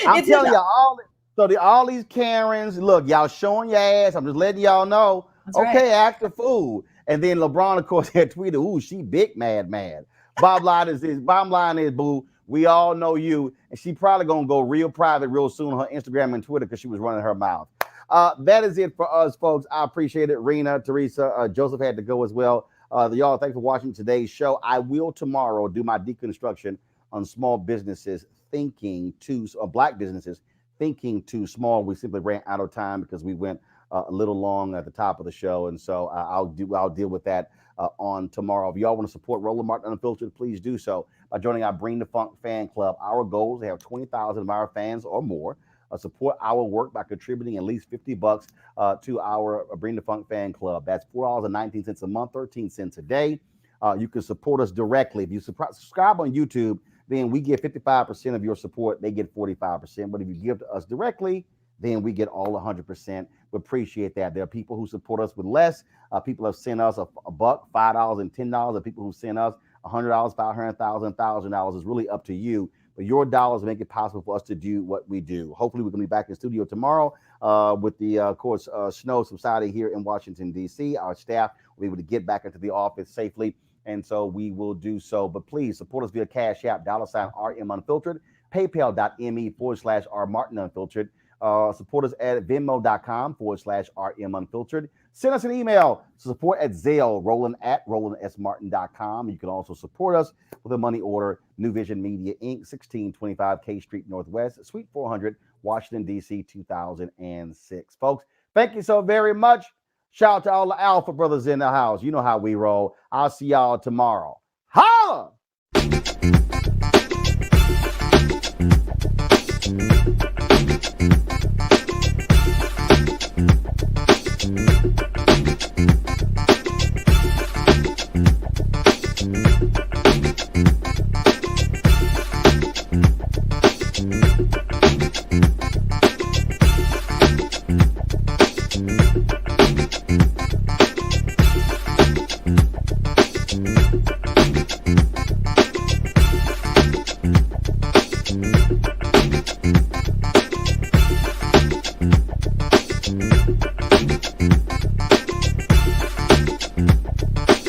Speaker 17: I'm telling you, all these Karens, look, y'all showing your ass. I'm just letting y'all know. That's okay, right. Act a fool. And then LeBron, of course, had tweeted, "Ooh, she big mad." Bottom line is, boo, we all know you, and she probably gonna go real private real soon on her Instagram and Twitter because she was running her mouth. That is it for us, folks. I appreciate it. Rena, Teresa, Joseph had to go as well. Y'all, thanks for watching today's show. I will tomorrow do my deconstruction on small businesses thinking Black businesses thinking too small. We simply ran out of time because we went a little long at the top of the show, and so I'll deal with that on tomorrow. If y'all want to support Roland Martin Unfiltered, please do so by joining our Bring the Funk fan club. Our goal is to have 20,000 of our fans or more support our work by contributing at least $50 to our Bring the Funk fan club. That's $4.19 a month, 13 cents a day. You can support us directly. If you subscribe on YouTube, then we get 55% of your support. They get 45%. But if you give to us directly, then we get all 100%. We appreciate that. There are people who support us with less. People have sent us a buck, $5, and $10. There are people who send us $100, $500,000, $1,000. It's really up to you. But your dollars make it possible for us to do what we do. Hopefully, we're going to be back in the studio tomorrow with the, of course, snow subsiding here in Washington, D.C. Our staff will be able to get back into the office safely, and so we will do so. But please support us via Cash App, $RM Unfiltered, PayPal.me/R Martin Unfiltered. Support us at Venmo.com/RM Unfiltered. Send us an email to support at Zelle, Roland@RolandSMartin.com. You can also support us with a money order, New Vision Media, Inc., 1625 K Street Northwest, Suite 400, Washington, D.C., 2006. Folks, thank you so very much. Shout out to all the Alpha brothers in the house. You know how we roll. I'll see y'all tomorrow. Holla!